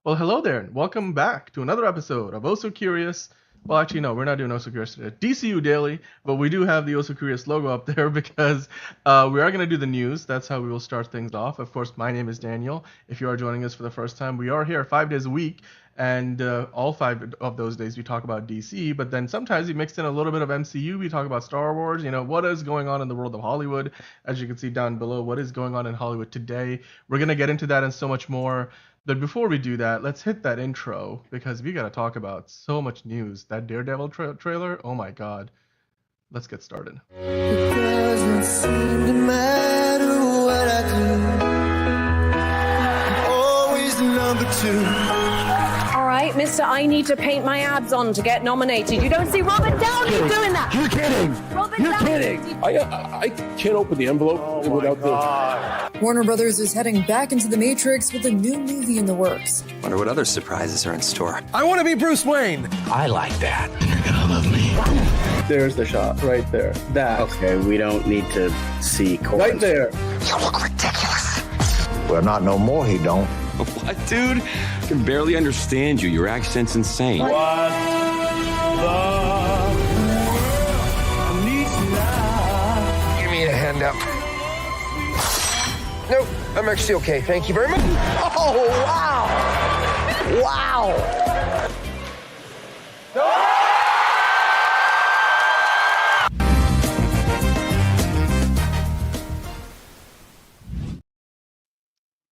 Well, hello there, and welcome back to another episode of Oh So Curious. Well, actually, no, we're not doing Oh So Curious today. DCU Daily, but we do have the Oh So Curious logo up there because we are going to do the news. That's how we will start things off. Of course, my name is Daniel. If you are joining us for the first time, we are here 5 days a week, and all 5 of those days we talk about DC, but then sometimes we mix in a little bit of MCU. We talk about Star Wars, what is going on in the world of Hollywood. As you can see down below, what is going on in Hollywood today. We're going to get into that and so much more. But before we do that, let's hit that intro because we got to talk about so much news. That Daredevil trailer, oh my god. Let's get started. It doesn't seem to matter what I do. I'm always number two. All right, mister, I need to paint my abs on to get nominated. You don't see Robert Downey doing that. You're kidding. Robert You're Downey. kidding. I can't open the envelope without the... Warner Brothers is heading back into the Matrix with a new movie in the works. Wonder what other surprises are in store. I want to be Bruce Wayne. I like that. You're gonna love me. There's the shot right there. That. Okay, we don't need to see Right there. You look ridiculous. Well, not no more, he don't. What, dude? I can barely understand you. Your accent's insane. What the needs now? Give me a hand up. Nope, I'm actually okay. Thank you very much. Oh, wow. Wow.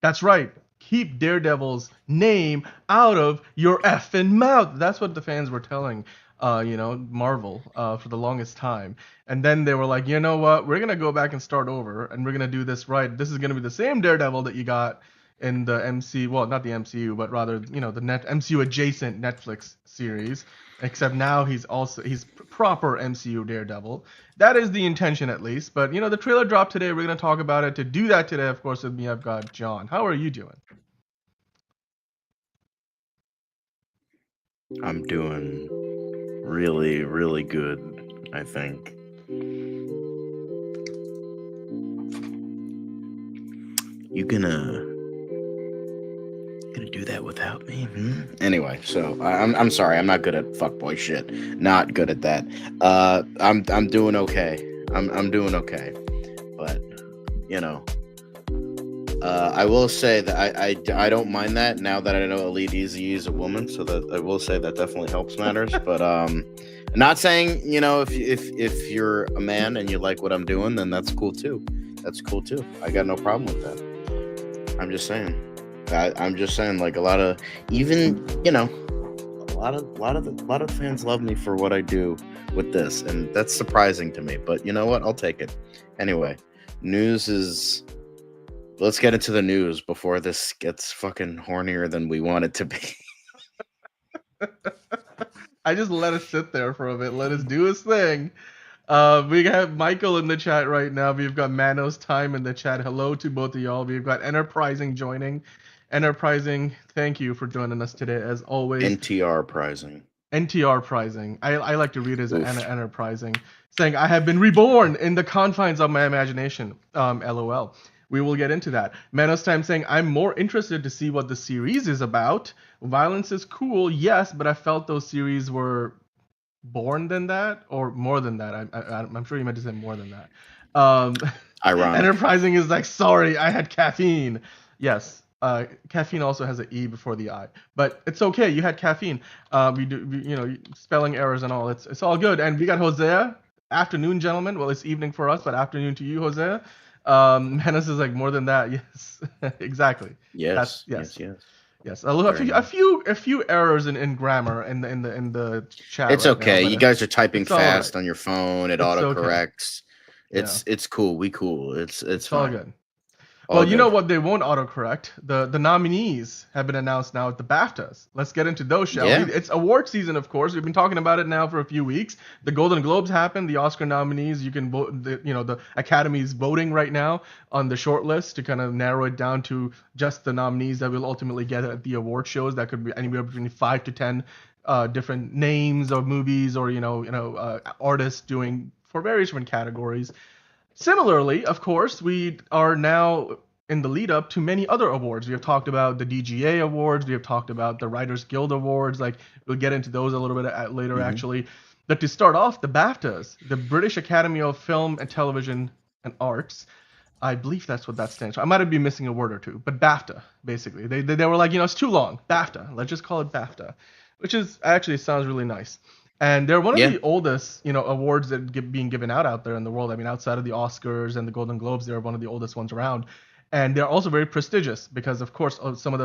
That's right. Keep Daredevil's name out of your effing mouth. That's what the fans were telling, Marvel for the longest time. And then they were like, you know what? We're gonna go back and start over, and we're gonna do this right. This is gonna be the same Daredevil that you got in the MCU. Well, not the MCU, but rather, the MCU adjacent Netflix series. Except now he's proper MCU Daredevil. That is the intention, at least. But the trailer dropped today. We're gonna talk about it. To do that today, of course, with me, I've got John. How are you doing? I'm doing really, really good, I think. You gonna do that without me? Anyway, so I'm sorry, I'm not good at fuckboy shit. Not good at that. I'm doing okay. I'm doing okay. But I will say that I don't mind that now that I know Elite Easy is a woman, so that I will say that definitely helps matters. But not saying if you're a man and you like what I'm doing, then that's cool too. That's cool too. I got no problem with that. I'm just saying. Like a lot of a lot of fans love me for what I do with this, and that's surprising to me. But you know what? I'll take it. Anyway, news is. Let's get into the news before this gets fucking hornier than we want it to be. I just let it sit there for a bit. Let us do his thing. We have Michael in the chat right now. We've got Manos Time in the chat. Hello to both of y'all. We've got Enterprising joining. Enterprising, thank you for joining us today, as always. NTR Prizing. NTR Prizing. I like to read it as Enterprising. Saying, I have been reborn in the confines of my imagination. LOL. We will get into that. Manos Time saying, I'm more interested to see what the series is about. Violence is cool, yes, but I felt those series were born than that, or more than that. I'm sure you meant to say more than that. Ironic. Enterprising is like, sorry, I had caffeine. Yes, caffeine also has an E before the I, but it's okay. You had caffeine. Spelling errors and all. It's all good. And we got Hosea. Afternoon, gentlemen. Well, it's evening for us, but afternoon to you, Hosea. Menace is like more than that. Yes, exactly. Yes. A few errors in grammar in the chat. It's right okay. now, You guys are typing fast right on your phone. It autocorrects. Okay. It's cool. We cool. It's all fine. good. Well, you know what they won't autocorrect? The nominees have been announced now at the BAFTAs. Let's get into those, shall we? It's award season, of course. We've been talking about it now for a few weeks. The Golden Globes happened. The Oscar nominees, you can vote. The Academy's voting right now on the short list to kind of narrow it down to just the nominees that will ultimately get at the award shows. That could be anywhere between 5 to 10 different names of movies or artists doing for various different categories. Similarly, of course, we are now in the lead up to many other awards. We have talked about the DGA awards. We have talked about the Writers Guild awards. Like, we'll get into those a little bit later, actually. But to start off, the BAFTAs, the British Academy of Film and Television and Arts. I believe that's what that stands for. I might be missing a word or two, but BAFTA, basically. They were like, it's too long. BAFTA. Let's just call it BAFTA, which is actually sounds really nice. And they're one of the oldest, awards that being given out there in the world. I mean, outside of the Oscars and the Golden Globes, they're one of the oldest ones around. And they're also very prestigious because, of course, some of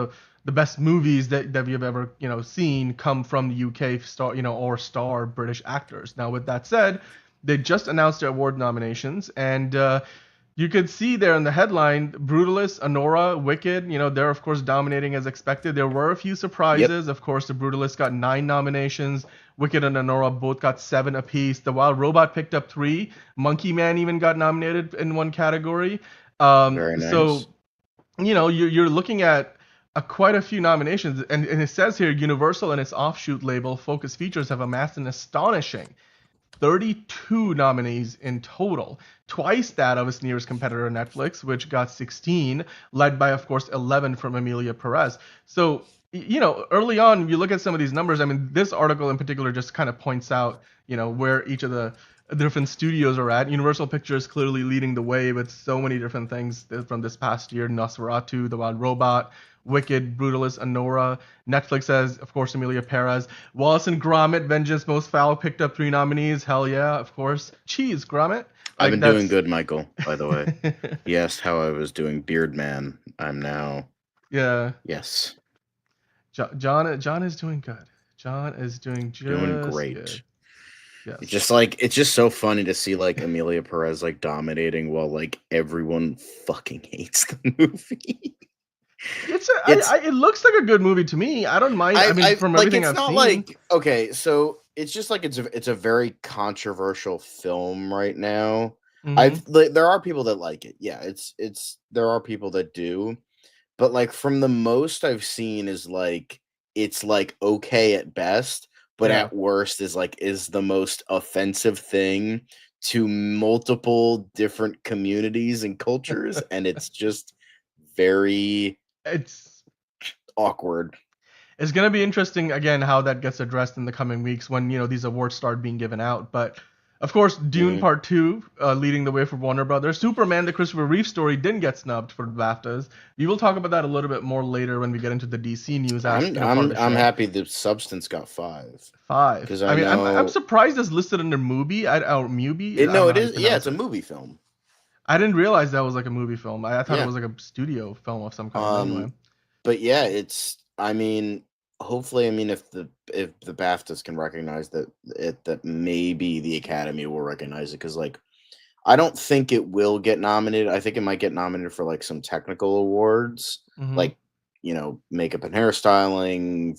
the best movies that we have ever, seen come from the UK star British actors. Now, with that said, they just announced their award nominations, and you could see there in the headline, Brutalist, Anora, Wicked, they're, of course, dominating as expected. There were a few surprises. Of course, the Brutalist got 9 nominations. Wicked and Anora both got 7 apiece. The Wild Robot picked up 3. Monkey Man even got nominated in one category. Very nice. So, you're looking at quite a few nominations. And it says here, Universal and its offshoot label, Focus Features, have amassed an astonishing 32 nominees in total, twice that of its nearest competitor, Netflix, which got 16, led by, of course, 11 from Emilia Perez. So, early on, you look at some of these numbers. I mean, this article in particular just kind of points out, where each of the different studios are at. Universal Pictures clearly leading the way with so many different things from this past year: Nosferatu, The Wild Robot, Wicked, Brutalist, Anora. Netflix has, of course, Emilia Perez. Wallace and Gromit, Vengeance Most Foul, picked up 3 nominees. Hell yeah, of course. Cheese, Gromit. I've been doing good, Michael, by the way. You asked how I was doing Beard Man. I'm now... Yeah. Yes. John is doing good. John is doing great. Good. Yes. It's just so funny to see like Emilia Perez like dominating while like everyone fucking hates the movie. It looks like a good movie to me. I don't mind. I mean, from everything I've seen. Like, okay, so it's just like it's a very controversial film right now. There are people that like it. Yeah, there are people that do. But like from the most I've seen is like it's like okay at best, but at worst is the most offensive thing to multiple different communities and cultures, and it's just it's awkward. It's gonna be interesting again how that gets addressed in the coming weeks when these awards start being given out. But of course, Dune Part 2 leading the way for Warner Brothers. Superman, the Christopher Reeve story, didn't get snubbed for the BAFTAs. We will talk about that a little bit more later when we get into the DC news. I'm happy the Substance got 5. 5. Because I'm surprised it's listed under movie. Mubi. It is. Yeah, it's a movie film. I didn't realize that was like a movie film. I thought it was like a studio film of some kind. Anyway. But yeah, hopefully, if the BAFTAs can recognize that maybe the Academy will recognize it, because like I don't think it will get nominated. I think it might get nominated for like some technical awards, like makeup and hairstyling,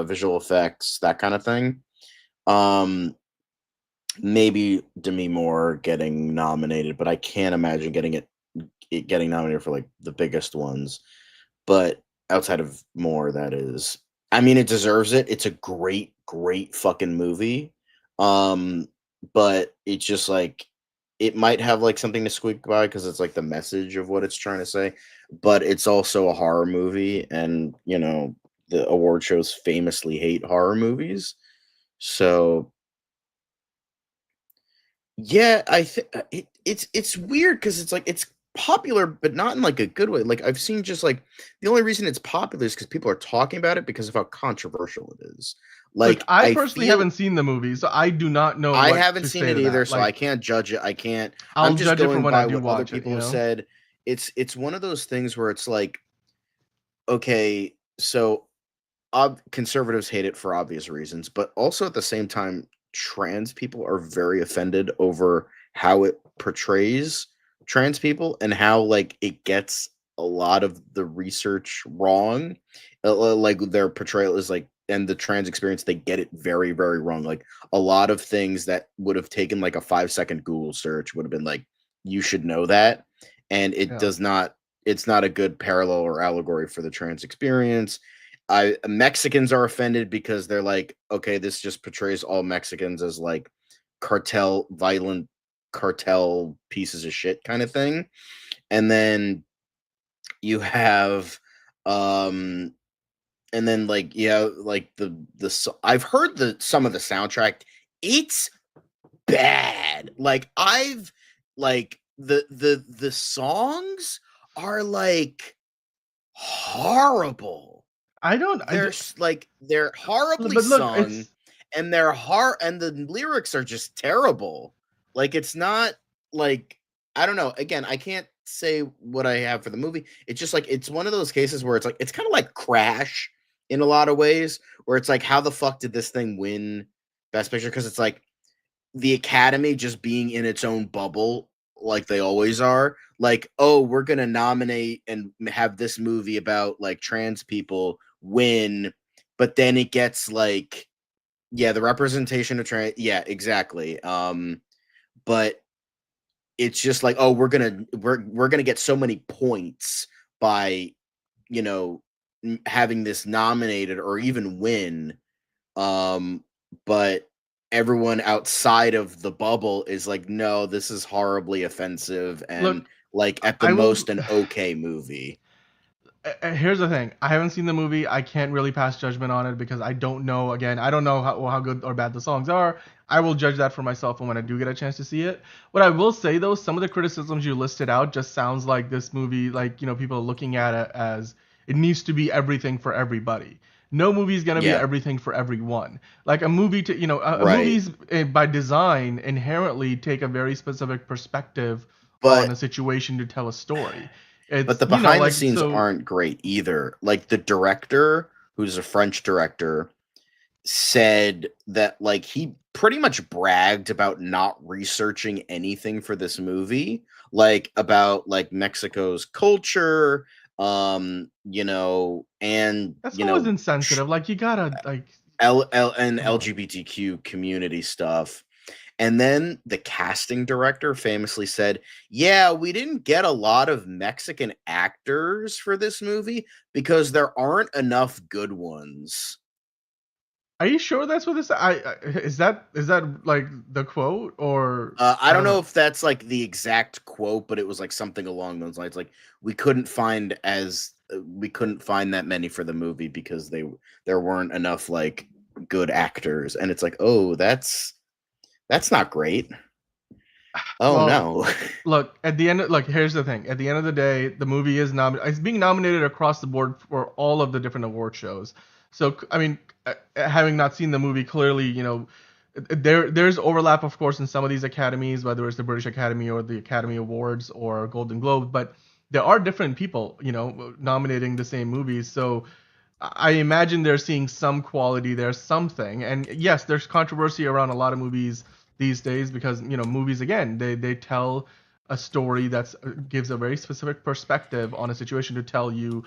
visual effects, that kind of thing. Maybe Demi Moore getting nominated, but I can't imagine it getting nominated for like the biggest ones. But outside of Moore, that is. I mean, it deserves it. It's a great, great fucking movie. But it's just like it might have like something to squeak by because it's like the message of what it's trying to say. But it's also a horror movie, and the award shows famously hate horror movies. So yeah, I think it's weird because it's like it's popular, but not in like a good way. Like I've seen just like the only reason it's popular is because people are talking about it because of how controversial it is. Like I personally haven't seen the movie, so I do not know. I haven't seen it either, so I can't judge it. I can't. I'm just judge it going when by I do what other watch people it, have said. It's one of those things where it's like, okay, so conservatives hate it for obvious reasons, but also at the same time, trans people are very offended over how it portrays trans people and how like it gets a lot of the research wrong. Like their portrayal is like, and the trans experience, they get it very, very wrong. Like a lot of things that would have taken like a 5-second Google search would have been like, you should know that. And it does not, it's not a good parallel or allegory for the trans experience. Mexicans are offended because they're like, okay, this just portrays all Mexicans as like violent cartel pieces of shit kind of thing. And then You have, and then like like I've heard some of the soundtrack. It's bad. Like I've like the songs are like horrible. I don't. They're horribly But look, sung, and and the lyrics are just terrible. Like it's not like I don't know. Again, I can't say what I have for the movie. It's just like it's one of those cases where it's like it's kind of like Crash in a lot of ways, where it's like how the fuck did this thing win Best Picture? Because it's like the Academy just being in its own bubble, like they always are. Like, oh, we're gonna nominate and have this movie about like trans people win, but then it gets like, yeah, the representation of trans, yeah, exactly. But it's just like, oh, we're gonna get so many points by, having this nominated or even win. But everyone outside of the bubble is like, no, this is horribly offensive and look, like at the I will. most an okay movie. Here's the thing. I haven't seen the movie. I can't really pass judgment on it because I don't know. Again, I don't know how good or bad the songs are. I will judge that for myself when I do get a chance to see it. What I will say though, some of the criticisms you listed out just sounds like this movie, like people are looking at it as it needs to be everything for everybody. No movie is gonna be everything for everyone. Like a movie movies by design inherently take a very specific perspective on a situation to tell a story. But the behind the scenes aren't great either. Like the director, who's a French director, said that like he pretty much bragged about not researching anything for this movie, like about like Mexico's culture, and that's always insensitive. Like you gotta like and LGBTQ community stuff. And then the casting director famously said, yeah, we didn't get a lot of Mexican actors for this movie because there aren't enough good ones. Are you sure that's what this? Is that like the quote or? I don't know if that's like the exact quote, but it was like something along those lines. Like we couldn't find that many for the movie because there weren't enough like good actors, and it's like, oh, that's not great. Oh, well, no. Look, at the end, here's the thing. At the end of the day, the movie is it's being nominated across the board for all of the different award shows. So, I mean, having not seen the movie, clearly, there's overlap, of course, in some of these academies, whether it's the British Academy or the Academy Awards or Golden Globe, but there are different people, nominating the same movies. So I imagine they're seeing some quality there, something. And yes, there's controversy around a lot of movies these days because movies, again, they tell a story that gives a very specific perspective on a situation to tell you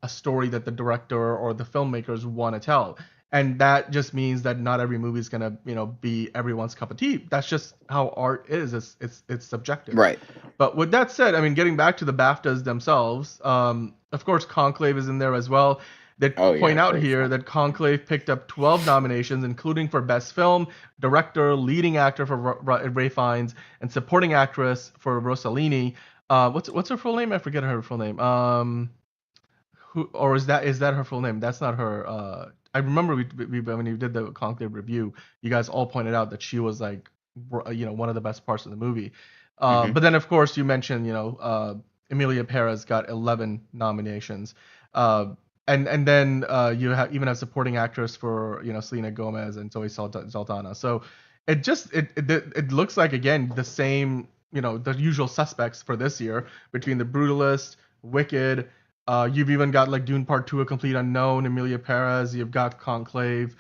a story that the director or the filmmakers want to tell, and that just means that not every movie is gonna be everyone's cup of tea. That's just how art is. It's subjective, right? But with that said, I mean, getting back to the BAFTAs themselves, of course Conclave is in there as well. They point out here that Conclave picked up 12 nominations, including for Best Film, Director, Leading Actor for Ray Fiennes, and Supporting Actress for Rossellini. What's her full name? I forget her full name. Or is that her full name? That's not her. I remember when you did the Conclave review, you guys all pointed out that she was like, one of the best parts of the movie. But then of course you mentioned, Emilia Perez got 11 nominations. And then you even have supporting actress for Selena Gomez and Zoe Saldana. So it looks like, again, the same, the usual suspects for this year between The Brutalist, Wicked. You've even got like Dune Part 2, A Complete Unknown, Emilia Perez. You've got Conclave.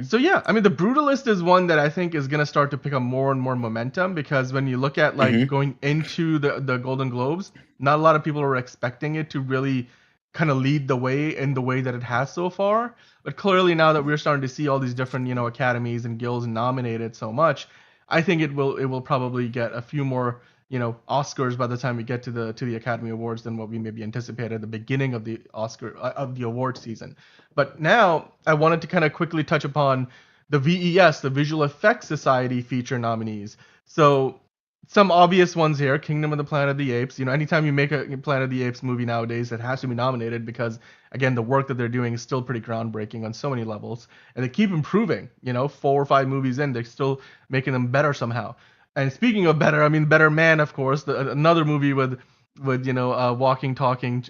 So yeah, I mean, The Brutalist is one that I think is gonna start to pick up more and more momentum because when you look at like going into the Golden Globes, not a lot of people are expecting it to really kind of lead the way in the way that it has so far. But clearly now that we're starting to see all these different academies and guilds nominated so much, I think it will probably get a few more Oscars by the time we get to the Academy Awards than what we maybe anticipated at the beginning of the award season. But now I wanted to kind of quickly touch upon the VES, the Visual Effects Society feature nominees. So some obvious ones here. Kingdom of the Planet of the Apes. You know, anytime you make a Planet of the Apes movie nowadays, it has to be nominated because, again, the work that they're doing is still pretty groundbreaking on so many levels, and they keep improving. You know, 4 or 5 movies in, they're still making them better somehow. And speaking of better, I mean, Better Man, of course, another movie with walking, talking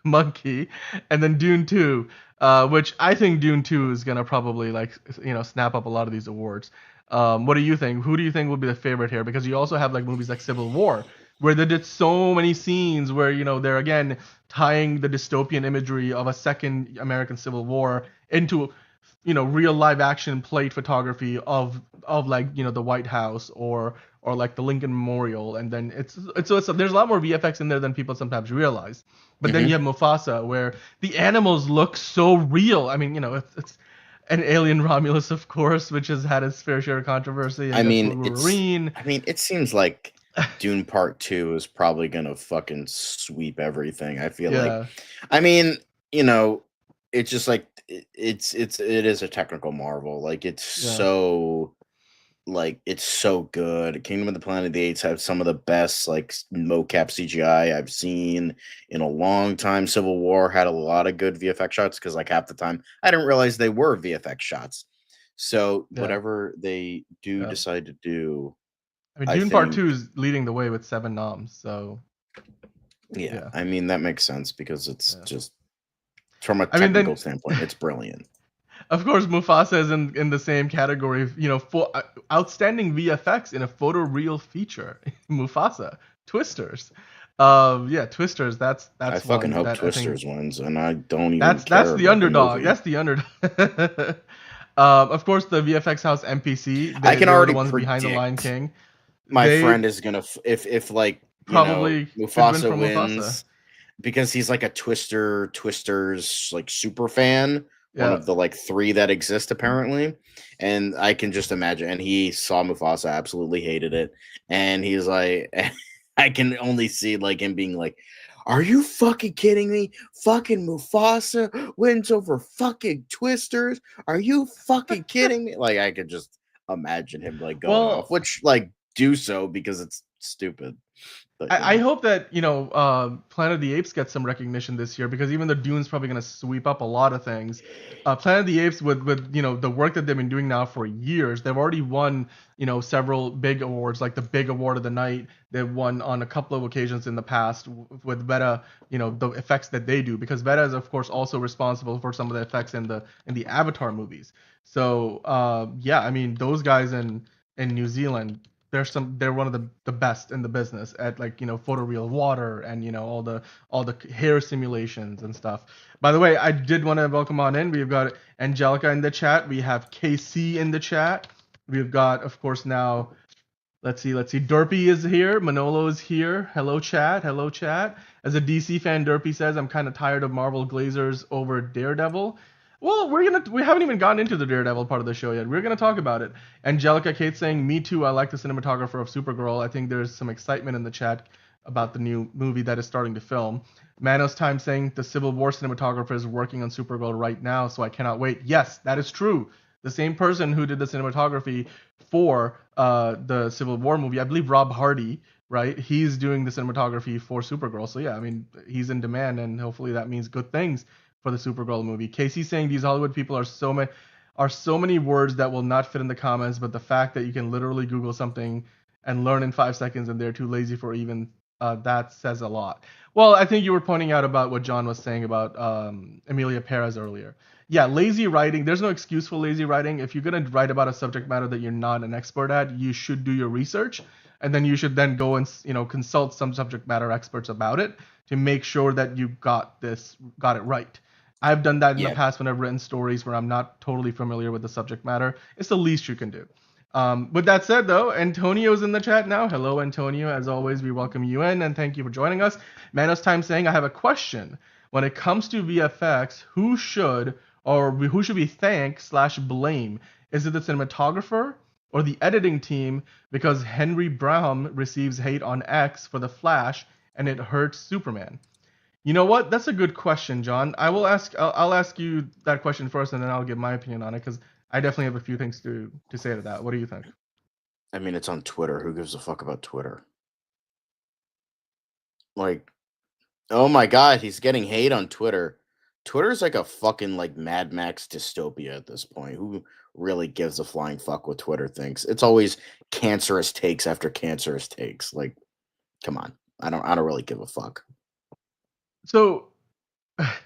monkey, and then Dune 2, which I think Dune 2 is gonna probably snap up a lot of these awards. What do you think? Who do you think will be the favorite here? Because you also have like movies like Civil War, where they did so many scenes where they're again tying the dystopian imagery of a second American Civil War into real live action plate photography of the White House or like the Lincoln Memorial, and then there's a lot more VFX in there than people sometimes realize. But then you have Mufasa, where the animals look so real. I mean, it's an alien Romulus, of course, which has had its fair share of controversy. I mean, it seems like Dune Part 2 is probably gonna fucking sweep everything. I feel like, I mean, it's just like it is a technical marvel. Like it's so good. Kingdom of the Planet of the Apes have some of the best like mocap CGI I've seen in a long time. Civil War had a lot of good VFX shots because like half the time I didn't realize they were VFX shots. So whatever they do decide to do, I mean, Dune Part 2 is leading the way with 7 noms. So I mean that makes sense because it's just from a technical standpoint, it's brilliant. Of course, Mufasa is in the same category, for outstanding VFX in a photoreal feature. Mufasa, Twisters, Twisters. That's I fucking hope Twisters wins, and I don't even. That's the underdog. That's the underdog. Of course, the VFX house MPC. I can already the ones behind the Lion King. My friend is gonna if like probably Mufasa wins because he's like a Twisters like super fan. One of the like 3 that exist apparently, and I can just imagine. And he saw Mufasa, absolutely hated it, and he's like, I can only see like him being like, "Are you fucking kidding me? Fucking Mufasa wins over fucking Twisters? Are you fucking kidding me?" Like I could just imagine him like going off, which like do so because it's stupid. But, I hope that Planet of the Apes gets some recognition this year, because even though Dune's probably going to sweep up a lot of things, Planet of the Apes with the work that they've been doing now for years, they've already won several big awards, like the big award of the night. They've won on a couple of occasions in the past with BAFTA, the effects that they do, because BAFTA is of course also responsible for some of the effects in the Avatar movies. So I mean those guys in New Zealand, they're one of the best in the business at like photoreal water and all the hair simulations and stuff. By the way, I did want to welcome on in. We've got Angelica in the chat. We have KC in the chat. We've got, of course, now let's see. Derpy is here. Manolo is here. Hello chat. As a DC fan, Derpy says, I'm kind of tired of Marvel glazers over Daredevil. Well, we haven't even gotten into the Daredevil part of the show yet. We're gonna talk about it. Angelica Kate saying, "Me too. I like the cinematographer of Supergirl." I think there's some excitement in the chat about the new movie that is starting to film. Manos Time saying, "The Civil War cinematographer is working on Supergirl right now, so I cannot wait." Yes, that is true. The same person who did the cinematography for the Civil War movie, I believe Rob Hardy, right? He's doing the cinematography for Supergirl. So yeah, I mean, he's in demand, and hopefully that means good things for the Supergirl movie. Casey saying, "These Hollywood people are so many words that will not fit in the comments, but the fact that you can literally Google something and learn in 5 seconds and they're too lazy for even that says a lot." Well, I think you were pointing out about what John was saying about Emilia Perez earlier. Yeah, lazy writing. There's no excuse for lazy writing. If you're gonna write about a subject matter that you're not an expert at, you should do your research, and then you should then go and consult some subject matter experts about it to make sure that you got it right. I've done that in the past when I've written stories where I'm not totally familiar with the subject matter. It's the least you can do. With that said, though, Antonio's in the chat now. Hello, Antonio. As always, we welcome you in, and thank you for joining us. Manos Time saying, "I have a question. When it comes to VFX, who should we thank/blame? Is it the cinematographer or the editing team? Because Henry Brown receives hate on X for The Flash, and it hurts Superman." You know what? That's a good question, John. I'll ask you that question first, and then I'll give my opinion on it, because I definitely have a few things to say to that. What do you think? I mean, it's on Twitter. Who gives a fuck about Twitter? Like, oh my god, he's getting hate on Twitter. Twitter's like a fucking like Mad Max dystopia at this point. Who really gives a flying fuck what Twitter thinks? It's always cancerous takes after cancerous takes. Like, come on. I don't really give a fuck. So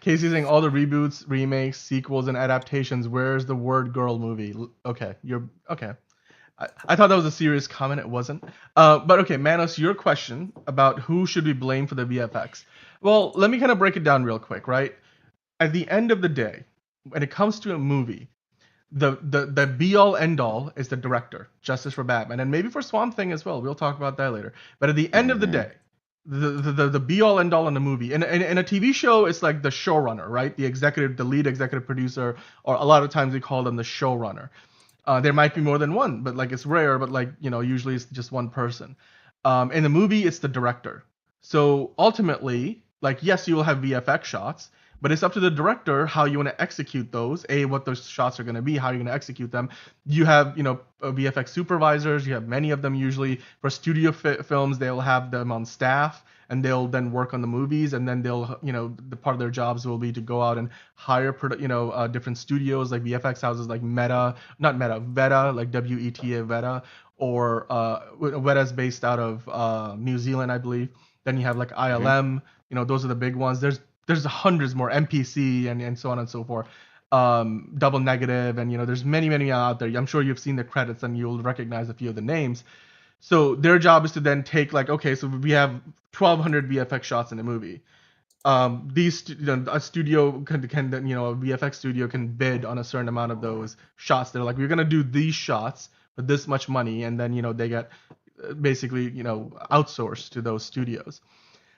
Casey's saying all the reboots, remakes, sequels, and adaptations. Where's the word girl movie? Okay, you're okay. I thought that was a serious comment. It wasn't. But okay, Manos, your question about who should we blame for the VFX. Well, let me kind of break it down real quick, right? At the end of the day, when it comes to a movie, the be all end all is the director, Justice for Batman, and maybe for Swamp Thing as well. We'll talk about that later. But at the end of the day, the be all end all in a movie, in a TV show, it's like the showrunner, right? The lead executive producer, or a lot of times we call them the showrunner. There might be more than one, but like it's rare. But like usually it's just one person. In the movie, it's the director. So ultimately, like yes, you will have VFX shots, but it's up to the director how you want to execute those. What those shots are going to be, how you're going to execute them. You have VFX supervisors. You have many of them usually for studio films. They'll have them on staff, and they'll then work on the movies, and then they'll the part of their jobs will be to go out and hire different studios like VFX houses like Veta, like WETA Veta, or Veta's based out of New Zealand, I believe. Then you have like ILM. Those are the big ones. There's hundreds more, MPC and so on and so forth. Double Negative, and there's many out there. I'm sure you've seen the credits and you'll recognize a few of the names. So their job is to then take like, okay, so we have 1,200 VFX shots in a movie. A studio can a VFX studio can bid on a certain amount of those shots. They're like, we're gonna do these shots for this much money, and then they get basically outsourced to those studios.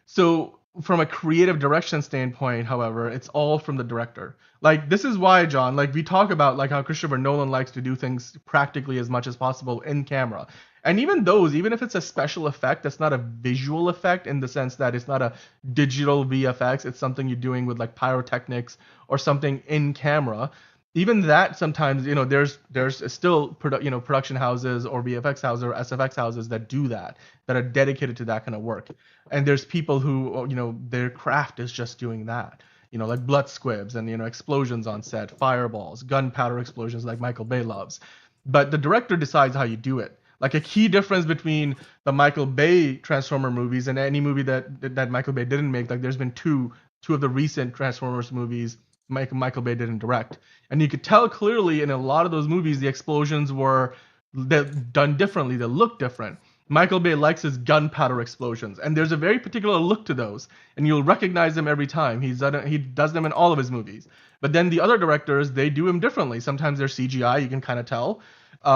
So from a creative direction standpoint, however, it's all from the director. Like this is why, John, like we talk about like how Christopher Nolan likes to do things practically as much as possible in camera. And even if it's a special effect, that's not a visual effect in the sense that it's not a digital VFX, it's something you're doing with like pyrotechnics or something in camera. Even that sometimes, there's still production houses or VFX houses or SFX houses that do that are dedicated to that kind of work. And there's people who, their craft is just doing that. Like blood squibs and, explosions on set, fireballs, gunpowder explosions like Michael Bay loves. But the director decides how you do it. Like a key difference between the Michael Bay Transformer movies and any movie that Michael Bay didn't make, like there's been two of the recent Transformers movies Michael Bay didn't direct. And you could tell clearly in a lot of those movies the explosions were done differently, they look different. Michael Bay likes his gunpowder explosions, and there's a very particular look to those, and you'll recognize them every time. He does them in all of his movies. But then the other directors, they do them differently. Sometimes they're CGI, you can kind of tell.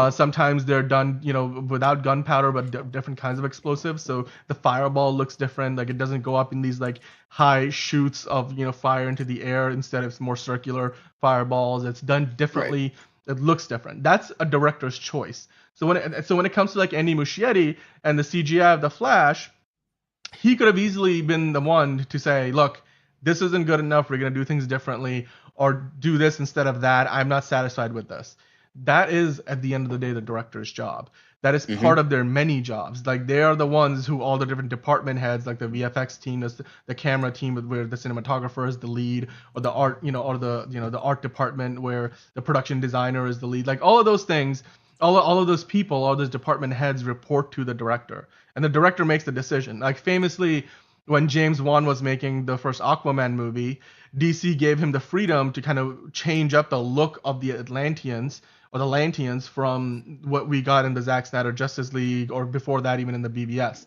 Sometimes they're done, without gunpowder, but different kinds of explosives. So the fireball looks different. Like it doesn't go up in these like high shoots of, fire into the air. Instead, it's more circular fireballs. It's done differently. Right. It looks different. That's a director's choice. So when it comes to like Andy Muschietti and the CGI of the Flash, he could have easily been the one to say, look, this isn't good enough. We're going to do things differently, or do this instead of that. I'm not satisfied with this. That is, at the end of the day, the director's job. That is part of their many jobs. Like they are the ones who all the different department heads, like the VFX team, the camera team, where the cinematographer is the lead, or the art, or the art department where the production designer is the lead. Like all of those things, all of those people, all those department heads report to the director, and the director makes the decision. Like famously, when James Wan was making the first Aquaman movie, DC gave him the freedom to kind of change up the look of the Atlanteans or the Lanteans from what we got in the Zack Snyder Justice League, or before that even in the BVS,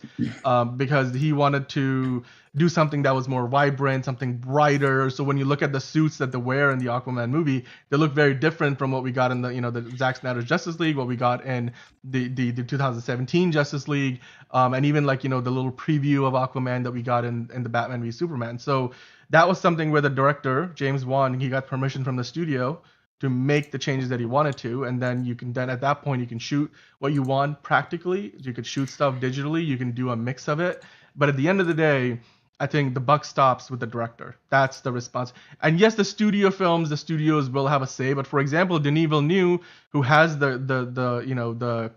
because he wanted to do something that was more vibrant, something brighter. So when you look at the suits that they wear in the Aquaman movie, they look very different from what we got in the the Zack Snyder Justice League, what we got in the 2017 Justice League, and even like the little preview of Aquaman that we got in the Batman v Superman. So that was something where the director James Wan, he got permission from the studio to make the changes that he wanted to, and then at that point you can shoot what you want practically. You could shoot stuff digitally, you can do a mix of it, but at the end of the day, I think the buck stops with the director. That's the response. And yes, the studios will have a say. But for example, Denis Villeneuve, who has the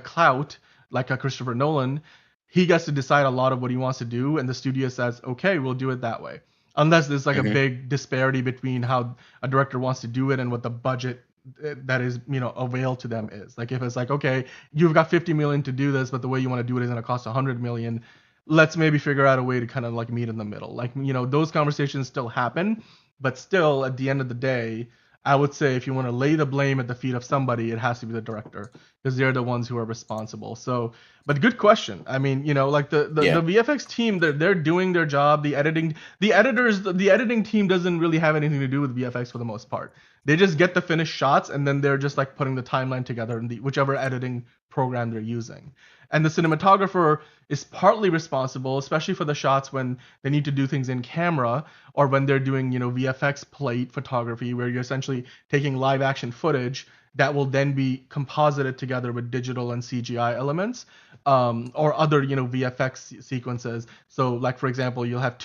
clout like a Christopher Nolan, he gets to decide a lot of what he wants to do, and the studio says, okay, we'll do it that way. Unless there's like a big disparity between how a director wants to do it and what the budget that is availed to them is. Like if it's like, okay, you've got 50 million to do this, but the way you want to do it is going to cost 100 million. Let's maybe figure out a way to kind of like meet in the middle. Like, those conversations still happen, but still at the end of the day, I would say if you want to lay the blame at the feet of somebody, it has to be the director, because they're the ones who are responsible. So, but good question. I mean, like the VFX team, they're doing their job. The editing team doesn't really have anything to do with VFX for the most part. They just get the finished shots, and then they're just like putting the timeline together in whichever editing program they're using. And the cinematographer is partly responsible, especially for the shots when they need to do things in camera, or when they're doing, VFX plate photography, where you're essentially taking live action footage that will then be composited together with digital and CGI elements, or other, VFX sequences. So, like for example, you'll have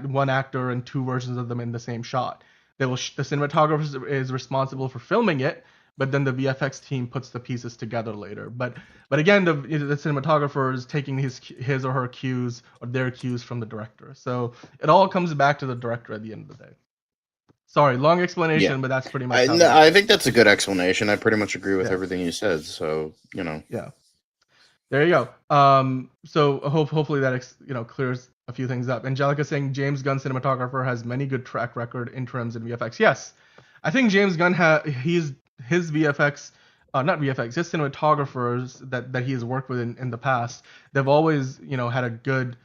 one actor and two versions of them in the same shot. The cinematographer is responsible for filming it, but then the VFX team puts the pieces together later. But again, the cinematographer is taking his or her cues or their cues from the director. So it all comes back to the director at the end of the day. Sorry, long explanation, but that's pretty much. I think that's a good explanation. I pretty much agree with everything you said. So Yeah. There you go. So hopefully that clears a few things up. Angelica saying James Gunn cinematographer has many good track record interims in VFX. Yes, I think James Gunn his VFX, not VFX, his cinematographers that he has worked with in the past, they've always, had a good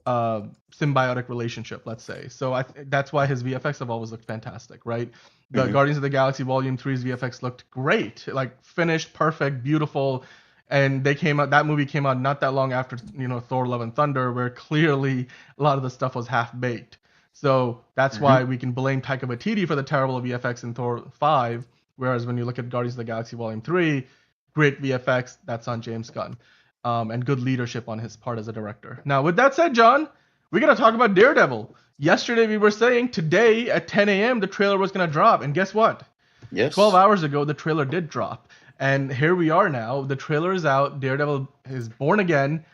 symbiotic relationship, let's say. So that's why his VFX have always looked fantastic, right? The Guardians of the Galaxy Volume 3's VFX looked great, like finished, perfect, beautiful. And that movie came out not that long after, Thor Love and Thunder, where clearly a lot of the stuff was half-baked. So that's why we can blame Taika Waititi for the terrible VFX in Thor 5. Whereas when you look at Guardians of the Galaxy Volume 3, great VFX, that's on James Gunn. And good leadership on his part as a director. Now, with that said, John, we're going to talk about Daredevil. Yesterday we were saying today at 10 a.m. the trailer was going to drop. And guess what? Yes. 12 hours ago, the trailer did drop. And here we are now. The trailer is out. Daredevil is born again.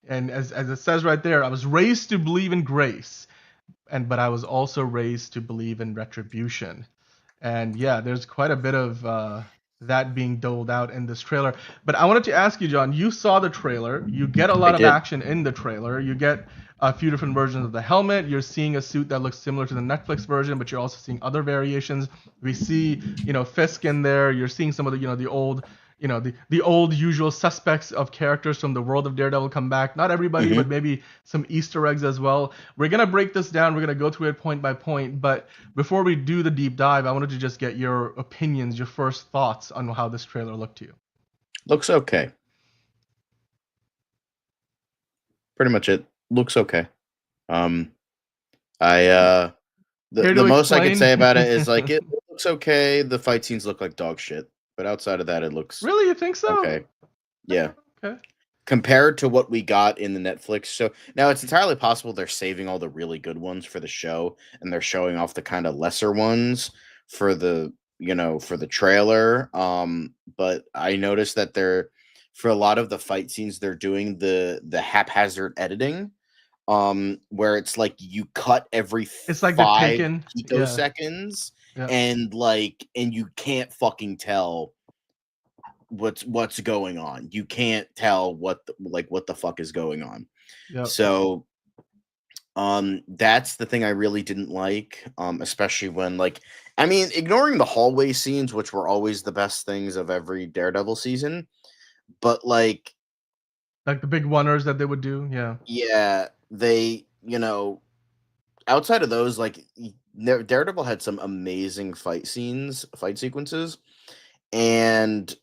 And as it says right there, I was raised to believe in grace. But I was also raised to believe in retribution. And yeah, there's quite a bit of that being doled out in this trailer. But I wanted to ask you, John, you saw the trailer. You get a lot of action in the trailer. You get a few different versions of the helmet. You're seeing a suit that looks similar to the Netflix version, but you're also seeing other variations. We see, Fisk in there. You're seeing some of the old, the old usual suspects of characters from the world of Daredevil come back. Not everybody, but maybe some Easter eggs as well. We're going to break this down. We're going to go through it point by point. But before we do the deep dive, I wanted to just get your opinions, your first thoughts on how this trailer looked to you. Looks okay. Pretty much it. Looks okay. The most I could say about it is like it looks okay. The fight scenes look like dog shit. But outside of that, it looks really. You think so? Okay. Yeah. Okay. Compared to what we got in the Netflix show, now it's entirely possible they're saving all the really good ones for the show, and they're showing off the kind of lesser ones for the for the trailer. But I noticed that for a lot of the fight scenes, they're doing the haphazard editing, where it's like you cut every it's like 5 picoseconds. Yeah. And you can't fucking tell what's going on. You can't tell what the fuck is going on. Yep. So that's the thing I really didn't like, especially when ignoring the hallway scenes, which were always the best things of every Daredevil season, but like the big oneers that they would do. Yeah, they outside of those, Daredevil had some amazing fight sequences, and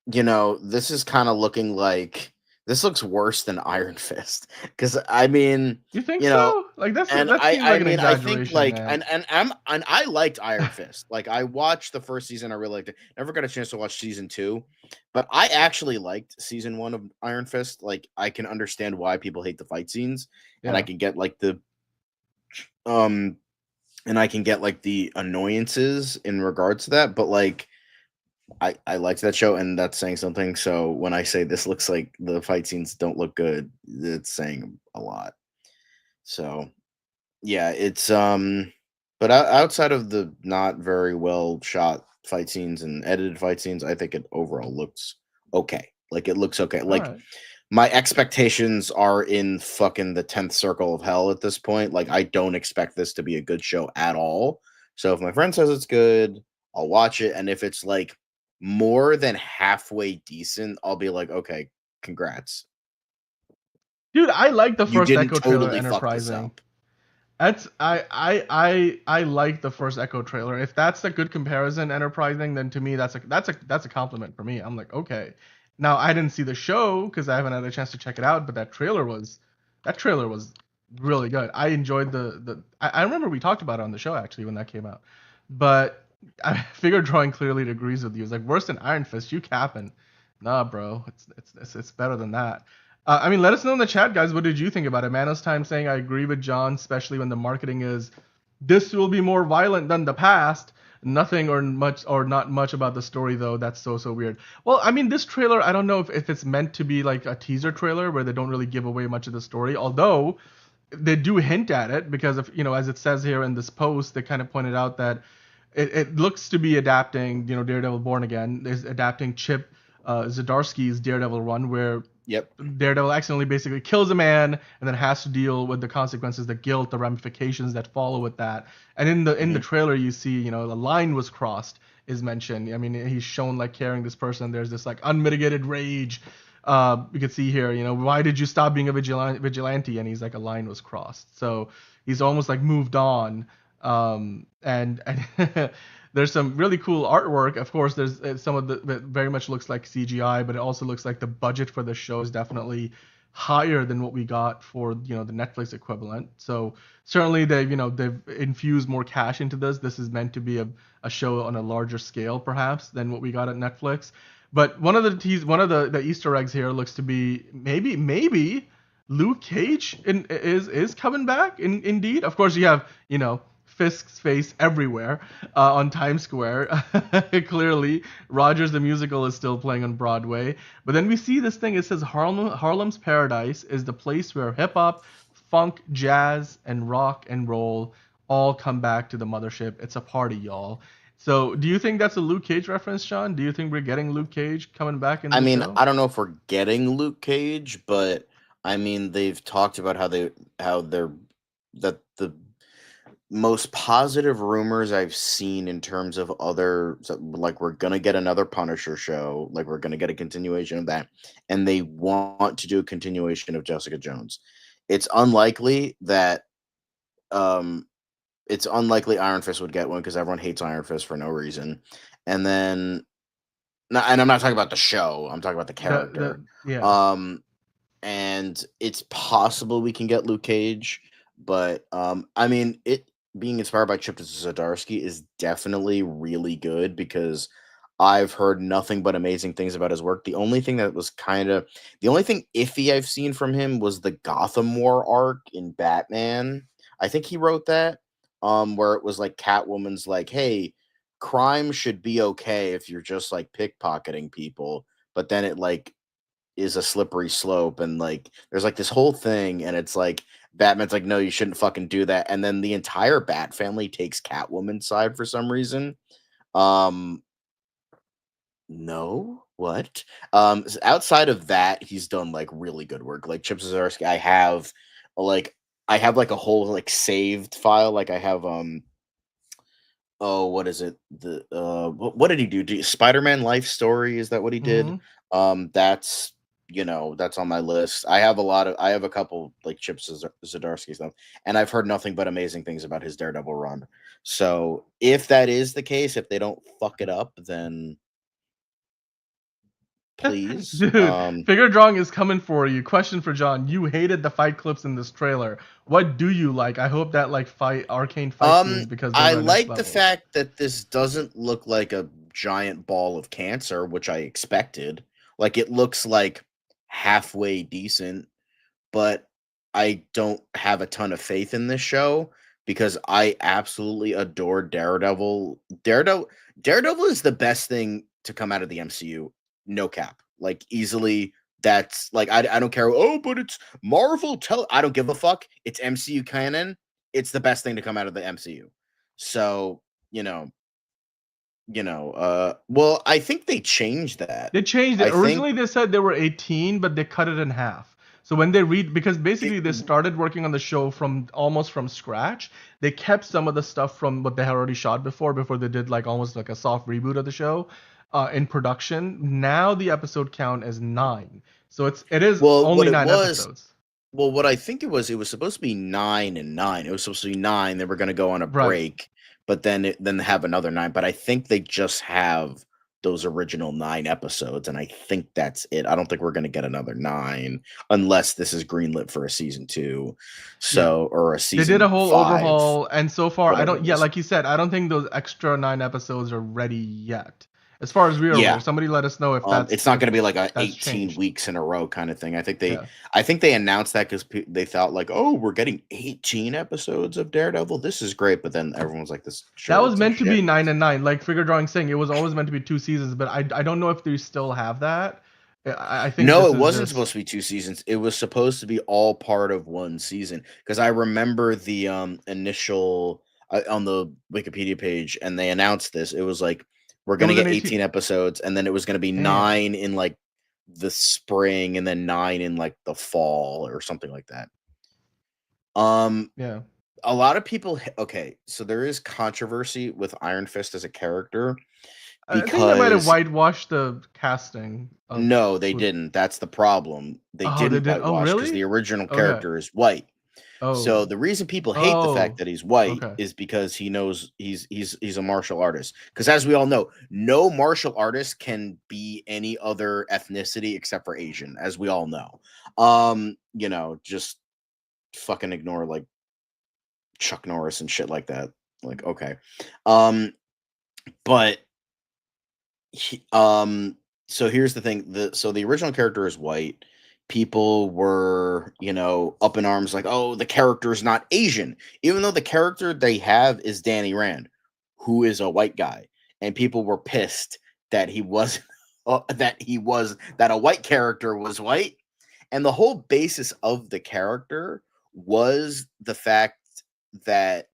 this is kind of looking like this looks worse than Iron Fist, because I mean, you think so? Like that's and that seems like an I think exaggeration, and I liked Iron Fist. Like I watched the first season, I really liked it. Never got a chance to watch season 2, but I actually liked season 1 of Iron Fist. Like I can understand why people hate the fight scenes, and I can get the and I can get like the annoyances in regards to that, but like I liked that show, and that's saying something. So when I say this looks like the fight scenes don't look good, it's saying a lot. So yeah, it's but outside of the not very well shot fight scenes and edited fight scenes, I think it overall looks okay. Like it looks okay. All Like right. my expectations are in fucking the 10th circle of hell at this point. Like I don't expect this to be a good show at all. So if my friend says it's good, I'll watch it, and if it's like more than halfway decent, I'll be like, okay, congrats. Dude, I like the You first didn't Echo trailer, totally fuck this Enterprising. up. That's I like the first Echo trailer. If that's a good comparison, Enterprising, then to me that's a compliment for me. I'm like, okay. Now I didn't see the show because I haven't had a chance to check it out, but that trailer was really good. I enjoyed I remember we talked about it on the show actually when that came out. But I figured Drawing clearly agrees with you. It's like worse than Iron Fist, you capping. Nah, bro. It's better than that. I mean, let us know in the chat, guys. What did you think about it? Manos Time saying I agree with John, especially when the marketing is this will be more violent than the past. Nothing or not much about the story though. That's so weird. Well, I mean, this trailer, I don't know if it's meant to be like a teaser trailer where they don't really give away much of the story. Although they do hint at it because of as it says here in this post, they kind of pointed out that it looks to be adapting Daredevil Born Again is adapting Chip Zdarsky's Daredevil run where Yep. Daredevil accidentally basically kills a man and then has to deal with the consequences, the guilt, the ramifications that follow with that. And in the trailer, you see, the line was crossed is mentioned. I mean, he's shown like carrying this person. There's this like unmitigated rage. You can see here, why did you stop being a vigilante? And he's like, a line was crossed. So he's almost like moved on. And there's some really cool artwork. Of course, there's some of the that very much looks like CGI, but it also looks like the budget for the show is definitely higher than what we got for the Netflix equivalent. So certainly they've infused more cash into this. This is meant to be a show on a larger scale perhaps than what we got at Netflix. But one of the Easter eggs here looks to be maybe Luke Cage is coming back. Indeed, of course you have Fisk's face everywhere on Times Square. Clearly, Rogers the Musical is still playing on Broadway. But then we see this thing. It says Harlem's Paradise is the place where hip hop, funk, jazz, and rock and roll all come back to the mothership. It's a party, y'all. So, do you think that's a Luke Cage reference, Sean? Do you think we're getting Luke Cage coming back in the show? I don't know if we're getting Luke Cage, but I mean they've talked about how they're that the most positive rumors I've seen in terms of like we're gonna get another Punisher show, like we're gonna get a continuation of that, and they want to do a continuation of Jessica Jones. It's unlikely that Iron Fist would get one because everyone hates Iron Fist for no reason. And then and I'm not talking about the show, I'm talking about the character. Yeah. And it's possible we can get Luke Cage, but I mean it being inspired by Chip Zdarsky is definitely really good because I've heard nothing but amazing things about his work. The only thing iffy I've seen from him was the Gotham War arc in Batman. I think he wrote that, where it was like Catwoman's like, hey, crime should be okay if you're just like pickpocketing people, but then it like is a slippery slope, and like there's like this whole thing, and it's like Batman's like, no, you shouldn't fucking do that, and then the entire Bat family takes Catwoman's side for some reason. No, what? Outside of that, he's done like really good work. Like Chip Zdarsky, I have like a whole like saved file. Like I have oh, what is it? What did he do? Spider-Man Life Story, is that what he did? That's that's on my list. I have a couple like Chip Zdarsky stuff, and I've heard nothing but amazing things about his Daredevil run. So if that is the case, if they don't fuck it up, then please. Dude, Figure Drawing is coming for you. Question for John. You hated the fight clips in this trailer. What do you like? I hope that like arcane fight scenes because I like the fact that this doesn't look like a giant ball of cancer, which I expected. Like it looks like halfway decent, but I don't have a ton of faith in this show because I absolutely adore Daredevil. Daredevil is the best thing to come out of the MCU. No cap. Like easily that's like I don't care. Oh, but it's Marvel. I don't give a fuck. It's MCU canon. It's the best thing to come out of the MCU. So, well, I think they changed that. They changed it. I think Originally, they said they were 18, but they cut it in half. So when they because basically they started working on the show from almost from scratch. They kept some of the stuff from what they had already shot before they did like almost like a soft reboot of the show in production. Now the episode count is 9. So it is only 9 episodes. Well, what I think it was supposed to be 9 and 9. It was supposed to be 9. They were going to go on a break, but then have another 9. But I think they just have those original 9 episodes, and I think that's it. I don't think we're going to get another 9 unless this is greenlit for a season 2. Or a season. They did a whole 5, overhaul, and so far I don't. Yeah, like you said, I don't think those extra 9 episodes are ready yet. As far as we are aware, somebody let us know if that's. It's not going to be like a 18 changed. weeks in a row kind of thing. I think they announced that because they thought like, oh, we're getting 18 episodes of Daredevil. This is great, but then everyone's like, this. That was meant to be 9 and 9, like Figure Drawing saying. It was always meant to be 2 seasons, but I don't know if they still have that. I think no, it wasn't supposed to be 2 seasons. It was supposed to be all part of one season. Because I remember the initial on the Wikipedia page, and they announced this. It was like, we're going to get 18 episodes, and then it was going to be 9 in like the spring, and then 9 in like the fall or something like that. Yeah. A lot of people. Okay, so there is controversy with Iron Fist as a character. I think they might have whitewashed the casting. No, they didn't. That's the problem. They didn't whitewash because the original character is white. So the reason people hate the fact that he's white is because he knows he's a martial artist. Because as we all know, no martial artist can be any other ethnicity except for Asian, as we all know. Just fucking ignore like Chuck Norris and shit like that. Like, okay. But so here's the thing. The original character is white. People were, up in arms like, oh, the character is not Asian, even though the character they have is Danny Rand, who is a white guy. And people were pissed that he wasn't, that a white character was white. And the whole basis of the character was the fact that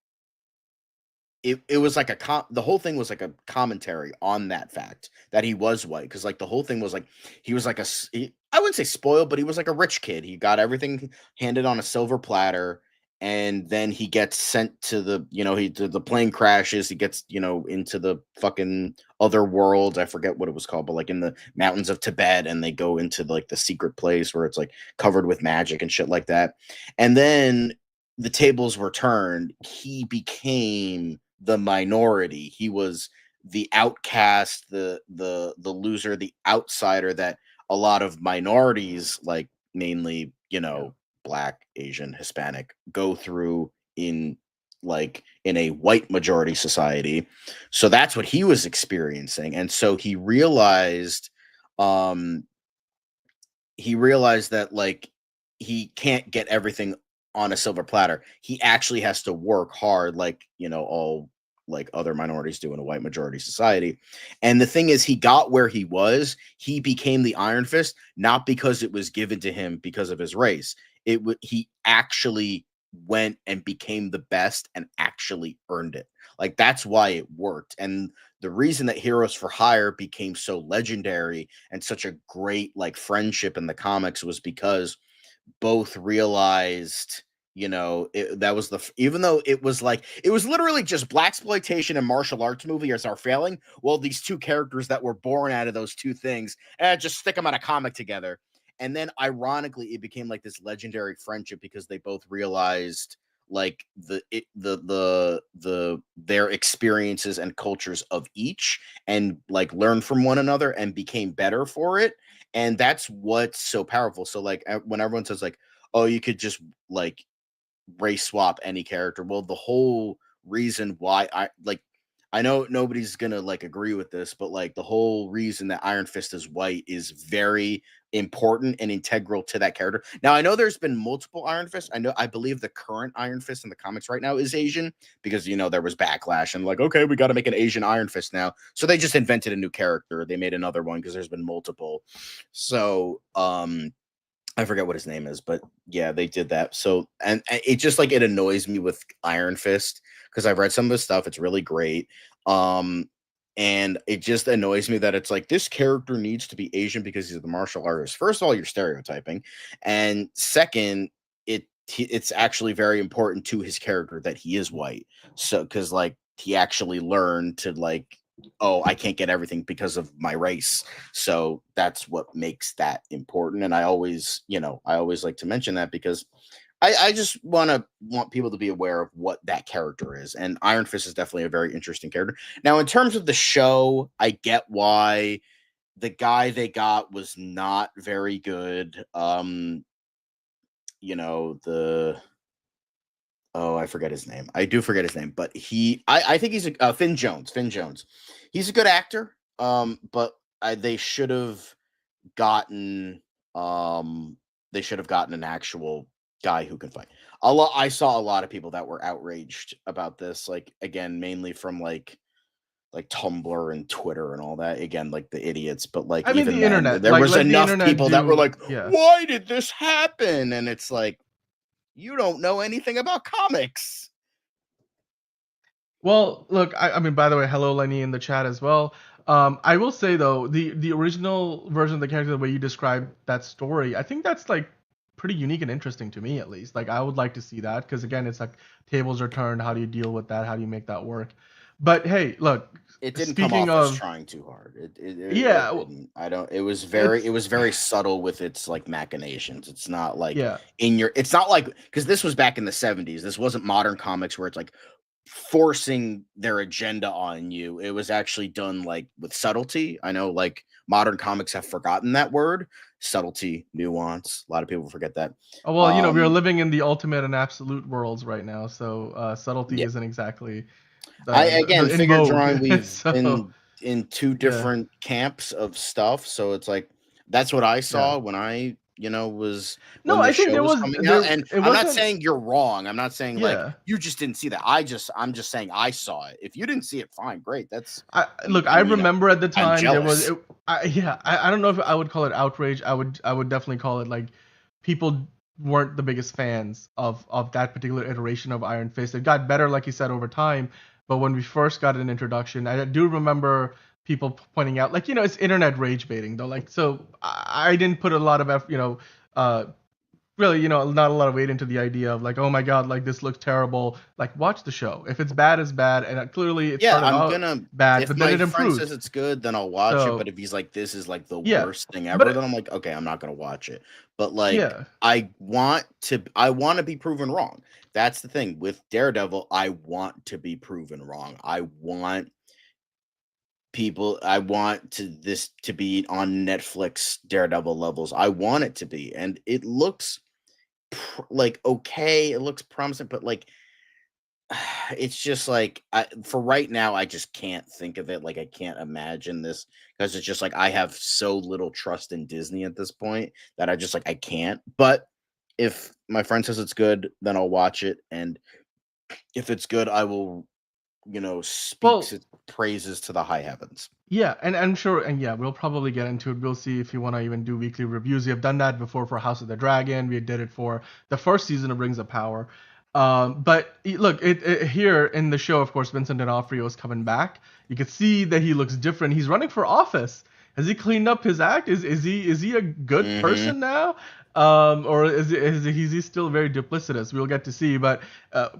it was like the whole thing was like a commentary on that fact that he was white. Because like the whole thing was like, he was like I wouldn't say spoiled, but he was like a rich kid. He got everything handed on a silver platter, and then he gets sent to the plane crashes. He gets, into the fucking other world. I forget what it was called, but like in the mountains of Tibet, and they go into like the secret place where it's like covered with magic and shit like that. And then the tables were turned. He became the minority. He was the outcast, the loser, the outsider that a lot of minorities, like mainly, Black, Asian, Hispanic, go through in a white majority society. So that's what he was experiencing. And so he realized that like he can't get everything on a silver platter. He actually has to work hard, like, all like other minorities do in a white majority society. And the thing is, he got where he was. He became the Iron Fist, not because it was given to him because of his race. He actually went and became the best and actually earned it. Like, that's why it worked. And the reason that Heroes for Hire became so legendary and such a great like friendship in the comics was because both realized, that was even though it was literally just blaxploitation and martial arts movie are failing. Well, these two characters that were born out of those two things, just stick them on a comic together. And then ironically, it became like this legendary friendship because they both realized like their experiences and cultures of each, and like learned from one another and became better for it. And that's what's so powerful. So like when everyone says like, oh, you could just like race swap any character. Well, the whole reason why I know nobody's gonna like agree with this, but like the whole reason that Iron Fist is white is very important and integral to that character. Now I know there's been multiple Iron Fists. I believe the current Iron Fist in the comics right now is Asian because there was backlash and like, okay, we got to make an Asian Iron Fist now. So they just invented a new character. They made another one because there's been multiple. So I forget what his name is, but yeah, they did that. So, and it just like, it annoys me with Iron Fist because I've read some of his stuff. It's really great. And it just annoys me that it's like, this character needs to be Asian because he's the martial artist. First of all, you're stereotyping. And second, it's actually very important to his character that he is white. So, because like he actually learned to like, oh, I can't get everything because of my race. So that's what makes that important. And I always like to mention that because I just want people to be aware of what that character is. And Iron Fist is definitely a very interesting character. Now, in terms of the show, I get why the guy they got was not very good. I forget his name. I do forget his name, but I think he's Finn Jones. Finn Jones. He's a good actor. But they should have gotten an actual guy who can fight. I saw a lot of people that were outraged about this, like again, mainly from like Tumblr and Twitter and all that. Again, like the idiots, but like even the then, internet. there was enough people that were like, yeah. "Why did this happen?" And it's like, you don't know anything about comics. Well, look, I mean, by the way, hello Lenny in the chat as well. I will say though, the original version of the character, the way you described that story, I think that's like pretty unique and interesting to me, at least. Like, I would like to see that because again, it's like tables are turned. How do you deal with that? How do you make that work? But hey, look, it didn't come off as trying too hard. It was very subtle with its like machinations. It's not like it's not like, because this was back in the 70s. This wasn't modern comics where it's like forcing their agenda on you. It was actually done like with subtlety. I know like modern comics have forgotten that word, subtlety, nuance. A lot of people forget that. Oh, well, we're living in the ultimate and absolute worlds right now, so subtlety isn't exactly figure drawing, we've been in two different camps of stuff, so it's like that's what I saw when I was I think there was coming out. And I'm not saying you're wrong. I'm not saying like you just didn't see that. I'm just saying I saw it. If you didn't see it, fine, great. I remember at the time there was I don't know if I would call it outrage. I would definitely call it like people weren't the biggest fans of that particular iteration of Iron Fist. It got better, like you said, over time. But when we first got an introduction, I do remember people pointing out, like, it's internet rage baiting, though. Like, so I didn't put a lot of, really, not a lot of weight into the idea of like, oh my God, like this looks terrible. Like, watch the show. If it's bad, it's bad. And clearly it started out bad, but then it improved. If my friend says it's good, then I'll watch it. But if he's like, this is like the worst thing ever, then I'm like, okay, I'm not going to watch it. But like, I want to be proven wrong. That's the thing with Daredevil. I want to be proven wrong. I want this to be on Netflix Daredevil levels. I want it to be, and it looks like okay, it looks promising, but like it's just like for right now I just can't think of it. Like I can't imagine this because it's just like I have so little trust in Disney at this point that I just like I can't. But if my friend says it's good, then I'll watch it, and if it's good, I will speak praises to the high heavens. Yeah, and I'm sure, and we'll probably get into it. We'll see if you want to even do weekly reviews. We have done that before for House of the Dragon. We did it for the first season of Rings of Power. But look, here in the show, of course, Vincent D'Onofrio is coming back. You can see that he looks different. He's running for office. Has he cleaned up his act? Is he a good person now? Or is he still very duplicitous? We'll get to see. But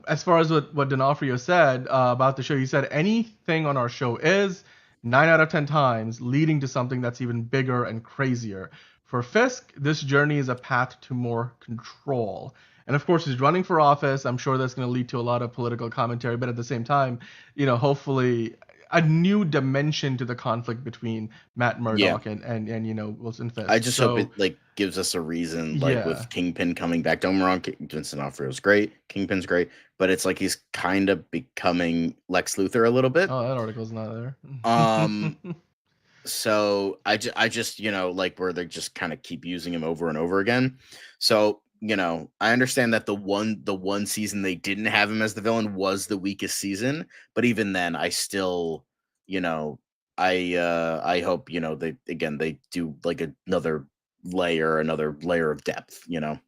as far as what D'Onofrio said about the show, he said anything on our show is 9 out of 10 times leading to something that's even bigger and crazier. For Fisk, this journey is a path to more control. And of course, he's running for office. I'm sure that's going to lead to a lot of political commentary. But at the same time, hopefully, a new dimension to the conflict between Matt Murdock and you know, Wilson Fisk. I just hope it like gives us a reason, like with Kingpin coming back. Don't get me wrong, Vincent D'Onofrio's great, Kingpin's great, but it's like he's kind of becoming Lex Luthor a little bit. Oh, that article's not there. So I just, you know, like where they just kind of keep using him over and over again. So, you know, I understand that the one season they didn't have him as the villain was the weakest season, but even then I still, you know, I hope, you know, they do like another layer of depth, you know.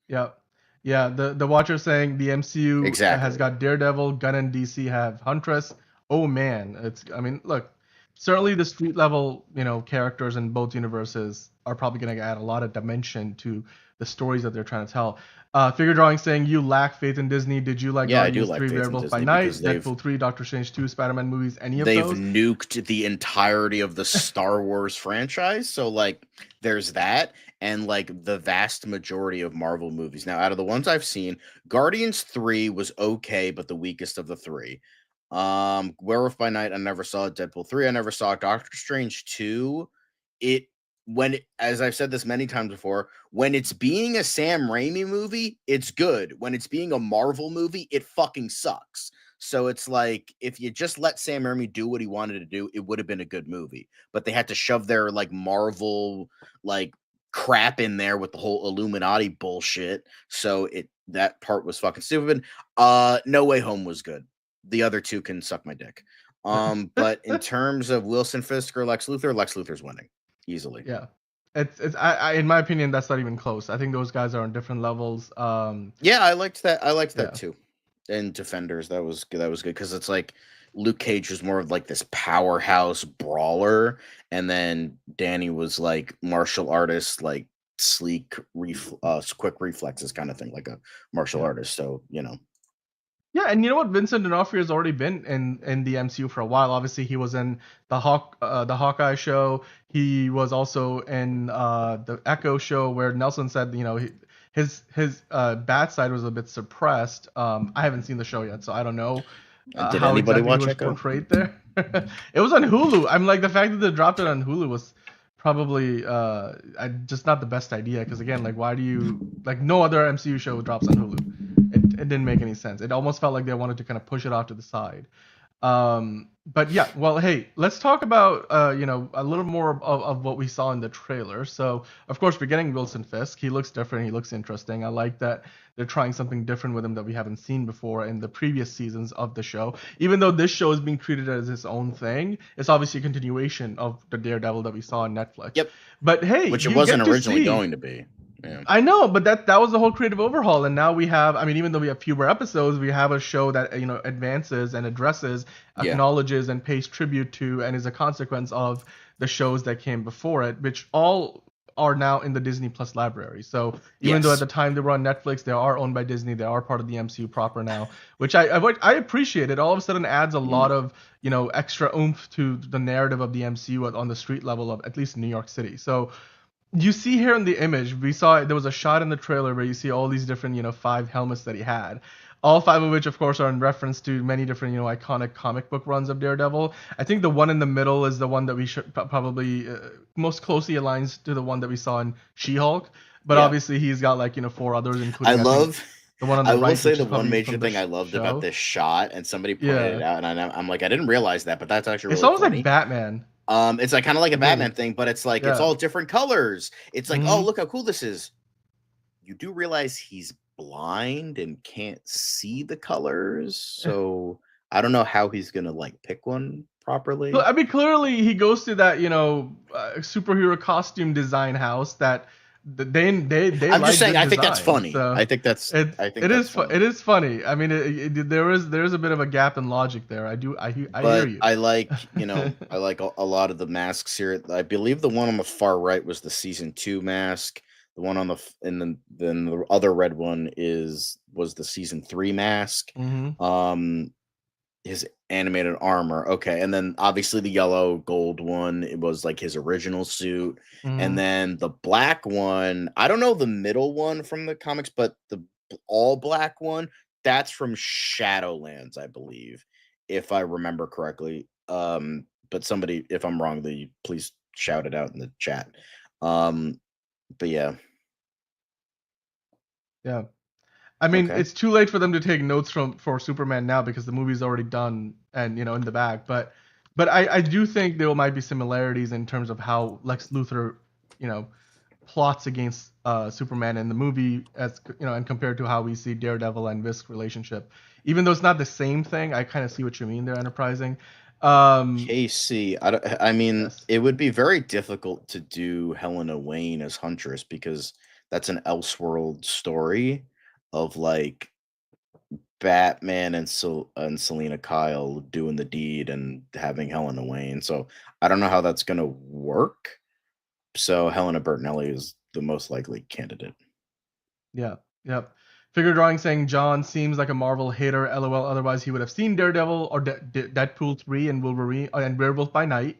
Yeah, the Watcher saying the MCU has got Daredevil, Gunn and DC have Huntress. Oh man, I mean, look, certainly the street level, you know, characters in both universes are probably going to add a lot of dimension to the stories that they're trying to tell. Figure Drawing saying you lack faith in Disney. Did you like Guardians 3, Werewolf by Night, Deadpool 3, Doctor Strange 2, Spider-Man movies, any of those? They've nuked the entirety of the Star Wars franchise. So like there's that, and like the vast majority of Marvel movies. Now, out of the ones I've seen, Guardians 3 was okay, but the weakest of the three. Werewolf by Night, I never saw it. Deadpool 3, I never saw it. Doctor Strange 2, as I've said this many times before, when it's being a Sam Raimi movie, it's good. When it's being a Marvel movie, it fucking sucks. So it's like, if you just let Sam Raimi do what he wanted to do, it would have been a good movie. But they had to shove their like Marvel like crap in there with the whole Illuminati bullshit. So that part was fucking stupid. No Way Home was good. The other two can suck my dick. But in terms of Wilson Fisk or Lex Luthor's winning easily. Yeah, it's in my opinion, that's not even close. I think those guys are on different levels. Yeah, I liked that too. And Defenders, that was good because it's like Luke Cage was more of like this powerhouse brawler, and then Danny was like martial artist, like sleek, quick reflexes kind of thing, like a martial artist. So you know. Yeah, and you know what? Vincent D'Onofrio has already been in the MCU for a while. Obviously, he was in the Hawkeye show. He was also in the Echo show, where Nelson said, you know, his bad side was a bit suppressed. I haven't seen the show yet, so I don't know did how anybody exactly watch he was Echo? portrayed there. It was on Hulu. I'm like, the fact that they dropped it on Hulu was probably just not the best idea, because again, like, why do you, like, no other MCU show drops on Hulu. It didn't make any sense. It almost felt like they wanted to kind of push it off to the side. But yeah, well, hey, let's talk about you know, a little more of what we saw in the trailer. So of course we're getting Wilson Fisk. He looks different. He looks interesting. I like that they're trying something different with him that we haven't seen before in the previous seasons of the show. Even though this show is being treated as its own thing, it's obviously a continuation of the Daredevil that we saw on Netflix. Yep. But hey, which it wasn't originally going to be. Yeah. I know, but that was the whole creative overhaul, and now we have, I mean, even though we have fewer episodes, we have a show that, you know, advances and addresses, acknowledges and pays tribute to, and is a consequence of the shows that came before it, which all are now in the Disney Plus library. So even though at the time they were on Netflix, they are owned by Disney, they are part of the MCU proper now, which I appreciate. It all of a sudden adds a lot of, you know, extra oomph to the narrative of the MCU on the street level of at least New York City. So you see here in the image, we saw there was a shot in the trailer where you see all these different, you know, 5 helmets that he had. All 5 of which, of course, are in reference to many different, you know, iconic comic book runs of Daredevil. I think the one in the middle is the one that we should probably most closely aligns to the one that we saw in She-Hulk. But obviously, he's got, like, you know, 4 others, including the one on the right. I will say the one major thing I loved about this shot, and somebody pointed it out, and I'm like, I didn't realize that, but that's actually really almost funny. Like Batman. It's like kind of like a Batman thing, but it's like it's all different colors. It's like, oh, look how cool this is. You do realize he's blind and can't see the colors, so I don't know how he's gonna like pick one properly. I mean, clearly he goes to that, you know, superhero costume design house that they I'm like just saying, I think design. that's funny. So I think that's it is funny. I mean, there is a bit of a gap in logic there. I hear you. I like, you know, I like a lot of the masks here. I believe the one on the far right was the season 2 mask. The one on then the other red one was the season 3 mask. His animated armor. Okay. And then obviously the yellow gold one, it was like his original suit. And then the black one, I don't know the middle one from the comics, but the all black one, that's from Shadowlands, I believe. if I remember correctly. But somebody, if I'm wrong, please shout it out in the chat. But yeah. Yeah. I mean, Okay. it's too late for them to take notes for Superman now because the movie's already done and in the bag. But I do think there might be similarities in terms of how Lex Luthor, plots against Superman in the movie, as and compared to how we see Daredevil and Fisk relationship. Even though it's not the same thing, I kind of see what you mean. They're enterprising. KC, I mean, Yes. it would be very difficult to do Helena Wayne as Huntress because that's an Elseworld story of like Batman and Selena Kyle doing the deed and having Helena Wayne. So I don't know how that's gonna work. So Helena Bertinelli is the most likely candidate. Yeah. Yep. Figure drawing saying John seems like a Marvel hater. LOL. Otherwise, he would have seen Daredevil or Deadpool 3 and Wolverine and Werewolf by Night.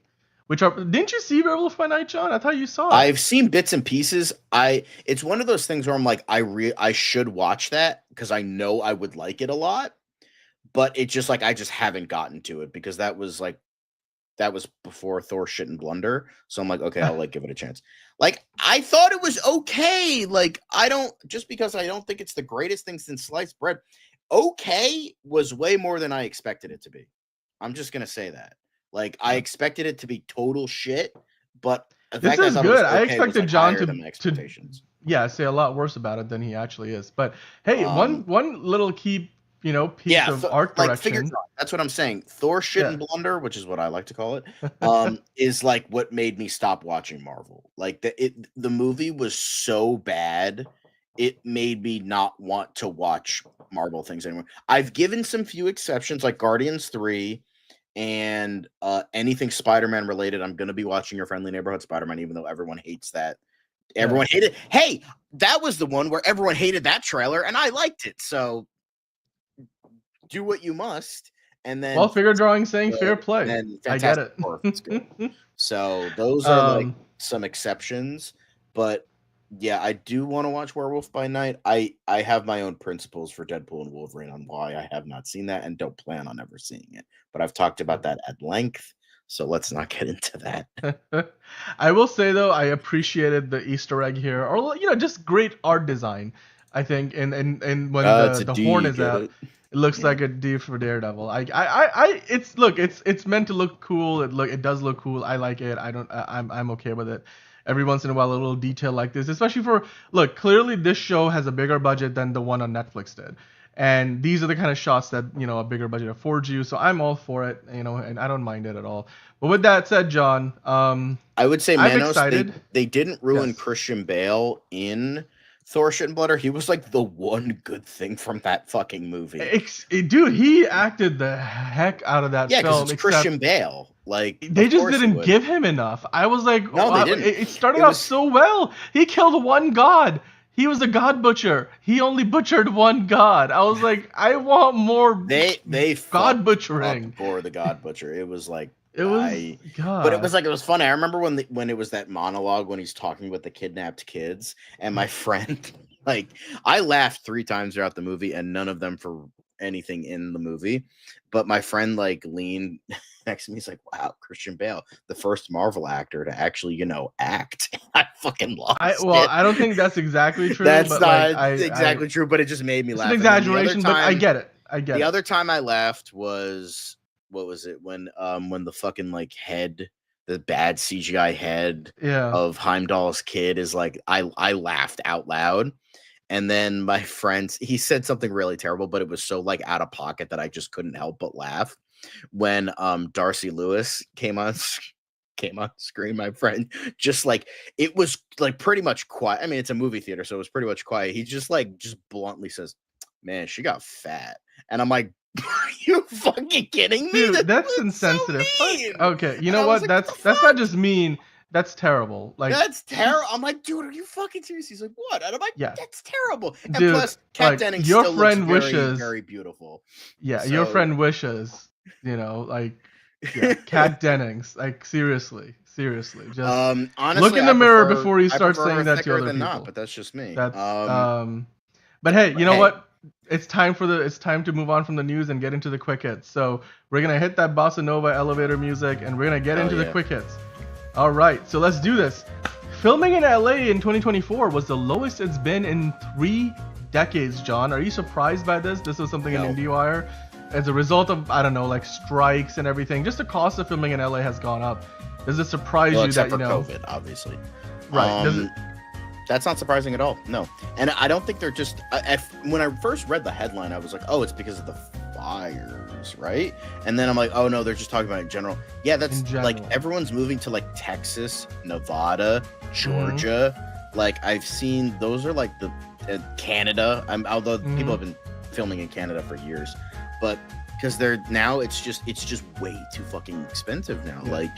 Didn't you see Werewolf by Night, John? I thought you saw it. I've seen bits and pieces. It's one of those things where I'm like, I should watch that because I know I would like it a lot, but it's just like I just haven't gotten to it because that was before Thor shit and blunder. So I'm like, okay, I'll give it a chance. Like I thought it was okay. Like just because I don't think it's the greatest thing since sliced bread. Okay was way more than I expected it to be. I'm just gonna say that. Like I expected it to be total shit, but this is good. I expected John to say a lot worse about it than he actually is. But hey, one little key piece of art direction. That's what I'm saying. Thor shit and blunder, which is what I like to call it, is like what made me stop watching Marvel. Like the movie was so bad, it made me not want to watch Marvel things anymore. I've given some few exceptions, like Guardians 3 and anything Spider-Man related. I'm gonna be watching Your Friendly Neighborhood Spider-Man, even though everyone hates that. Everyone hated. Hey, that was the one where everyone hated that trailer, and I liked it. So do what you must, and then figure drawing saying fair play. I get it. So those are like some exceptions, but yeah, I do want to watch Werewolf by Night. I have my own principles for Deadpool and Wolverine on why I have not seen that and don't plan on ever seeing it. But I've talked about that at length, so let's not get into that. I will say though, I appreciated the Easter egg here, or just great art design. I think, and when the horn is out. It looks like a D for Daredevil. It's meant to look cool. It does look cool. I like it. I'm okay with it. Every once in a while, a little detail like this, especially clearly this show has a bigger budget than the one on Netflix did, and these are the kind of shots that a bigger budget affords you. So I'm all for it, and I don't mind it at all. But with that said, John, I would say I'm excited. They didn't ruin Christian Bale in Thor shit and blunder. He was like the one good thing from that fucking movie. Dude, he acted the heck out of that film. Yeah, because it's Christian Bale. Like they just didn't give him enough. I was like, no, they didn't. It started off so well. He killed one god. He was a god butcher. He only butchered one god. I was like, I want more. They god butchering for the god butcher. It was like. God. But it was funny. I remember when it was that monologue when he's talking with the kidnapped kids, and my friend, like, I laughed 3 times throughout the movie, and none of them for anything in the movie. But my friend like leaned next to me. He's like, "Wow, Christian Bale, the first Marvel actor to actually, act." I fucking lost it. I don't think that's exactly true. That's but not exactly true, but it just made me laugh. It's an exaggeration, but I get it. The other time I laughed was. What was it when the fucking like head, the bad CGI head of Heimdall's kid is like I laughed out loud, and then my friend he said something really terrible, but it was so like out of pocket that I just couldn't help but laugh when Darcy Lewis came on screen. My friend just like it was like pretty much quiet. I mean, it's a movie theater, so it was pretty much quiet. He just bluntly says, "Man, she got fat," and I'm like. Are you fucking kidding me? Dude, that's insensitive. So okay, you know what? Like, that's not just mean. That's terrible. Like that's terrible. I'm like, dude, are you fucking serious? He's like, what? And I'm like, yeah, that's terrible. And dude, plus, Kat Dennings your still friend looks wishes very beautiful. Yeah, so, your friend wishes. Kat Dennings. Like seriously, just honestly, look in the mirror before you start saying that to other people. But that's just me. That's but hey, you know what? it's time to move on from the news and get into the quick hits. So we're gonna hit that bossa nova elevator music, and we're gonna get into the quick hits. All right, so let's do this. Filming in LA in 2024 was the lowest it's been in 3 decades. John, are you surprised by this? This was something in IndieWire. As a result of, I don't know, like strikes and everything, just the cost of filming in LA has gone up. Does it surprise you that, except for COVID, obviously. Right. That's not surprising at all. No. And I don't think they're just, when I first read the headline, I was like, oh, it's because of the fires, right? And then I'm like, oh no, they're just talking about it in general. Yeah, that's like everyone's moving to like Texas, Nevada, Georgia. Like I've seen, those are like the Canada. Although people have been filming in Canada for years, but because it's just way too fucking expensive now. Like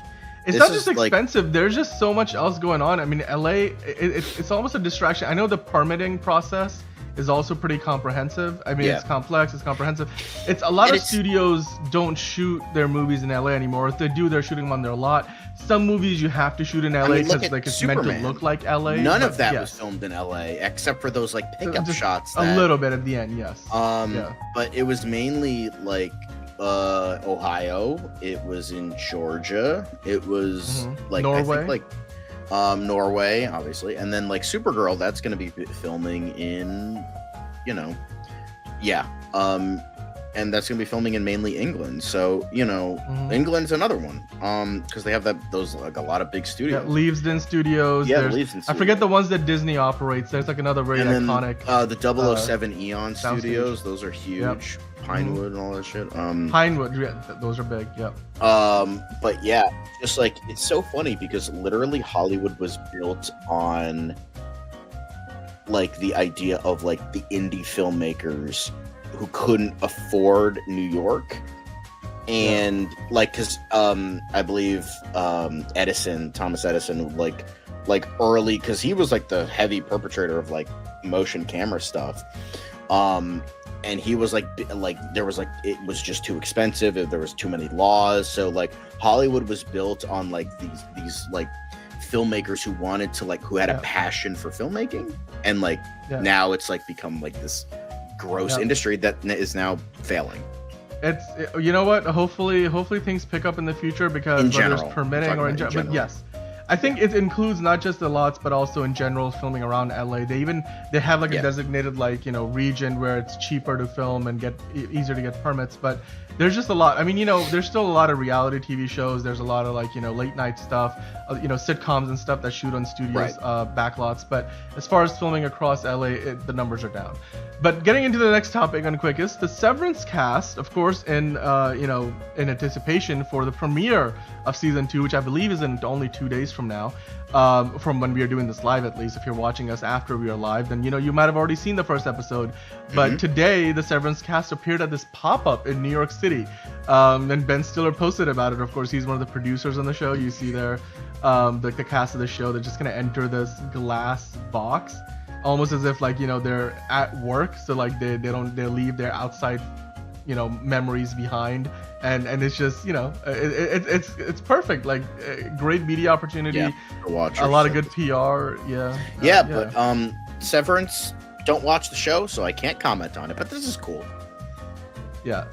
it's not just expensive. There's just so much else going on. I mean, LA, it's almost a distraction. I know the permitting process is also pretty comprehensive. I mean, it's complex, it's comprehensive. It's a lot of studios don't shoot their movies in LA anymore. If they do, they're shooting them on their lot. Some movies you have to shoot in LA because like it's meant to look like LA. None of that was filmed in LA except for those like pickup shots. A little bit at the end, yes. But it was mainly like Ohio. It was in Georgia. It was like Norway. I think like Norway, obviously, and then like Supergirl. That's going to be filming in, and that's going to be filming in mainly England. So England's another one, because they have those like a lot of big studios. Leavesden Studios. Leavesden Studios. I forget the ones that Disney operates. There's like another very iconic. The 007 Eon Studios. Those are huge. Pinewood and all that shit. Pinewood, those are big. Yep. But yeah, just like it's so funny because literally Hollywood was built on like the idea of like the indie filmmakers who couldn't afford New York, and like because I believe Thomas Edison, like early, because he was like the heavy perpetrator of like motion camera stuff. And he was like there was like it was just too expensive. There was too many laws. So like Hollywood was built on like these like filmmakers who wanted to like who had a passion for filmmaking, and like now it's like become like this gross industry that is now failing. It's you know what? Hopefully things pick up in the future because whether there's permitting or in general. But yes. I think it includes not just the lots, but also in general filming around LA. They have like a designated region where it's cheaper to film and get easier to get permits. But there's just a lot. I mean, there's still a lot of reality TV shows. There's a lot of late night stuff, sitcoms and stuff that shoot on studios backlots. But as far as filming across LA, the numbers are down. But getting into the next topic on Quickest, the Severance cast, of course, in anticipation for the premiere of season 2, which I believe is in only 2 days from now, from when we are doing this live. At least if you're watching us after we are live, then you might have already seen the first episode. But today the Severance cast appeared at this pop-up in New York City, and Ben Stiller posted about it. Of course, he's one of the producers on the show. You see there the cast of the show. They're just gonna enter this glass box, almost as if they're at work, so like they leave their outside memories behind, and it's just it's perfect, like great media opportunity to watch, a lot of good PR. But Severance, don't watch the show, so I can't comment on it, but this is cool.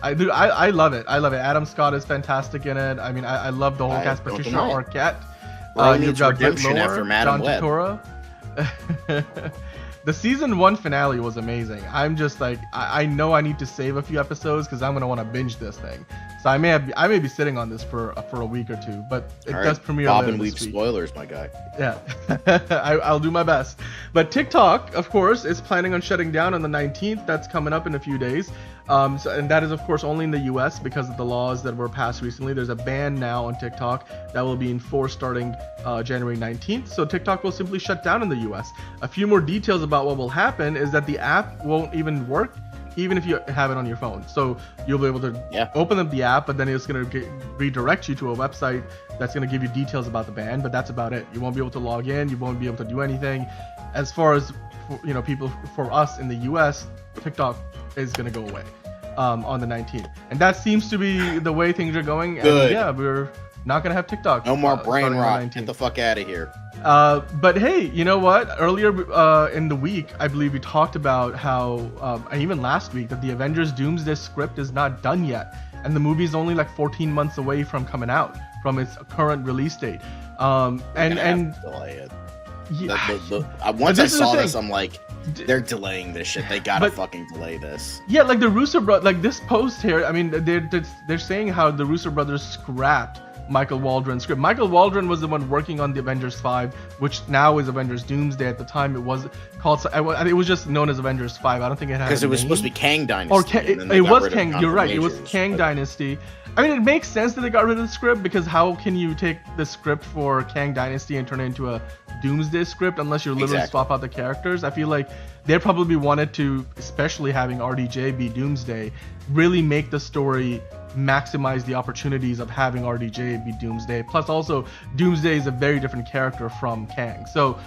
I do. I love it. Adam Scott is fantastic in it. I mean, I love the whole cast. Patricia Arquette, you've got redemption after Madam Web. The season 1 finale was amazing. I'm just like, I know I need to save a few episodes because I'm gonna want to binge this thing. So I may be sitting on this for a week or two, but it does premiere Bob later and Weave this week. Spoilers, my guy. Yeah, I'll do my best. But TikTok, of course, is planning on shutting down on the 19th. That's coming up in a few days. And that is, of course, only in the U.S. because of the laws that were passed recently. There's a ban now on TikTok that will be in force starting January 19th. So TikTok will simply shut down in the U.S. A few more details about what will happen is that the app won't even work even if you have it on your phone. So you'll be able to open up the app, but then it's going to redirect you to a website that's going to give you details about the ban, but that's about it. You won't be able to log in. You won't be able to do anything. As far as people, for us in the US, TikTok is going to go away on the 19th, and that seems to be the way things are going. Good. And we're not going to have TikTok. No more brain rot. Get the fuck out of here. But hey, you know what? Earlier in the week, I believe we talked about how, even last week, that the Avengers Doomsday script is not done yet. And the movie is only like 14 months away from coming out, from its current release date. And delay it. Yeah, once I saw this, I'm like, they're delaying this shit. They gotta fucking delay this. Yeah, like the Russo brothers, like this post here. I mean, they're saying how the Russo brothers scrapped Michael Waldron's script. Michael Waldron was the one working on the Avengers 5, which now is Avengers Doomsday. At the time, it was called. It was just known as Avengers 5. I don't think it had because it was supposed to be Kang Dynasty. Or it was Kang. You're right. It was Kang Dynasty. I mean, it makes sense that they got rid of the script, because how can you take the script for Kang Dynasty and turn it into a Doomsday script unless you literally swap out the characters? I feel like they probably wanted to, especially having RDJ be Doomsday, really make the story maximize the opportunities of having RDJ be Doomsday. Plus, also, Doomsday is a very different character from Kang. So,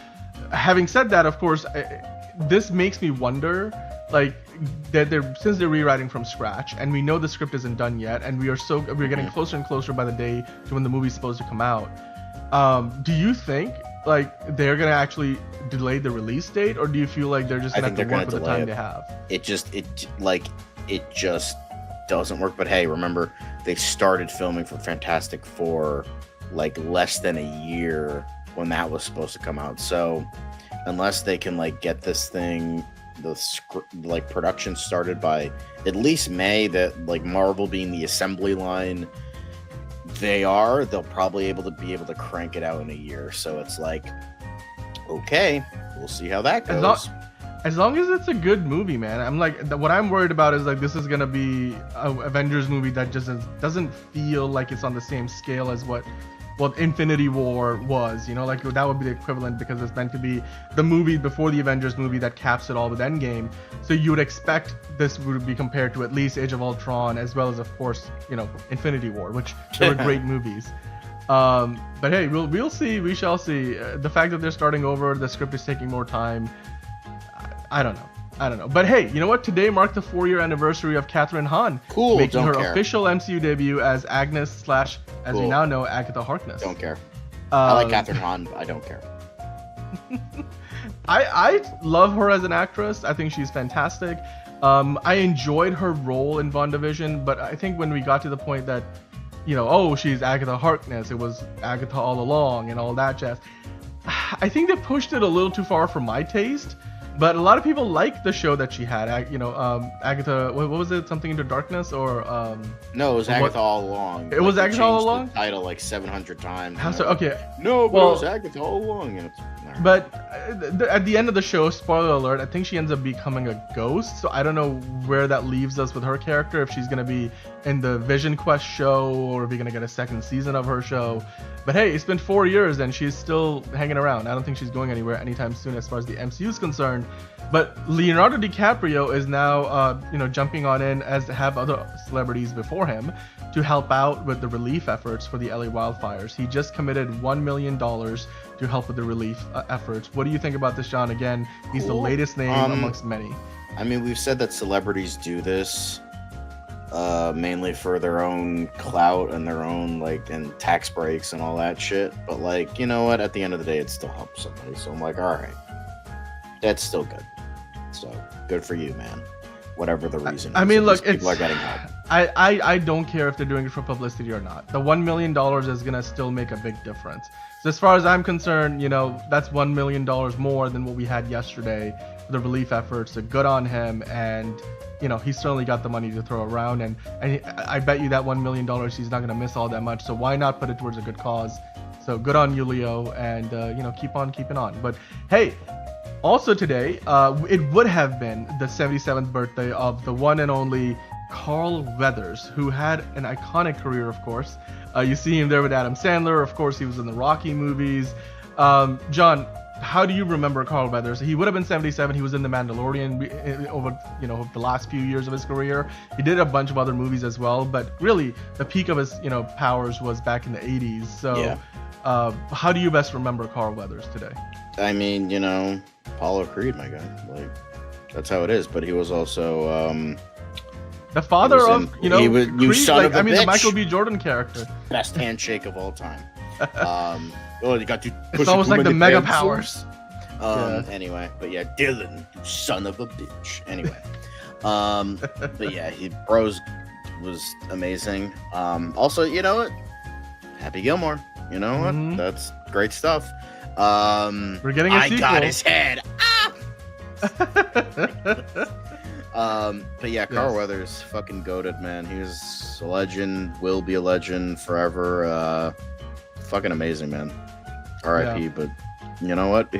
having said that, of course, this makes me wonder, like, that since they're rewriting from scratch, and we know the script isn't done yet, and we're getting closer and closer by the day to when the movie's supposed to come out. Do you think like they're gonna actually delay the release date, or do you feel like they're just gonna have to work with the time they have? It just doesn't work. But hey, remember they started filming for Fantastic Four like less than a year when that was supposed to come out. So unless they can like get this thing, the production started by at least May, that like Marvel being the assembly line they'll probably be able to crank it out in a year. So it's like, okay, we'll see how that goes. As long as it's a good movie, man. I'm like, what I'm worried about is like this is gonna be an Avengers movie that just doesn't feel like it's on the same scale as what Infinity War was, you know, like that would be the equivalent, because it's meant to be the movie before the Avengers movie that caps it all with Endgame. So you would expect this would be compared to at least Age of Ultron, as well as, of course, you know, Infinity War, which they were great movies. But hey, we'll see. We shall see. The fact that they're starting over, the script is taking more time. I don't know. But hey, you know what? Today marked the 4-year anniversary of Kathryn Hahn, making her official MCU debut as Agnes / as we now know, Agatha Harkness. Don't care. I like Kathryn Hahn. I don't care. I love her as an actress. I think she's fantastic. I enjoyed her role in WandaVision, but I think when we got to the point that, you know, oh, she's Agatha Harkness, it was Agatha all along and all that jazz, I think they pushed it a little too far for my taste. But a lot of people like the show that she had. You know, Agatha. What was it? Something Into Darkness, or No, it was Agatha All Along. It was Agatha All Along. The title like 700 times. How so? Okay. No, but it was Agatha All Along. But at the end of the show, spoiler alert, I think she ends up becoming a ghost. So I don't know where that leaves us with her character. If she's gonna be in the Vision Quest show, or if we're gonna get a second season of her show. But hey, it's been 4 years and she's still hanging around. I don't think she's going anywhere anytime soon as far as the MCU is concerned. But Leonardo DiCaprio is now, jumping on in, as have other celebrities before him, to help out with the relief efforts for the LA wildfires. He just committed $1 million to help with the relief efforts. What do you think about this, John? Again, he's the latest name amongst many. I mean, we've said that celebrities do this mainly for their own clout and their own and tax breaks and all that shit. But you know what? At the end of the day, it still helps somebody. So I'm like, all right, that's still good. So good for you, man. Whatever the reason. I mean, look, people are getting help. I don't care if they're doing it for publicity or not. The $1 million is gonna still make a big difference. So as far as I'm concerned, that's $1 million more than what we had yesterday for the relief efforts. So good on him, and he's certainly got the money to throw around, and I bet you that $1 million he's not gonna miss all that much. So why not put it towards a good cause? So good on you, Leo, and keep on keeping on. But hey. Also today, it would have been the 77th birthday of the one and only Carl Weathers, who had an iconic career, of course. You see him there with Adam Sandler. Of course, he was in the Rocky movies. John, how do you remember Carl Weathers? He would have been 77. He was in The Mandalorian over the last few years of his career. He did a bunch of other movies as well, but really the peak of his powers was back in the 80s. So yeah. How do you best remember Carl Weathers today? I mean, Apollo Creed, my guy. That's how it is. But he was also the father of Creed, son of a bitch. the Michael B. Jordan character. Best handshake of all time. You got to push It's almost like the mega pencils. powers. Anyway, but yeah, Dylan, you son of a bitch. Anyway, but yeah, Bros was amazing. Also, you know what? Happy Gilmore. You know what? That's great stuff. We're getting a sequel. I got his head. But yeah, Carl Weathers, fucking goated, man. He's a legend, will be a legend forever. Fucking amazing, man. R.I.P. But you know what?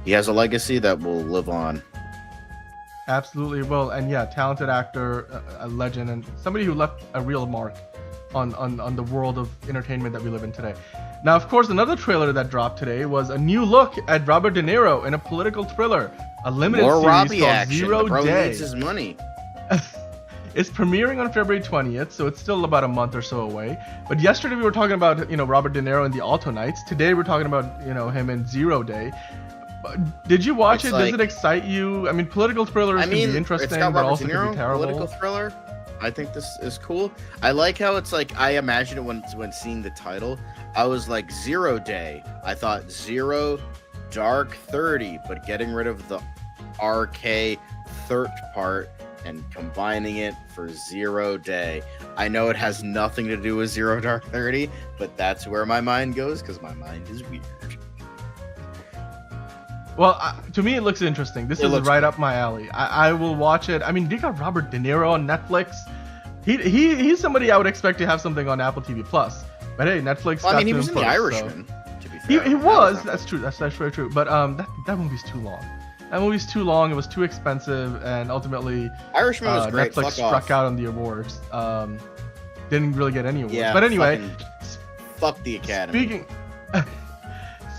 He has a legacy that will live on. Absolutely. Well, and yeah, talented actor, a legend, and somebody who left a real mark on the world of entertainment that we live in today. Now, of course, another trailer that dropped today was a new look at Robert De Niro in a political thriller, a limited More series Robbie called action. Zero The bro Day. needs his money. It's premiering on February 20th, so it's still about a month or so away. But yesterday we were talking about, Robert De Niro in The Alto Knights. Today we're talking about, him in Zero Day. Did you watch it? Does it excite you? I mean, political thrillers can be interesting, it's got but Robert also De can Niro, be terrible. political thriller. I think this is cool. I like how it's like, I imagine it when seeing the title. I was like, Zero Day. I thought Zero Dark 30, but getting rid of the RK third part and combining it for Zero Day. I know it has nothing to do with Zero Dark 30, but that's where my mind goes because my mind is weird. Well, to me, it looks interesting. This is right up my alley. I will watch it. I mean, they got Robert De Niro on Netflix. He's somebody I would expect to have something on Apple TV Plus. But hey, Netflix. Well, got I mean, he to was him in The first, Irishman. So. To be fair, He was. That's true. That's very true. But that movie's too long. That movie's too long. It was too expensive, and ultimately, Irishman was great. Netflix struck out on the awards. Didn't really get any awards. Yeah, but anyway, fuck the Academy.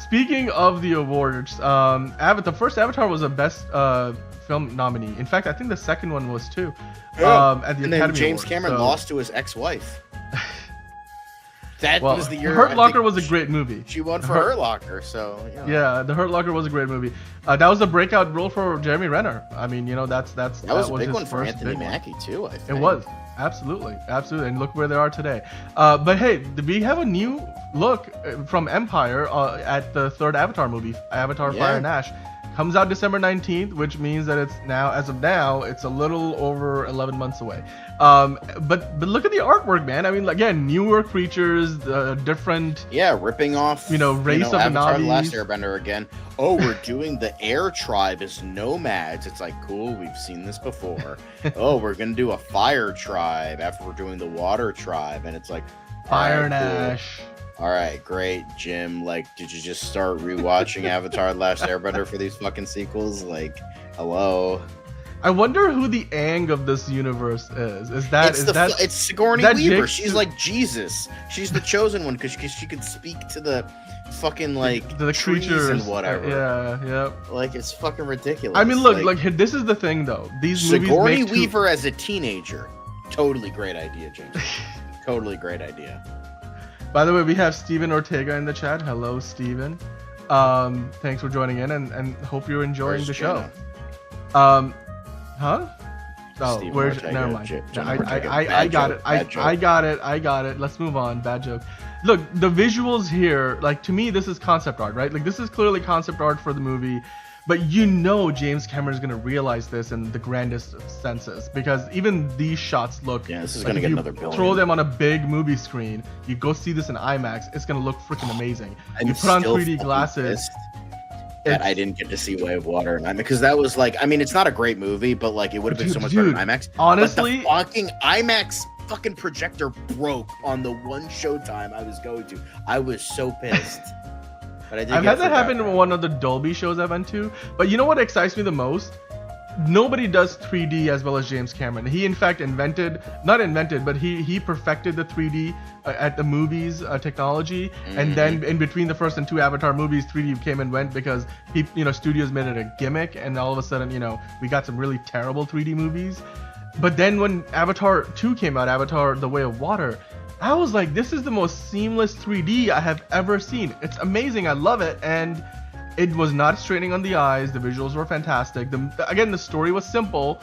Speaking of the awards, the first Avatar was a best film nominee. In fact, I think the second one was too. At the and Academy then James Awards, Cameron lost to his ex-wife. That well, was the year. Hurt Locker was a great movie. She won for Hurt Locker, so yeah, The Hurt Locker was a great movie. That was a breakout role for Jeremy Renner. I mean, that was a big his one for first Anthony big Mackie too. I think it was absolutely, and look where they are today. But hey, we have a new look from Empire at the third Avatar movie, Avatar: Fire and Ash. Comes out December 19th, which means that it's now, as of now, it's a little over 11 months away. But look at the artwork, man. I mean, again, newer creatures, different. Yeah, ripping off. Race of Avatar: The Na'vis. Last Airbender again. Oh, we're doing the air tribe as nomads. It's like, cool, we've seen this before. Oh, we're gonna do a fire tribe after we're doing the water tribe, and it's like Fire and Ash. All right, great, Jim. Like, did you just start rewatching Avatar: The Last Airbender for these fucking sequels? Like, hello. I wonder who the Aang of this universe is. It's Sigourney Weaver. Jake? She's like Jesus. She's the chosen one because she could speak to the fucking like the trees creatures and whatever. Yeah. Like, it's fucking ridiculous. I mean, look, this is the thing though. These Sigourney movies Weaver as a teenager. Totally great idea, James. Totally great idea. By the way, we have Steven Ortega in the chat. Hello, Steven. Thanks for joining in, and hope you're enjoying the show. Huh? Oh, where's? Never mind. I got it. I got it. Let's move on. Bad joke. Look, the visuals here, like, to me, this is concept art, right? Like, this is clearly concept art for the movie. But James Cameron is going to realize this in the grandest of senses, because even these shots look. Yeah, this is going to get another billion. Throw them on a big movie screen. You go see this in IMAX. It's going to look freaking amazing. You put on 3D glasses. That I didn't get to see Way of Water in IMAX because that was like, I mean, it's not a great movie, but like, it would have been so much better in IMAX. Honestly, but the fucking IMAX fucking projector broke on the one showtime I was going to. I was so pissed. I've had that happen in one of the Dolby shows I went to. But you know what excites me the most? Nobody does 3D as well as James Cameron. He in fact he perfected the 3D at the movies technology. Mm-hmm. And then in between the first and two Avatar movies, 3D came and went because studios made it a gimmick, and all of a sudden, we got some really terrible 3D movies. But then when Avatar 2 came out, Avatar: The Way of Water, I was like, this is the most seamless 3D I have ever seen. It's amazing. I love it. And it was not straining on the eyes. The visuals were fantastic. The story was simple,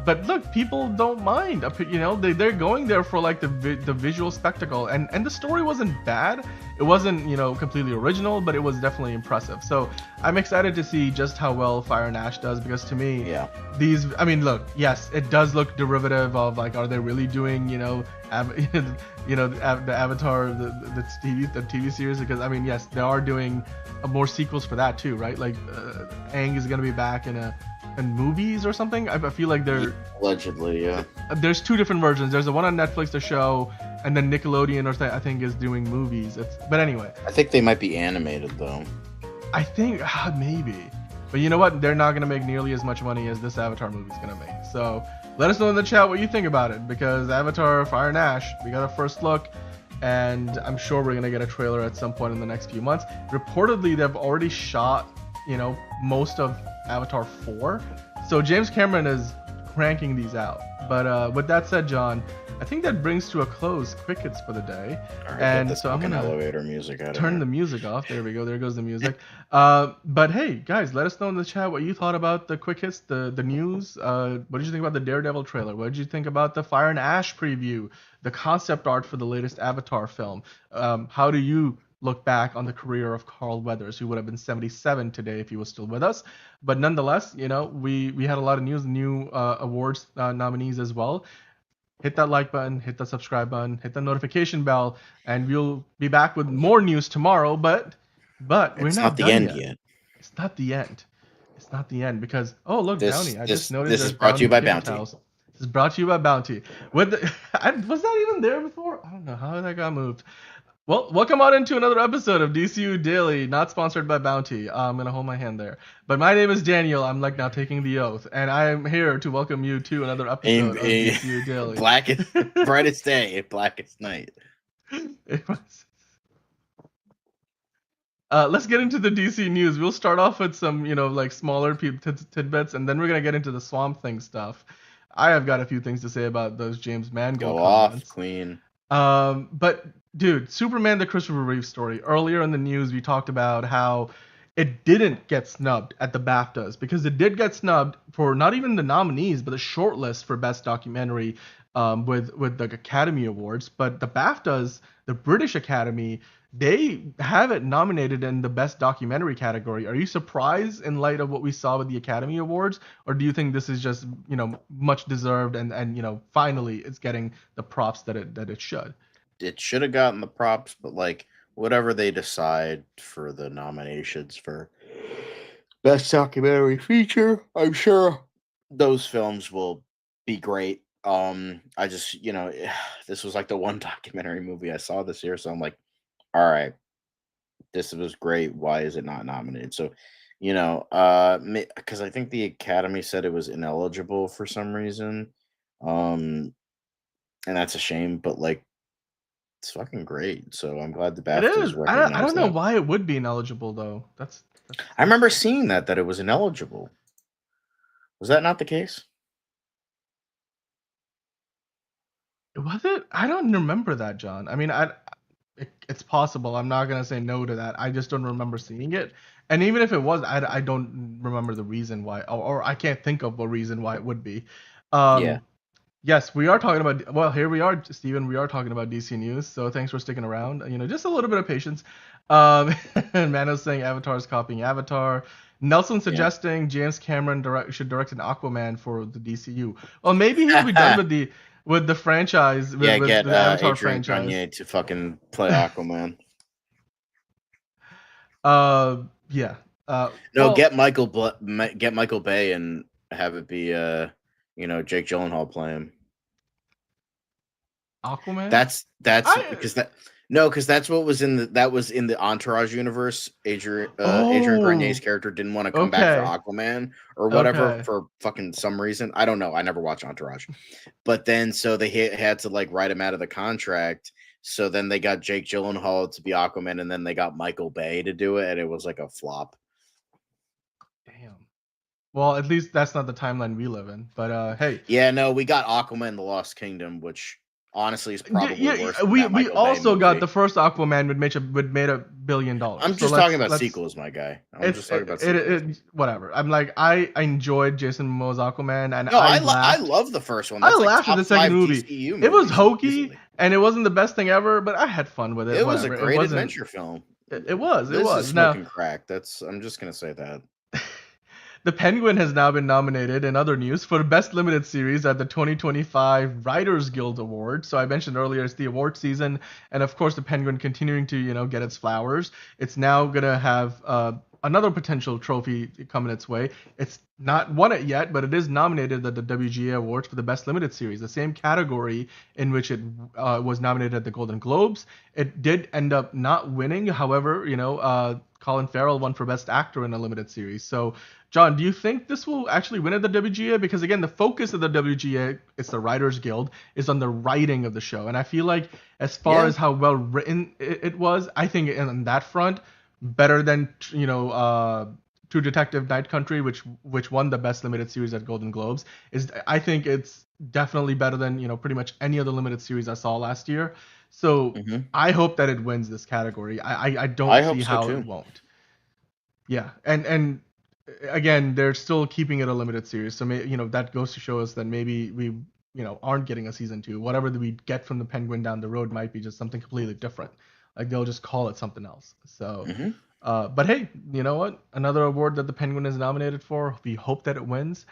but look, people don't mind. You know, they're going there for like the visual spectacle, and the story wasn't bad. It wasn't, you know, completely original, but it was definitely impressive. So I'm excited to see just how well Fire and Ash does, because to me, I mean, look, yes, it does look derivative of like, are they really doing, you know, the Avatar, the TV series? Because I mean, yes, they are doing more sequels for that too, right? Like, Aang is gonna be back in movies or something. I feel like they're allegedly, yeah. There's two different versions. There's the one on Netflix, the show, and then Nickelodeon I think is doing movies. But anyway, I think they might be animated though. I think maybe, but you know what? They're not gonna make nearly as much money as this Avatar movie is gonna make. So let us know in the chat what you think about it, because Avatar, Fire and Ash, we got a first look, and I'm sure we're gonna get a trailer at some point in the next few months. Reportedly, they've already shot, you know, most of Avatar 4, so James Cameron is cranking these out. But with that said, John, I think that brings to a close Quick Hits for the day. All right, and so I'm gonna elevator music out turn the music off. There we go. There goes the music. But hey, guys, let us know in the chat what you thought about the Quick Hits, the news. What did you think about the Daredevil trailer? What did you think about the Fire and Ash preview, the concept art for the latest Avatar film? How do you look back on the career of Carl Weathers, who would have been 77 today if he was still with us? But nonetheless, you know, we had a lot of news, new awards nominees as well. Hit that like button, hit that subscribe button, hit the notification bell, and we'll be back with more news tomorrow. But we're not the done end yet. It's not the end. It's not the end, because look, Bounty. I just noticed this is brought to you by Bounty. This is brought to you by Bounty. Was that even there before? I don't know how that got moved. Well, welcome on into another episode of DCU Daily, not sponsored by Bounty. I'm going to hold my hand there. But my name is Daniel. I'm like now taking the oath. And I am here to welcome you to another episode of DCU Daily. Brightest day, blackest night. Let's get into the DC news. We'll start off with some, you know, like smaller tidbits, and then we're going to get into the Swamp Thing stuff. I have got a few things to say about those James Mangold comments. Off, Queen. But dude, Superman the Christopher Reeve story. Earlier in the news, we talked about how it didn't get snubbed at the BAFTAs, because it did get snubbed for not even the nominees, but the shortlist for Best Documentary with the Academy Awards. But the BAFTAs, the British Academy, they have it nominated in the Best Documentary category. Are you surprised in light of what we saw with the Academy Awards, or do you think this is just, you know, much deserved and you know, finally it's getting the props that it should? It should have gotten the props, but like whatever they decide for the nominations for Best Documentary Feature, I'm sure those films will be great. I just, you know, this was like the one documentary movie I saw this year, so I'm like, all right, this was great. Why is it not nominated? So, you know, because I think the Academy said it was ineligible for some reason, and that's a shame. But like, it's fucking great. So I'm glad the BAFTA is. I don't know why it would be ineligible though. That's I remember seeing that it was ineligible. Was that not the case? Was it? I don't remember that, John. I mean, it's possible. I'm not gonna say no to that. I just don't remember seeing it. And even if it was, I don't remember the reason why, or I can't think of a reason why it would be. Yeah. Yes, we are talking about. Well, here we are, Steven. We are talking about DC news. So thanks for sticking around. You know, just a little bit of patience. And Mano's saying Avatar is copying Avatar. Nelson suggesting James Cameron should direct an Aquaman for the DCU. Well, maybe he'll be done with the franchise. With Get the Avatar Adrian franchise. Grenier to fucking play Aquaman. Yeah. Get Michael Bay and have it be you know, Jake Gyllenhaal play him. Aquaman. That's because that's what was in the Entourage universe. Adrian Grenier's character didn't want to come back for Aquaman or whatever for fucking some reason. I don't know. I never watched Entourage, but then so they had to like write him out of the contract. So then they got Jake Gyllenhaal to be Aquaman, and then they got Michael Bay to do it, and it was like a flop. Damn. Well, at least that's not the timeline we live in. But hey. Yeah, no, we got Aquaman: The Lost Kingdom, which honestly is probably worse than we that Michael Bay also got movie. the first Aquaman would made $1 billion. I'm just talking about sequels, my guy. I'm just talking about sequels. Whatever. I'm like, I enjoyed Jason Momoa's Aquaman, and No, I laughed. love the first one. I That's like laughed at top the second 5 movie. DCU It was movies, hokey, easily. and it wasn't the best thing ever, but I had fun with it. It was a Whatever. great adventure film. It was. This It was. is Now, smoking crack. I'm just gonna say that. The Penguin has now been nominated in other news for Best Limited Series at the 2025 Writers Guild Award. So I mentioned earlier it's the award season, and of course the Penguin continuing to get its flowers. It's now gonna have another potential trophy coming its way. It's not won it yet, but it is nominated at the WGA Awards for the Best Limited Series, the same category in which it was nominated at the Golden Globes. It did end up not winning. However, Colin Farrell won for Best Actor in a limited series. So, John, do you think this will actually win at the WGA? Because again, the focus of the WGA, it's the Writers Guild, is on the writing of the show. And I feel like as far as how well written it was, I think on that front, better than True Detective Night Country, which won the Best Limited Series at Golden Globes, I think it's definitely better than pretty much any other limited series I saw last year. So I hope that it wins this category. I don't see how it won't. Yeah, and again, they're still keeping it a limited series, so that goes to show us that maybe we aren't getting a season 2. Whatever that we get from the Penguin down the road might be just something completely different. Like they'll just call it something else. So, but hey, you know what? Another award that the Penguin is nominated for. We hope that it wins.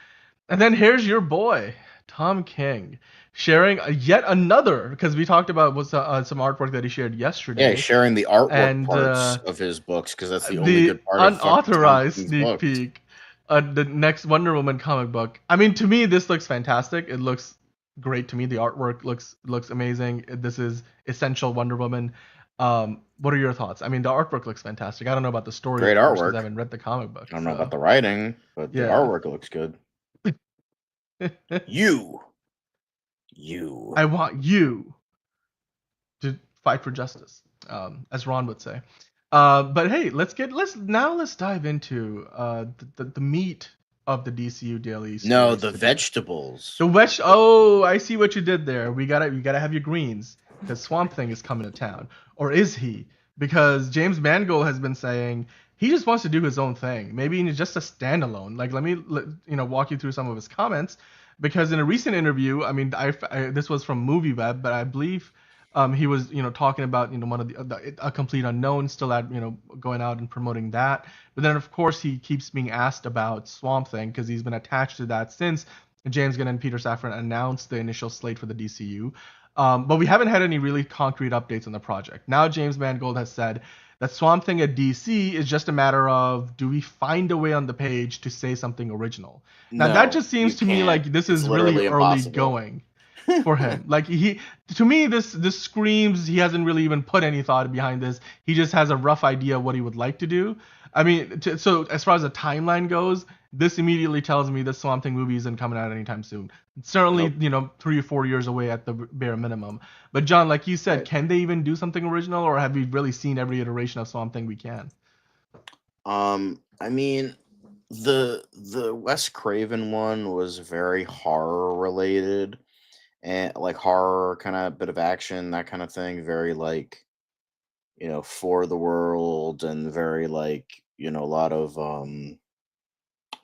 And then here's your boy, Tom King, sharing yet another, because we talked about some artwork that he shared yesterday. Yeah, sharing the artwork parts of his books, because that's the only good part of unauthorized sneak books. peek. The next Wonder Woman comic book. I mean, to me, this looks fantastic. It looks great to me. The artwork looks amazing. This is essential Wonder Woman. What are your thoughts? I mean, the artwork looks fantastic. I don't know about the story. Great artwork. I haven't read the comic book. I don't know about the writing, but the artwork looks good. You. I want you to fight for justice, as Ron would say. But hey, let's dive into the meat of the DCU Daily series. No, the vegetables. Oh, I see what you did there. We gotta have your greens, because Swamp Thing is coming to town. Or is he? Because James Mangold has been saying he just wants to do his own thing. Maybe he's just a standalone. Like, let me walk you through some of his comments. Because in a recent interview, I mean, this was from MovieWeb, but I believe he was talking about one of a Complete Unknown, still at going out and promoting that. But then of course he keeps being asked about Swamp Thing, because he's been attached to that since James Gunn and Peter Safran announced the initial slate for the DCU. But we haven't had any really concrete updates on the project. Now James Mangold has said that Swamp Thing at DC is just a matter of, do we find a way on the page to say something original? Now that just seems to me like this is really early going for him. Like to me, this screams he hasn't really even put any thought behind this. He just has a rough idea of what he would like to do. I mean, so as far as the timeline goes, this immediately tells me the Swamp Thing movie isn't coming out anytime soon. It's certainly, 3 or 4 years away at the bare minimum. But John, like you said, can they even do something original, or have we really seen every iteration of Swamp Thing we can? I mean, the Wes Craven one was very horror related, and like horror kind of bit of action, that kind of thing. Very like, for the world, and very like, a lot of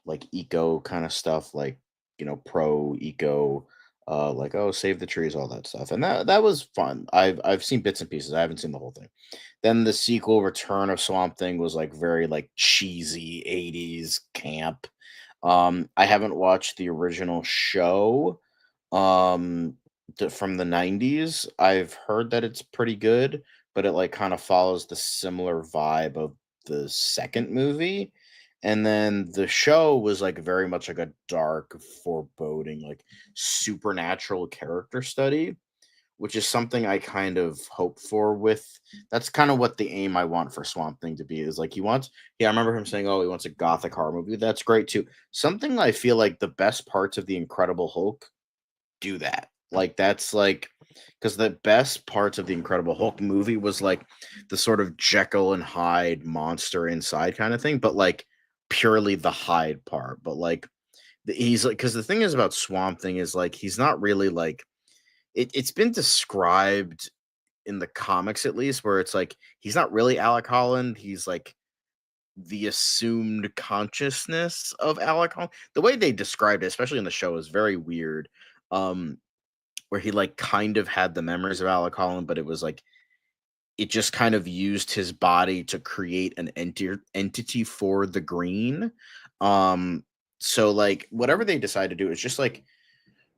like eco kind of stuff, like pro eco, like, oh, save the trees, all that stuff, and that was fun. I've seen bits and pieces. I haven't seen the whole thing. Then the sequel, Return of Swamp Thing, was like very like cheesy 80s camp. I haven't watched the original show from the 90s. I've heard that it's pretty good, but it like kind of follows the similar vibe of the second movie. And then the show was like very much like a dark, foreboding, like supernatural character study, which is something I kind of hope for. That's kind of what the aim I want for Swamp Thing to be, is like I remember him saying, oh, he wants a gothic horror movie. That's great too. Something I feel like the best parts of the Incredible Hulk do that. Like, that's like, because the best parts of the Incredible Hulk movie was like the sort of Jekyll and Hyde monster inside kind of thing, but like purely the Hyde part. But like he's like, because the thing is about Swamp Thing is like he's not really like, it's been described in the comics at least, where it's like he's not really Alec Holland. He's like the assumed consciousness of Alec Holland. The way they described it, especially in the show, is very weird. Where he like kind of had the memories of Alec Holland, but it was like it just kind of used his body to create an entity for the Green. So like whatever they decide to do is just like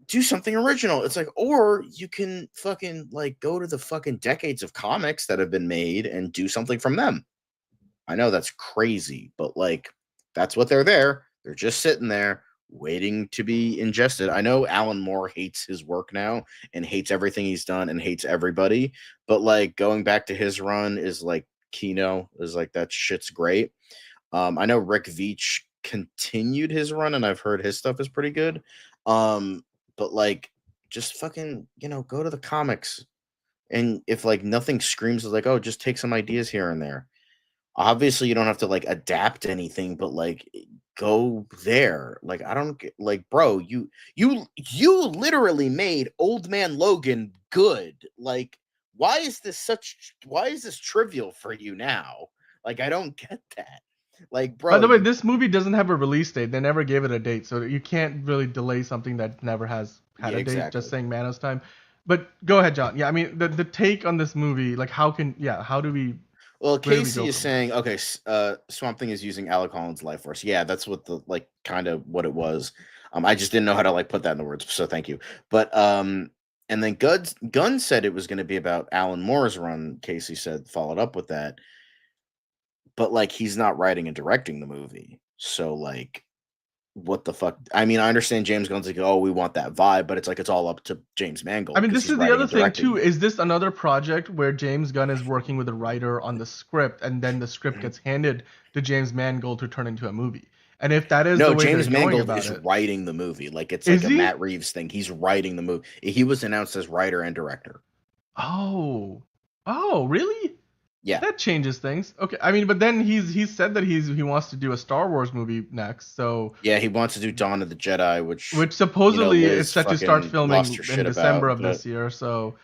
do something original. It's like, or you can fucking like go to the fucking decades of comics that have been made and do something from them. I know that's crazy, but like that's what they're there. They're just sitting there waiting to be ingested. I know Alan Moore hates his work now and hates everything he's done and hates everybody, but like going back to his run is like Kino is like that shit's great. I know Rick Veitch continued his run and I've heard his stuff is pretty good. But like just fucking, go to the comics. And if like nothing screams like, oh, just take some ideas here and there. Obviously you don't have to like adapt anything, but like go there. Like I don't get like, bro, you literally made Old Man Logan good. Like why is this trivial for you now? Like I don't get that. Like, bro. By the way, this movie doesn't have a release date. They never gave it a date, so you can't really delay something that never has had a date. Exactly. Just saying Manos time. But go ahead, John. Yeah, I mean the take on this movie, like how do we? Well, Casey is saying, okay, Swamp Thing is using Alec Holland's life force. Yeah, that's what the like kind of what it was. I just didn't know how to like put that in the words, so thank you. But and then Gunn said it was going to be about Alan Moore's run. Casey said followed up with that, but like he's not writing and directing the movie, so like, what the fuck? I mean, I understand James Gunn's like, oh, we want that vibe, but it's like it's all up to James Mangold. I mean, this is the other thing too. Is this another project where James Gunn is working with a writer on the script, and then the script gets handed to James Mangold to turn into a movie? And if that is no, the way James they're going Mangold about is it, writing the movie. Like it's like a Matt Reeves thing. He's writing the movie. He was announced as writer and director. Oh, really? Yeah, that changes things. Okay, I mean, but then he's said that he wants to do a Star Wars movie next. So yeah, he wants to do Dawn of the Jedi, which supposedly is set to start filming in December of this year. So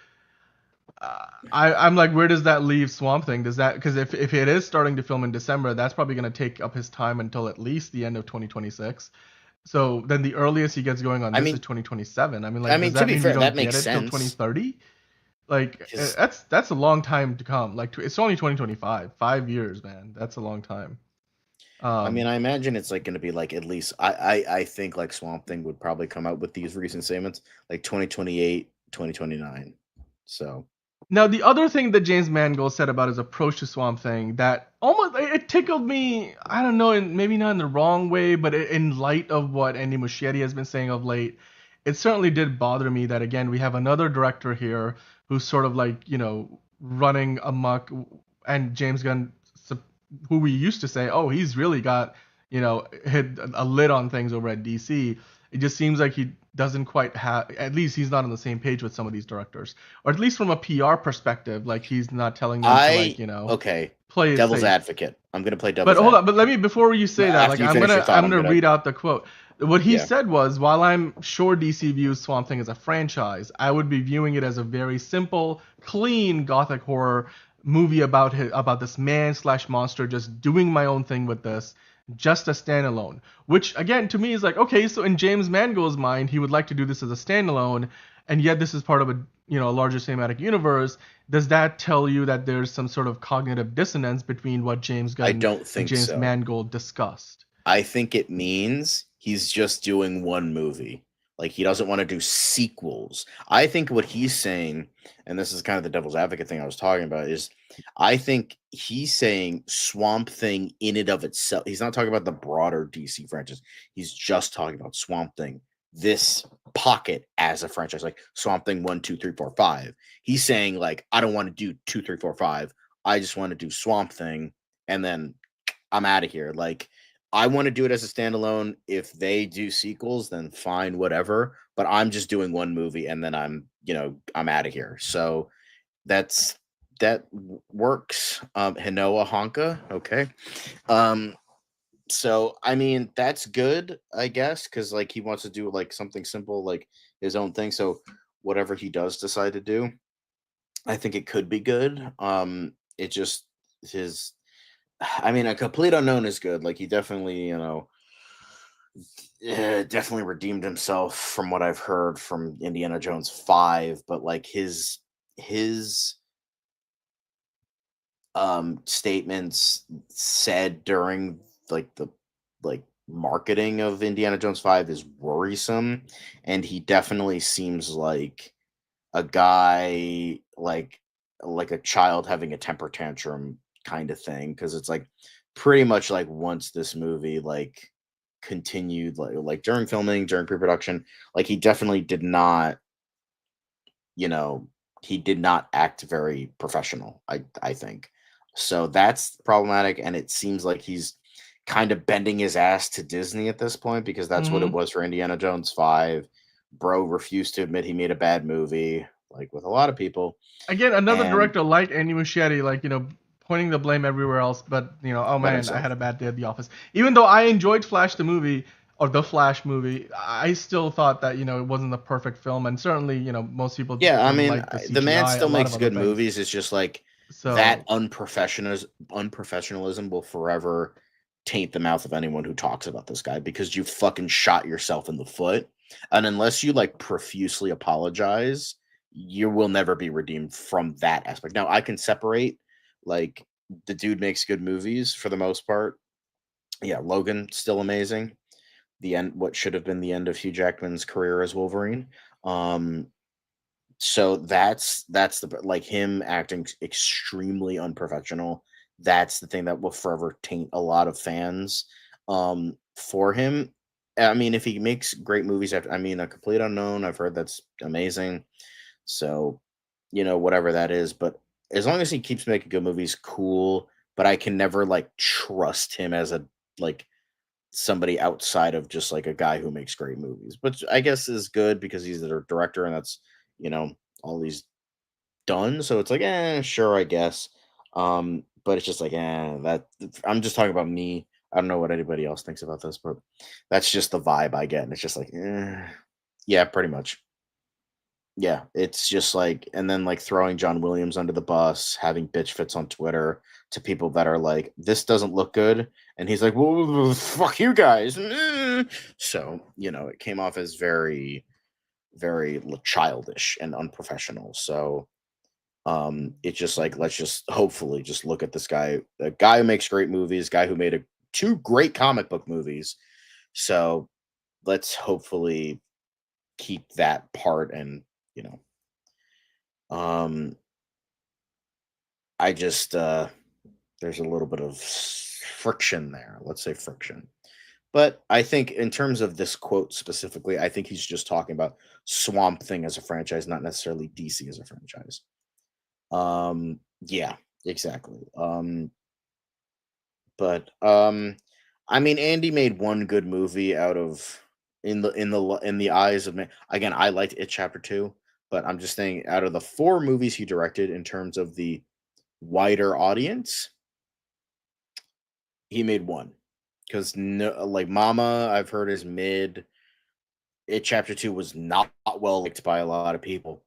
I'm like, where does that leave Swamp Thing? Does that, because if it is starting to film in December, that's probably going to take up his time until at least the end of 2026. So then the earliest he gets going on this is 2027. I mean, like, does that mean we don't get it till 2030? Like that's a long time to come. Like it's only 2025. 5 years, man. That's a long time. I mean, I imagine it's like going to be like at least I think like Swamp Thing would probably come out with these recent statements like 2028, 2029. So now the other thing that James Mangold said about his approach to Swamp Thing that almost it tickled me. I don't know, and maybe not in the wrong way, but in light of what Andy Muschietti has been saying of late, it certainly did bother me that again we have another director here who's sort of like, running amok, and James Gunn, who we used to say, oh, he's really got, hit a lid on things over at DC. It just seems like he doesn't quite have, at least he's not on the same page with some of these directors, or at least from a PR perspective, like he's not telling them to okay, play devil's advocate. I'm gonna play devil's. But hold on, but let me, before you say that, like I'm gonna read out the quote. What he said was, while I'm sure DC views Swamp Thing as a franchise, I would be viewing it as a very simple, clean gothic horror movie about this man/monster just doing my own thing with this, just a standalone. Which again to me is like, okay, so in James Mangold's mind, he would like to do this as a standalone, and yet this is part of a larger cinematic universe. Does that tell you that there's some sort of cognitive dissonance between what James Gunn and James Mangold discussed? I think it means he's just doing one movie. Like he doesn't want to do sequels. I think what he's saying, and this is kind of the devil's advocate thing I was talking about, is I think he's saying Swamp Thing in and of itself. He's not talking about the broader DC franchise. He's just talking about Swamp Thing, this pocket as a franchise, like Swamp Thing 1, 2, 3, 4, 5. He's saying like, I don't want to do 2, 3, 4, 5. I just want to do Swamp Thing, and then I'm out of here. Like, I want to do it as a standalone. If they do sequels, then fine, whatever. But I'm just doing one movie, and then I'm out of here. So that works. Hinoa Honka, okay. So I mean that's good, I guess, because like he wants to do like something simple, like his own thing. So whatever he does decide to do, I think it could be good. It just his, I mean, A Complete Unknown is good. Like he definitely, definitely redeemed himself from what I've heard from Indiana Jones 5, but like his statements said during like the like marketing of Indiana Jones 5 is worrisome, and he definitely seems like a guy like a child having a temper tantrum kind of thing, because it's like pretty much like once this movie like continued like during filming, during pre-production, like he definitely did not, you know, he did not act very professional, I think. So that's problematic, and it seems like he's kind of bending his ass to Disney at this point, because that's what it Mm-hmm. was for Indiana Jones 5. Bro refused to admit he made a bad movie, like with a lot of people. Again, another And director like Andy Muschietti, like, pointing the blame everywhere else, but, oh but man, I himself. had a bad day at the office. Even though I enjoyed Flash the movie, or the Flash movie, I still thought that, it wasn't the perfect film, and certainly, most people Yeah, I didn't mean, like the the man CGI, a still lot of makes other good things. movies. It's just like that So, unprofessionalism will forever taint the mouth of anyone who talks about this guy, because you fucking shot yourself in the foot. And unless you like profusely apologize, you will never be redeemed from that aspect. Now, I can separate, like, the dude makes good movies for the most part. Yeah, Logan still amazing. The end, what should have been the end of Hugh Jackman's career as Wolverine. Um, so that's the, like, him acting extremely unprofessional. That's the thing that will forever taint a lot of fans for him. I mean, if he makes great movies after, I mean, A Complete Unknown, I've heard that's amazing. So, whatever that is, but as long as he keeps making good movies, cool. But I can never like trust him as a like somebody outside of just like a guy who makes great movies. But I guess is good because he's the director, and that's, all he's done. So it's like, sure, I guess. But it's just like, that I'm just talking about me. I don't know what anybody else thinks about this, but that's just the vibe I get. And it's just like, yeah, pretty much. Yeah, it's just like, and then like throwing John Williams under the bus, having bitch fits on Twitter to people that are like, this doesn't look good. And he's like, well, fuck you guys. So, it came off as very, very childish and unprofessional. So, it's just like, let's just hopefully just look at this guy, a guy who makes great movies, guy who made two great comic book movies. So let's hopefully keep that part. And you know I just there's a little bit of friction there, let's say friction. But I think in terms of this quote specifically, I think he's just talking about Swamp Thing as a franchise, not necessarily DC as a franchise. Yeah, exactly. But I mean, Andy made one good movie out of, in the eyes of me. Again, I liked It Chapter 2, but I'm just saying, out of the 4 movies he directed in terms of the wider audience, he made one. Because no, like Mama, I've heard is mid. It Chapter 2 was not well liked by a lot of people.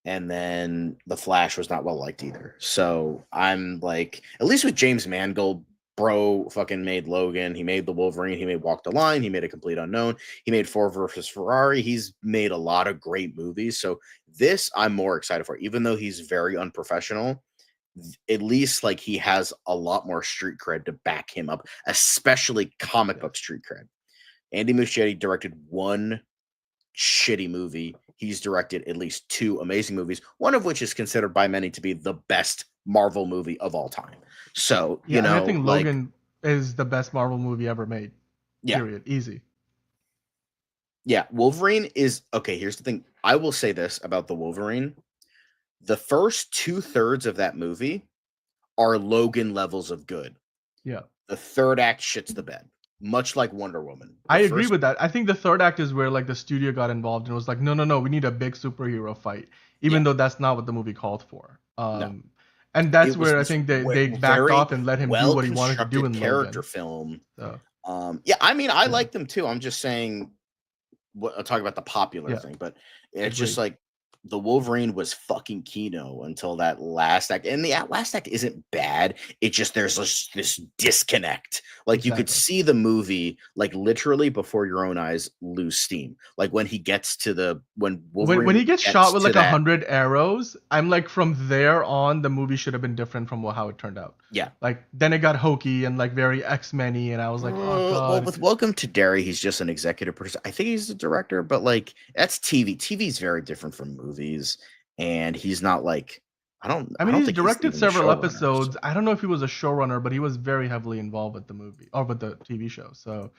And then The Flash was not well liked either. So I'm like, at least with James Mangold, bro fucking made Logan. He made The Wolverine. He made Walk the Line. He made A Complete Unknown. He made Ford versus Ferrari. He's made a lot of great movies. So this I'm more excited for, even though he's very unprofessional. At least like he has a lot more street cred to back him up, especially comic book street cred. Andy Muschietti directed one shitty movie. He's directed at least 2 amazing movies, one of which is considered by many to be the best Marvel movie of all time. So, yeah, and I think Logan is the best Marvel movie ever made. Yeah. Period. Easy. Yeah, Wolverine is okay. Here's the thing. I will say this about the Wolverine. The first 2/3 of that movie are Logan levels of good. Yeah. The third act shits the bed, much like Wonder Woman. I agree with that. I think the third act is where like the studio got involved and was like, no, we need a big superhero fight, even though that's not what the movie called for. No. And that's where I think they backed off and let him do what he wanted to do in character Logan. film. So. Yeah, I mean, I like them too. I'm just saying, I'll talk about the popular thing, but it's just like the Wolverine was fucking Kino until that last act, and the last act isn't bad. It just there's this disconnect. Like you could see the movie like literally before your own eyes lose steam. Like when he gets to the when he gets shot with like 100 arrows, I'm like from there on the movie should have been different from how it turned out. Yeah, like then it got hokey and like very X-Men-y, and I was like, oh god. Well, with Welcome to Derry, he's just an executive producer. I think he's the director, but like that's TV. TV's very different from movies, and he's not like I mean, he's directed several episodes. I don't know if he was a showrunner, but he was very heavily involved with the movie or with the TV show. So,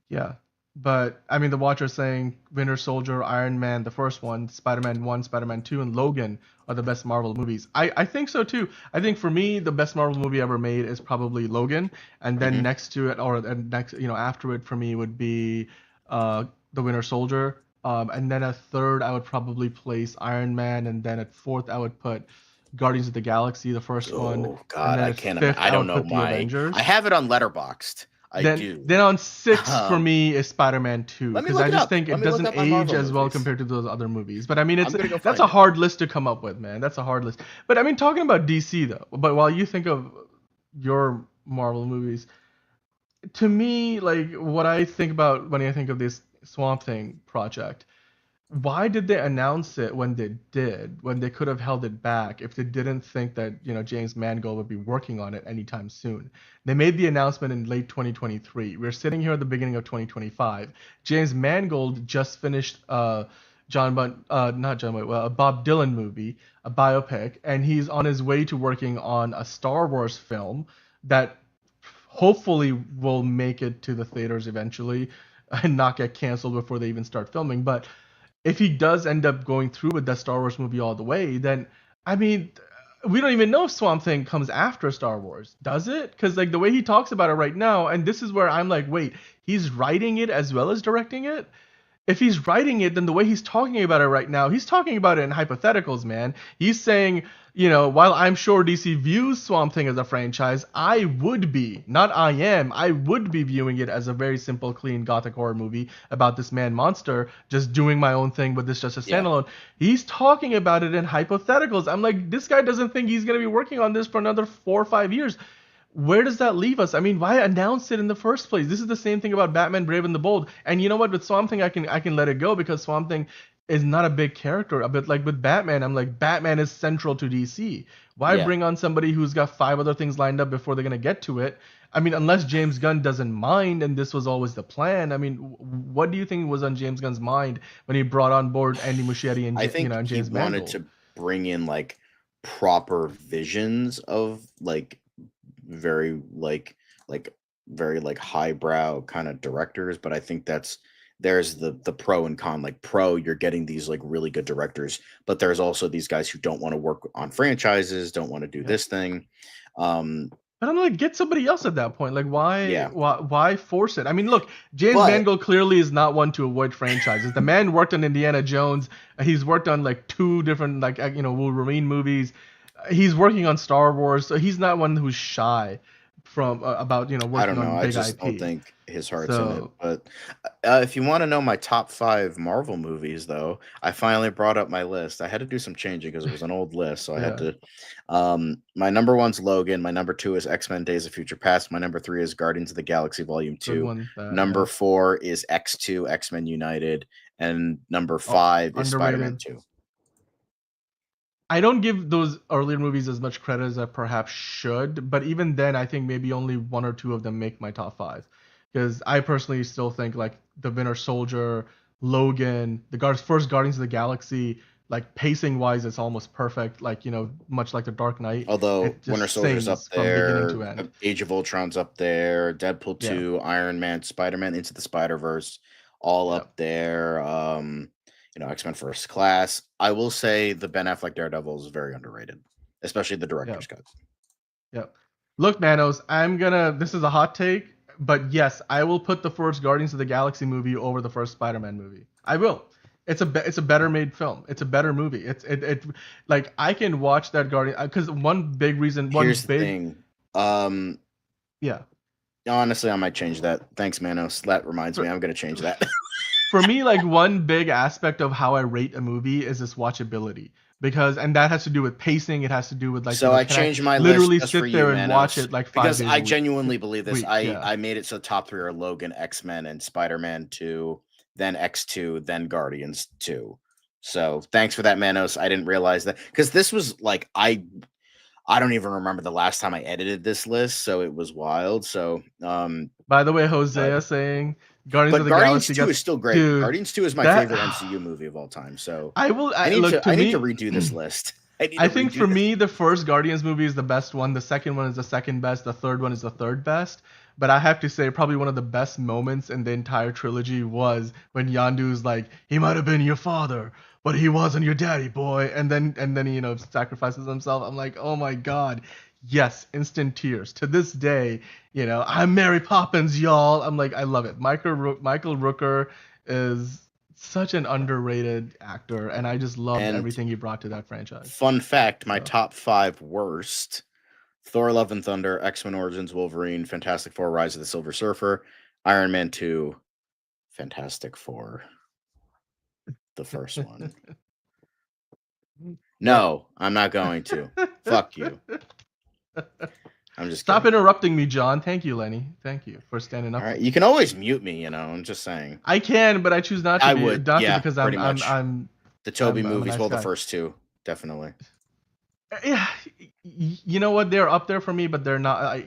yeah. But I mean, the Watcher's saying Winter Soldier, Iron Man, the first one, Spider-Man 1, Spider-Man 2, and Logan are the best Marvel movies. I think so too. I think for me, the best Marvel movie ever made is probably Logan, and then next to it, or next, after it for me would be the Winter Soldier, and then a third I would probably place Iron Man, and then at fourth I would put Guardians of the Galaxy, the first one. Oh God, I can't. I don't know my. I have it on Letterboxd. I do. Then on 6 for me is Spider-Man 2, because I just think it doesn't age as well compared to those other movies. But I mean, that's a hard list to come up with, man. That's a hard list. But I mean, talking about DC though, but while you think of your Marvel movies, to me, like what I think about when I think of this Swamp Thing project, why did they announce it when they did, when they could have held it back if they didn't think that, James Mangold would be working on it anytime soon? They made the announcement in late 2023. We're sitting here at the beginning of 2025. James Mangold just finished Bob Dylan movie, a biopic, and he's on his way to working on a Star Wars film that hopefully will make it to the theaters eventually and not get canceled before they even start filming. But if he does end up going through with that Star Wars movie all the way, then, I mean, we don't even know if Swamp Thing comes after Star Wars, does it? Because, like, the way he talks about it right now, and this is where I'm like, wait, he's writing it as well as directing it? If he's writing it, then the way he's talking about it right now, he's talking about it in hypotheticals, man. He's saying, while I'm sure DC views Swamp Thing as a franchise, I would be viewing it as a very simple, clean gothic horror movie about this man monster just doing my own thing, but this just a standalone. Yeah. He's talking about it in hypotheticals. I'm like, this guy doesn't think he's going to be working on this for another 4 or 5 years. Where does that leave us? I mean, why announce it in the first place? This is the same thing about Batman Brave and the Bold. And you know what? With Swamp Thing, I can let it go because Swamp Thing is not a big character. But like with Batman, I'm like, Batman is central to DC. Why bring on somebody who's got 5 other things lined up before they're going to get to it? I mean, unless James Gunn doesn't mind and this was always the plan. I mean, what do you think was on James Gunn's mind when he brought on board Andy Muschietti and and James he wanted to bring in like proper visions of like very highbrow kind of directors, but I think there's the pro and con. Like pro, you're getting these like really good directors, but there's also these guys who don't want to work on franchises, don't want to do this thing. But I'm like, get somebody else at that point. Like, why force it? I mean, look, James Mangold clearly is not one to avoid franchises. The man worked on Indiana Jones. He's worked on like 2 different Wolverine movies. He's working on Star Wars, so he's not one who's shy from about working I don't know. on big I just IP. don't think his heart's in it. But if you want to know my top 5 Marvel movies, though, I finally brought up my list. I had to do some changing because it was an old list, so I had to. My number 1's Logan. My number 2 is X-Men: Days of Future Past. My number 3 is Guardians of the Galaxy Volume 2. Number 4 is X2: X-Men United, and number 5 is Spider-Man 2. I don't give those earlier movies as much credit as I perhaps should, but even then, I think maybe only 1 or 2 of them make my top 5. Because I personally still think like the Winter Soldier, Logan, the first Guardians of the Galaxy, like pacing wise, it's almost perfect. Like much like the Dark Knight. Although Winter Soldier's up there, Age of Ultron's up there, Deadpool 2, Iron Man, Spider-Man Into the Spider-Verse, all up there. X-Men First Class. I will say the Ben Affleck Daredevil is very underrated, especially the director's cut. Yep. Look, Manos, this is a hot take, but yes, I will put the first Guardians of the Galaxy movie over the first Spider-Man movie. I will. It's a better made film. It's a better movie. It like I can watch that Guardian because one big reason. Here's the thing. Honestly, I might change that. Thanks, Manos. That reminds me, I'm gonna change that. for me, like one big aspect of how I rate a movie is its watchability. And that has to do with pacing. It has to do with like. So I changed my literally list just for sit you, there and Manos, watch it like 5 because days I a week. genuinely believe this. Week, I made it so top 3 are Logan, X-Men, and Spider-Man 2, then X2, then Guardians 2. So thanks for that, Manos. I didn't realize that because this was like I don't even remember the last time I edited this list, so it was wild. So by the way, Hosea saying Guardians of the Guardians Galaxy 2 is still great. Dude, Guardians 2 is my favorite MCU movie of all time. So I need to redo this list. I think for me, the first Guardians movie is the best one. The second one is the second best. The third one is the third best. But I have to say, probably one of the best moments in the entire trilogy was when Yondu's like, he might have been your father, but he wasn't your daddy, boy. And then he, sacrifices himself. I'm like, oh my God. Yes, instant tears. To this day, I'm Mary Poppins, y'all. I'm like, I love it. Michael Rooker is such an underrated actor, and I just loved everything he brought to that franchise. Fun fact, my top 5 worst: Thor Love and Thunder, X-Men Origins Wolverine, Fantastic Four Rise of the Silver Surfer, Iron Man 2, Fantastic Four, the first one. No, I'm not going to. Fuck you. I'm just Stop interrupting me, John. Thank you, Lenny. Thank you for standing up. All right, you can always mute me, I'm just saying. I can, but I choose not to. I would, because I'm the Toby movies, nice the guy. first 2, definitely. Yeah, you know what? They're up there for me, but they're not.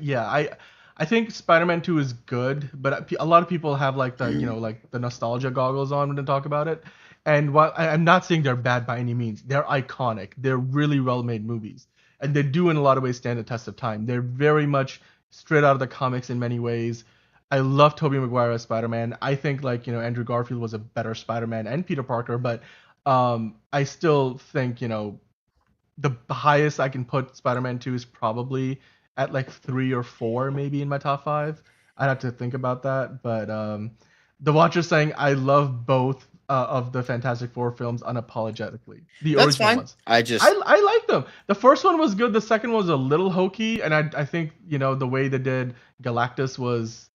I think Spider-Man 2 is good, but a lot of people have like the like the nostalgia goggles on when they talk about it. And while I'm not saying they're bad by any means, they're iconic. They're really well-made movies, and they do in a lot of ways stand the test of time. They're very much straight out of the comics in many ways. I love Tobey Maguire as Spider-Man. I think Andrew Garfield was a better Spider-Man and Peter Parker, but I still think the highest I can put Spider-Man 2 is probably at like 3 or 4 maybe in my top 5. I'd have to think about that, but the Watcher's saying I love both of the Fantastic Four films unapologetically. The That's original fine. ones. I like them. The first one was good. The second one was a little hokey, and I think the way they did Galactus was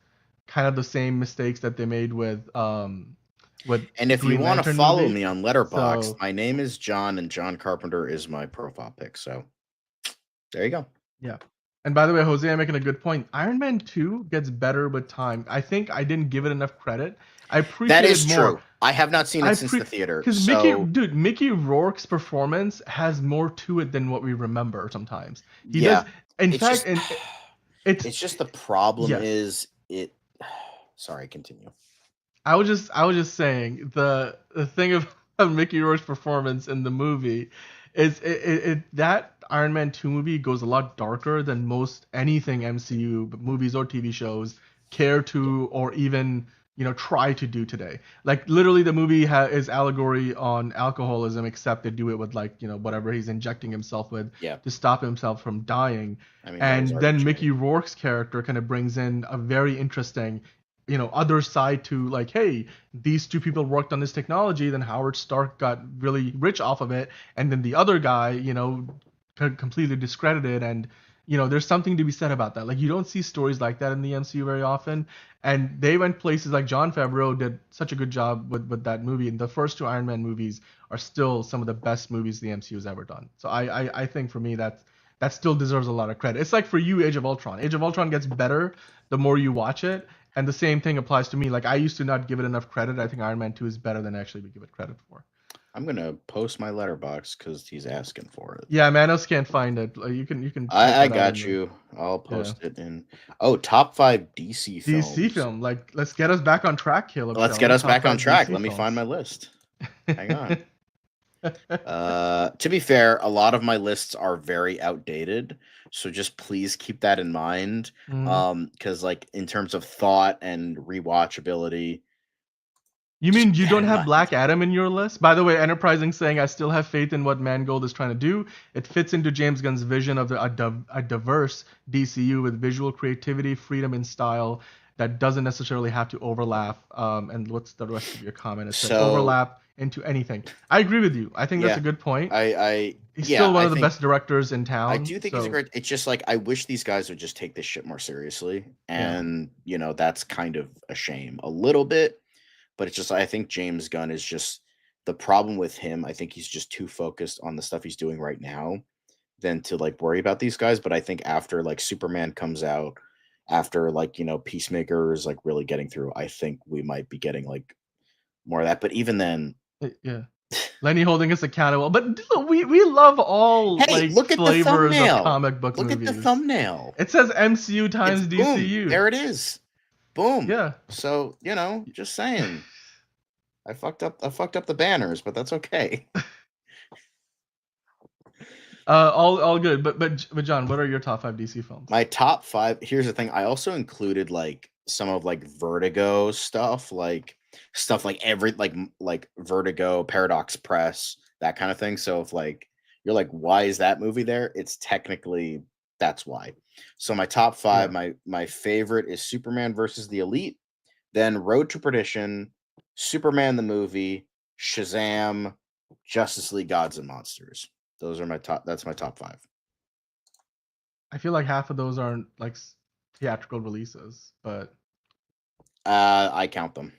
kind of the same mistakes that they made with and if you want to follow me on Letterboxd, my name is John, and John Carpenter is my profile pic. So there you go. Yeah. And by the way, Jose, I'm making a good point. Iron Man 2 gets better with time. I think I didn't give it enough credit. I appreciate that is it more. True. I have not seen it since the theater. Because Mickey Rourke's performance has more to it than what we remember sometimes. He does. In fact, it's just the problem is it. Sorry, continue. I was just saying the thing of Mickey Rourke's performance in the movie is that Iron Man 2 movie goes a lot darker than most anything MCU movies or TV shows care to or even try to do today. Like literally the movie is allegory on alcoholism, except they do it with whatever he's injecting himself with to stop himself from dying. And then Mickey Rourke's character kind of brings in a very interesting other side to hey, these two people worked on this technology, then Howard Stark got really rich off of it, and then the other guy completely discredited. And there's something to be said about that. You don't see stories like that in the MCU very often, and they went places. Jon Favreau did such a good job with that movie, and the first 2 Iron Man movies are still some of the best movies the MCU has ever done. So I think for me that still deserves a lot of credit. It's like for you, Age of Ultron. Age of Ultron gets better the more you watch it, and the same thing applies to me. I used to not give it enough credit. I think Iron Man 2 is better than actually we give it credit for. I'm gonna post my Letterboxd because he's asking for it. Yeah, Manos can't find it. You can. I got you. I'll post it in. Oh, top 5 DC films. DC film. Let's get us back on track, Caleb. Let's get us back on track. Let me find my list. Hang on. To be fair, a lot of my lists are very outdated, so just please keep that in mind. Because in terms of thought and rewatchability. You mean you don't have Black Adam in your list? By the way, Enterprising saying I still have faith in what Mangold is trying to do. It fits into James Gunn's vision of a diverse DCU with visual creativity, freedom, and style that doesn't necessarily have to overlap. And what's the rest of your comment? It says overlap into anything. I agree with you. I think that's a good point. He's still one of the best directors in town. I do think he's a great. It's just I wish these guys would just take this shit more seriously, and that's kind of a shame a little bit. but it's just I think James Gunn is just the problem with him. I think he's just too focused on the stuff he's doing right now than to like worry about these guys. But I think after like Superman comes out, after like Peacemaker is like really getting through, I think we might be getting like more of that. But even then, Yeah. Lenny holding us accountable, but we love all hey, look at the flavors thumbnail. of comic book look movies. Look at the thumbnail. It says MCU times It's DCU. Boom. There it is. Boom. Yeah. So just saying, I fucked up the banners, but that's okay. All good. But John, what are your top 5 DC films? My top 5. Here's the thing. I also included like some of like Vertigo stuff, like every like Vertigo, Paradox Press, that kind of thing. So if like you're like, why is that movie there? It's technically that's why. So my top 5, my favorite is Superman versus the Elite, then Road to Perdition, Superman the movie, Shazam, Justice League Gods and Monsters. Those are my top. That's my top 5. I feel like half of those aren't like theatrical releases, but I count them.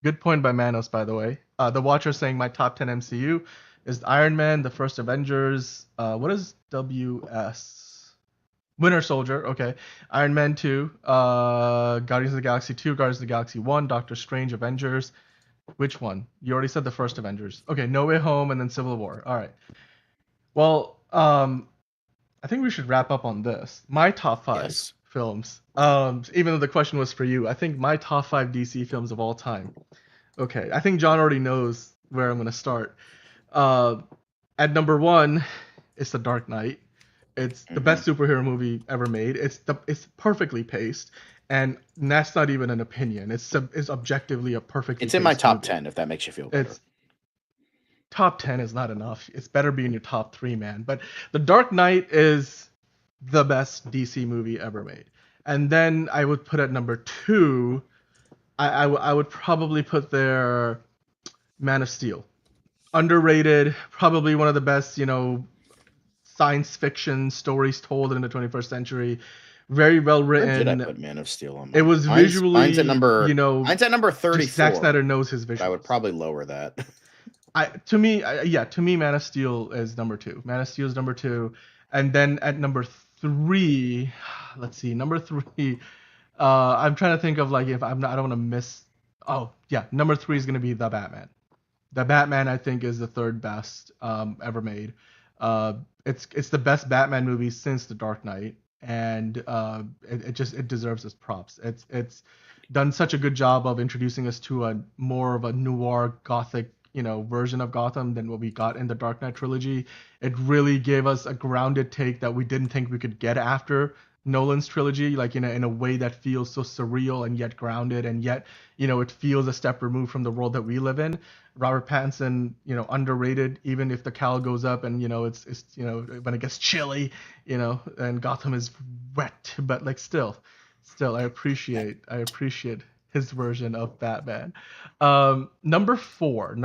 Good point by Manos, by the way. The Watcher saying my top 10 MCU is Iron Man, the first Avengers. What is WS? Winter Soldier. Okay. Iron Man 2. Guardians of the Galaxy 2. Guardians of the Galaxy 1. Doctor Strange. Avengers. Which one? You already said the first Avengers. Okay. No Way Home and then Civil War. All right. Well, I think we should wrap up on this. My top 5 films. Even though the question was for you, I think my top 5 DC films of all time. Okay, I think John already knows where I'm gonna start. At number 1, it's The Dark Knight. It's the best superhero movie ever made. It's perfectly paced, and that's not even an opinion. It's objectively a perfectly. It's in my top 10, if that makes you feel better. Top 10 is not enough. It's better be in your top 3, man. But The Dark Knight is the best DC movie ever made. And then I would put at number 2, I would probably put there Man of Steel. Underrated, probably one of the best, science fiction stories told in the 21st century. Very well written. Where did I put Man of Steel on? It was visually, mine's at number 34. Zack Snyder knows his visuals. I would probably lower that. To me, Man of Steel is number 2. Man of Steel is number 2, and then at number 3, let's see, number 3. I'm trying to think of like if I don't want to miss. Oh yeah, number 3 is gonna be The Batman. The Batman, I think, is the third best ever made. It's the best Batman movie since The Dark Knight, and it deserves its props. It's done such a good job of introducing us to a more of a noir gothic version of Gotham than what we got in the Dark Knight trilogy. It really gave us a grounded take that we didn't think we could get after Nolan's trilogy, like in a way that feels so surreal and yet grounded, and yet it feels a step removed from the world that we live in. Robert Pattinson, underrated, even if the cowl goes up and it's when it gets chilly, and Gotham is wet, but like still I appreciate his version of Batman. Number 4.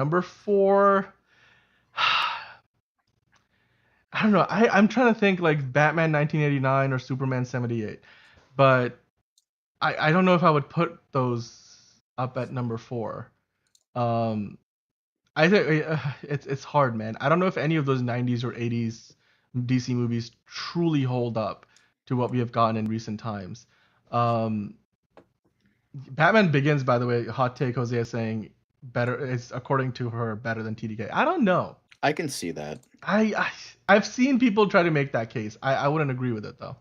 I don't know. I'm trying to think like Batman 1989 or Superman 78, but I don't know if I would put those up at number 4. I think it's hard, man. I don't know if any of those 90s or 80s DC movies truly hold up to what we have gotten in recent times. Batman Begins, by the way, hot take, Hosea saying better. It's according to her better than TDK. I don't know. I can see that. I've seen people try to make that case. I wouldn't agree with it though.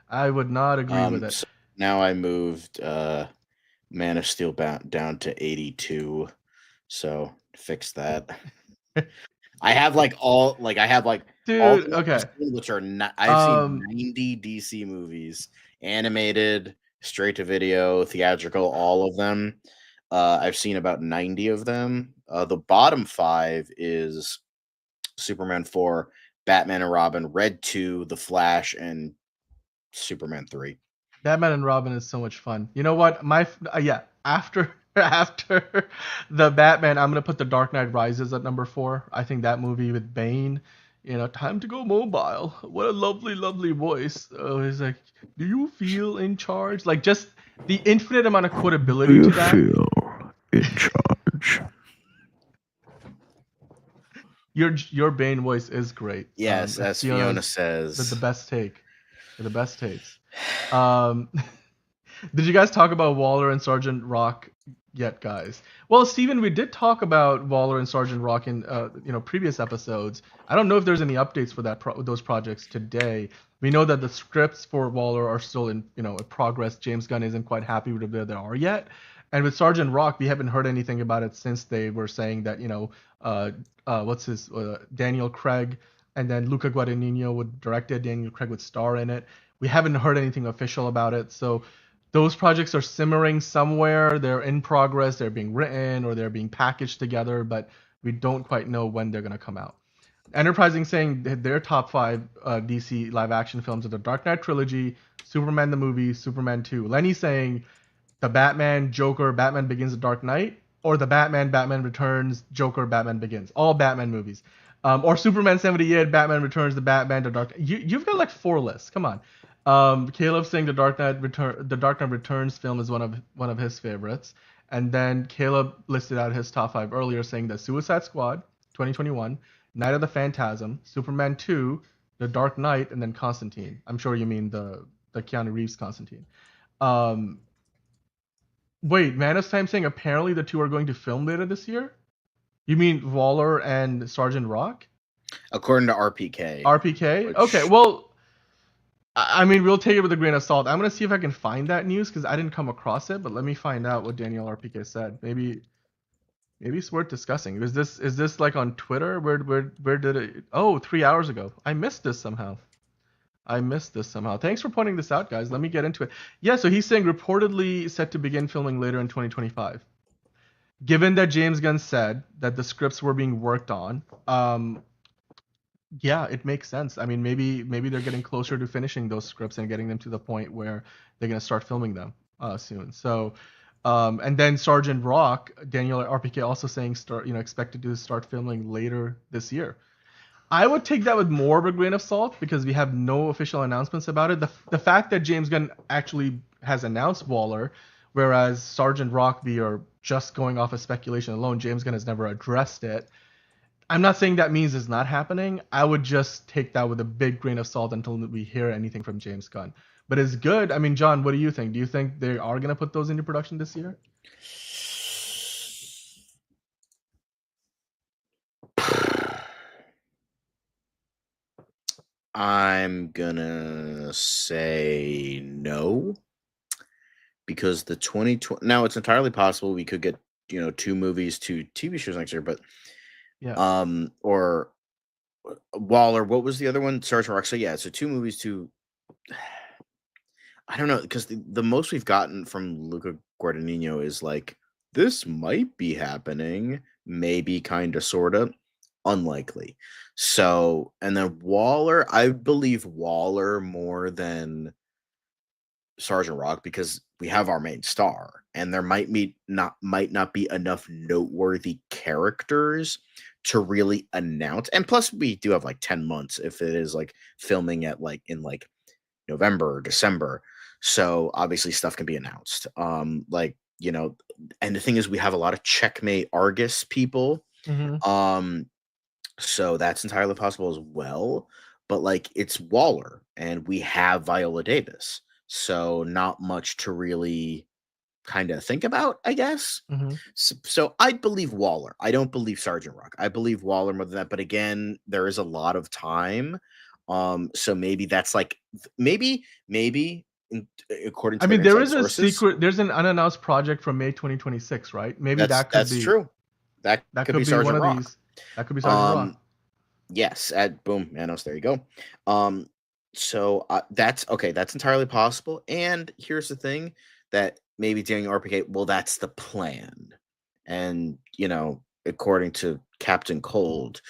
I would not agree with it. So now I moved Man of Steel down to 82. So fix that. I have dude, all okay. Which are not. I've seen 90 DC movies, animated, straight to video, theatrical, all of them. I've seen about 90 of them. The bottom 5 is Superman 4, Batman and Robin, Red 2, The Flash, and Superman 3. Batman and Robin is so much fun. You know what? After the Batman, I'm gonna put The Dark Knight Rises at number 4. I think that movie with Bane, time to go mobile. What a lovely, lovely voice. He's like, do you feel in charge? Like just the infinite amount of quotability to that. in charge? Your Bane voice is great. Yes, as Fiona says. The best take. The best takes. Did you guys talk about Waller and Sergeant Rock yet, guys? Well, Steven, we did talk about Waller and Sergeant Rock in previous episodes. I don't know if there's any updates for those projects today. We know that the scripts for Waller are still in progress. James Gunn isn't quite happy with where they are yet. And with Sergeant Rock, we haven't heard anything about it since they were saying that Daniel Craig and then Luca Guadagnino would direct it. Daniel Craig would star in it. We haven't heard anything official about it. So those projects are simmering somewhere. They're in progress. They're being written or they're being packaged together, but we don't quite know when they're going to come out. Enterprising saying their top 5 DC live action films are the Dark Knight trilogy, Superman the movie, Superman 2. Lenny saying the Batman, Joker, Batman Begins, The Dark Knight, or the Batman, Batman Returns, Joker, Batman Begins. All Batman movies. Or Superman 78, Batman Returns, The Batman, The Dark Knight. You've got like 4 lists. Come on. Caleb saying the Dark Knight Returns film is one of his favorites, and then Caleb listed out his top 5 earlier, saying that Suicide Squad 2021, Night of the Phantasm, Superman 2, The Dark Knight, and then Constantine. I'm sure you mean the Keanu Reeves Constantine. Wait, Man of Time saying apparently the 2 are going to film later this year. You mean Waller and Sergeant Rock? According to RPK. RPK? Okay, well, I mean, we'll take it with a grain of salt. I'm going to see if I can find that news because I didn't come across it, but let me find out what Daniel RPK said. Maybe it's worth discussing. Is this like on Twitter? Where did it? Oh, 3 hours ago. I missed this somehow. Thanks for pointing this out, guys. Let me get into it. Yeah, so he's saying reportedly set to begin filming later in 2025. Given that James Gunn said that the scripts were being worked on, yeah, it makes sense. I mean, maybe they're getting closer to finishing those scripts and getting them to the point where they're going to start filming them soon. So, and then Sergeant Rock, Daniel RPK also saying expected to start filming later this year. I would take that with more of a grain of salt because we have no official announcements about it. The fact that James Gunn actually has announced Waller, whereas Sergeant Rock, we are just going off of speculation alone. James Gunn has never addressed it. I'm not saying that means it's not happening. I would just take that with a big grain of salt until we hear anything from James Gunn. But it's good. I mean, John, what do you think? Do you think they are going to put those into production this year? I'm gonna say no, because the 2020 now it's entirely possible we could get 2 movies, 2 TV shows next year, but yeah. Or Waller, what was the other one? Sergeant Rock. So yeah, so 2 movies, 2. I don't know, because the most we've gotten from Luca Guadagnino is like, this might be happening, maybe, kind of, sort of, unlikely. So, and then Waller, I believe Waller more than Sergeant Rock because we have our main star, and there might not be enough noteworthy characters to really announce. And plus, we do have like 10 months if it is like filming at like in like November or December. So obviously stuff can be announced. And the thing is, we have a lot of Checkmate Argus people. Mm-hmm. So that's entirely possible as well. But like, it's Waller, and we have Viola Davis. So not much to really kind of think about, I guess. Mm-hmm. So I believe Waller. I don't believe Sergeant Rock. I believe Waller more than that. But again, there is a lot of time. So maybe that's like maybe according to there is sources, secret. There's an unannounced project from May 2026, right? Maybe that's true. That could be Sergeant one Rock. of these. That could be Sergeant Rock. Yes. Boom, Manos. There you go. So that's okay. That's entirely possible. And here's the thing that maybe Daniel RPK. Well, that's the plan. And according to Captain Cold,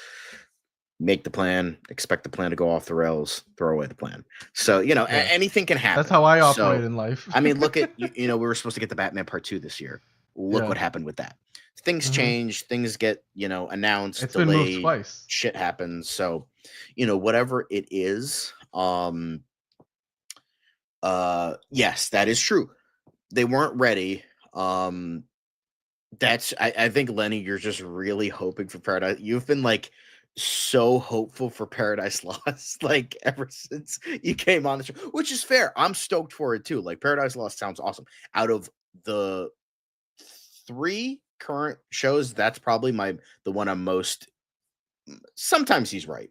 make the plan, expect the plan to go off the rails, throw away the plan. So, anything can happen. That's how I operate in life. I mean, look at, we were supposed to get the Batman Part 2 this year. Look what happened with that. Things change, things get, announced, it's delayed, been moved twice. Shit happens. So, whatever it is, yes, that is true. they weren't ready. I think Lenny, you're just really hoping for Paradise. You've been like so hopeful for Paradise Lost, like ever since you came on the show, which is fair. I'm stoked for it too. Like Paradise Lost sounds awesome. Out of the 3 current shows, that's probably the one I'm most. Sometimes he's right.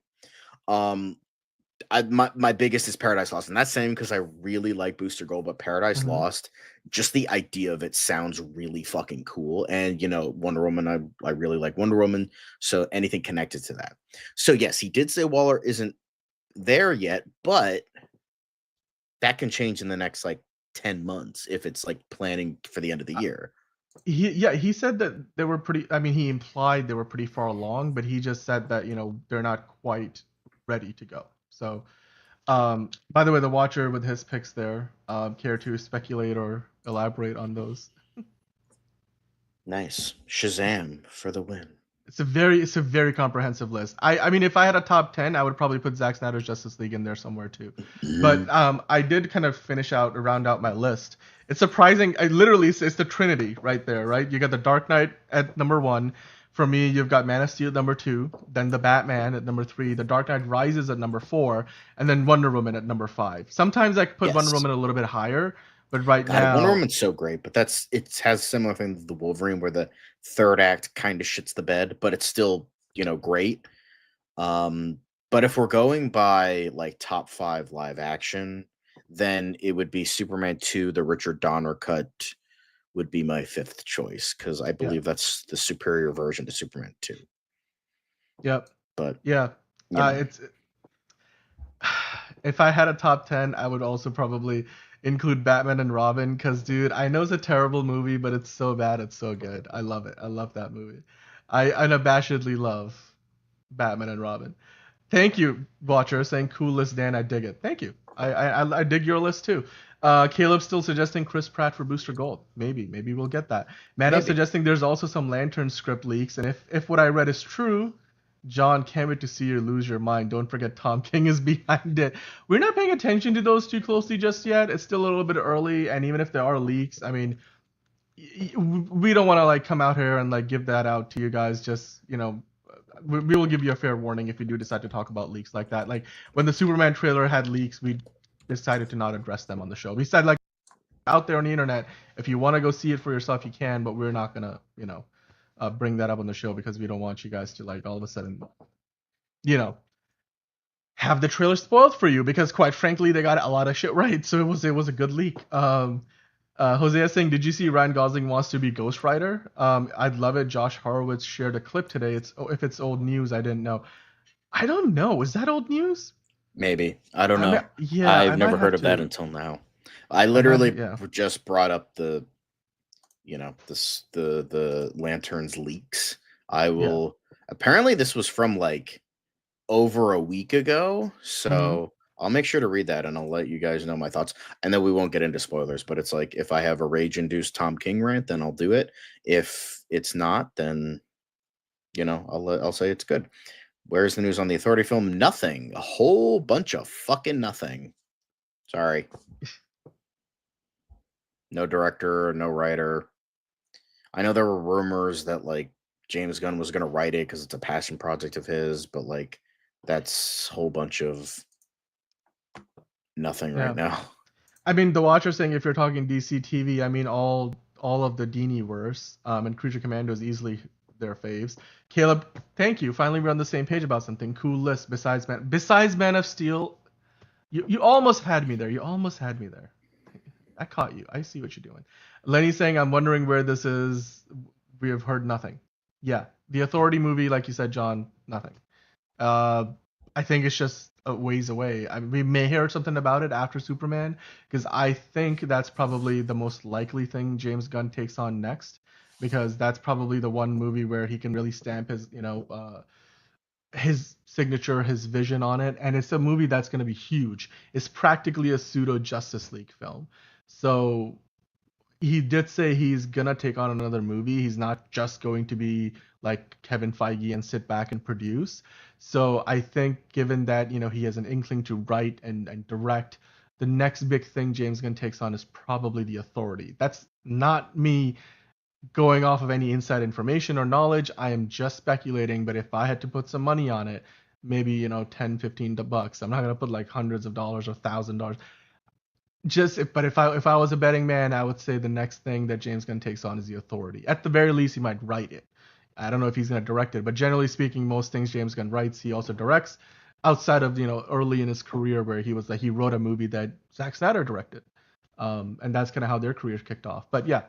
My biggest is Paradise Lost, and that's same because I really like Booster Gold, but Paradise Lost, just the idea of it sounds really fucking cool. And Wonder Woman, I really like Wonder Woman, so anything connected to that. So yes, he did say Waller isn't there yet, but that can change in the next like 10 months if it's like planning for the end of the year. He said that they were pretty. I mean, he implied they were pretty far along, but he just said that they're not quite ready to go. So, by the way, the Watcher with his picks there, care to speculate or elaborate on those? Nice. Shazam for the win. It's a very comprehensive list. I mean, if I had a top 10, I would probably put Zack Snyder's Justice League in there somewhere too. But I did kind of round out my list. It's surprising. It's the Trinity right there, right? You got the Dark Knight at number 1. For me, you've got Man of Steel at number 2, then the Batman at number 3, the Dark Knight Rises at number 4, and then Wonder Woman at number 5. Sometimes I put Wonder Woman a little bit higher, but now Wonder Woman's so great, but it has similar thing to the Wolverine where the third act kind of shits the bed, but it's still great. But if we're going by like top 5 live action, then it would be Superman 2, the Richard Donner cut would be my 5th choice because I believe that's the superior version to Superman 2. Yep. But it's if I had a top 10, I would also probably include Batman and Robin because, dude, I know it's a terrible movie, but it's so bad, it's so good. I love it. I love that movie. I unabashedly love Batman and Robin. Thank you, Watcher, saying cool list, Dan. I dig it. Thank you. I dig your list too. Caleb's still suggesting Chris Pratt for Booster Gold. Maybe we'll get that. Mano's suggesting there's also some Lantern script leaks, and if what I read is true, John, can't wait to see you lose your mind. Don't forget Tom King is behind it. We're not paying attention to those too closely just yet. It's still a little bit early, and even if there are leaks, I mean, we don't want to like come out here and like give that out to you guys. Just we will give you a fair warning if we do decide to talk about leaks like that. Like when the Superman trailer had leaks, we decided to not address them on the show. We said like out there on the internet, if you want to go see it for yourself, you can, but we're not gonna bring that up on the show because we don't want you guys to like all of a sudden have the trailer spoiled for you because quite frankly they got a lot of shit right. So it was a good leak. Jose is saying, did you see Ryan Gosling wants to be Ghost Rider? I'd love it. Josh Horowitz shared a clip today. If it's old news, I didn't know. I don't know. Is that old news? Maybe. I don't know. I've never heard of that until now. I literally just brought up the Lanterns leaks. I will. Apparently, this was from like over a week ago. So I'll make sure to read that and I'll let you guys know my thoughts. And then we won't get into spoilers, but it's like if I have a rage-induced Tom King rant, then I'll do it. If it's not, then I'll say it's good. Where's the news on the Authority film? Nothing. A whole bunch of fucking nothing. Sorry. No director, no writer. I know there were rumors that like James Gunn was going to write it because it's a passion project of his, but like that's a whole bunch of nothing right now. I mean, the Watcher saying if you're talking DC TV, I mean all of the Dini-verse and Creature Commando is easily their faves. Caleb, thank you. Finally, we're on the same page about something. Cool list besides Man of Steel. You almost had me there. I caught you. I see what you're doing. Lenny's saying, I'm wondering where this is. We have heard nothing. Yeah, the Authority movie, like you said, John, nothing. I think it's just a ways away. I mean, we may hear something about it after Superman, because I think that's probably the most likely thing James Gunn takes on next, because that's probably the one movie where he can really stamp his signature, his vision on it, and it's a movie that's going to be huge. It's practically a pseudo Justice League film. So he did say he's gonna take on another movie. He's not just going to be like Kevin Feige and sit back and produce. So I think given that he has an inkling to write and direct, the next big thing James Gunn takes on is probably The Authority. That's not me going off of any inside information or knowledge. I am just speculating, but if I had to put some money on it, maybe, you know, 10, 15 bucks. I'm not going to put like hundreds of dollars or $1,000. But if I was a betting man, I would say the next thing that James Gunn takes on is The Authority. At the very least, he might write it. I don't know if he's going to direct it, but generally speaking, most things James Gunn writes, he also directs. Outside of, you know, early in his career where he wrote a movie that Zack Snyder directed, and that's kind of how their careers kicked off. But yeah,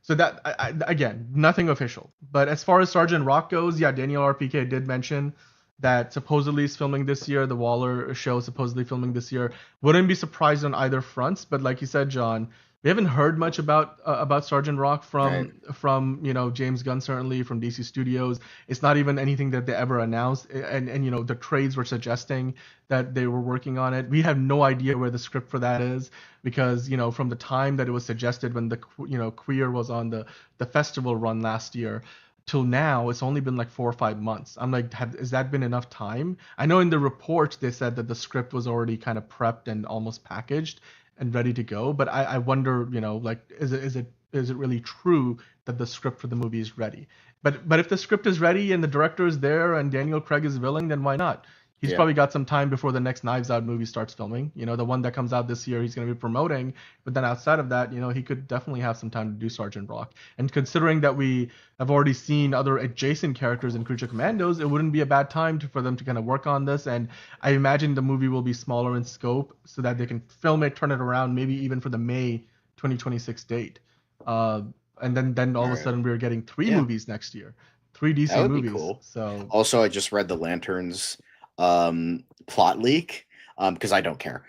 so that again, nothing official. But as far as Sergeant Rock goes, yeah, Daniel RPK did mention that supposedly is filming this year. The Waller show supposedly filming this year. Wouldn't be surprised on either fronts. But like you said, John, we haven't heard much about Sergeant Rock from you know, James Gunn, certainly from DC Studios. It's not even anything that they ever announced. And you know, the trades were suggesting that they were working on it. We have no idea where the script for that is, because, you know, from the time that it was suggested when the, you know, Queer was on the festival run last year till now, it's only been like 4 or 5 months. I'm like, has that been enough time? I know in the reports they said that the script was already kind of prepped and almost packaged and ready to go, but I wonder, you know, like, is it really true that the script for the movie is ready? But if the script is ready and the director is there and Daniel Craig is willing, then why not? He's probably got some time before the next Knives Out movie starts filming. You know, the one that comes out this year, he's going to be promoting. But then outside of that, you know, he could definitely have some time to do Sergeant Rock. And considering that we have already seen other adjacent characters in Creature Commandos, it wouldn't be a bad time for them to kind of work on this. And I imagine the movie will be smaller in scope so that they can film it, turn it around, maybe even for the May 2026 date. And then all of a sudden we're getting 3 movies next year. 3 DC that would movies. Be cool. So also, I just read the Lanterns plot leak because I don't care.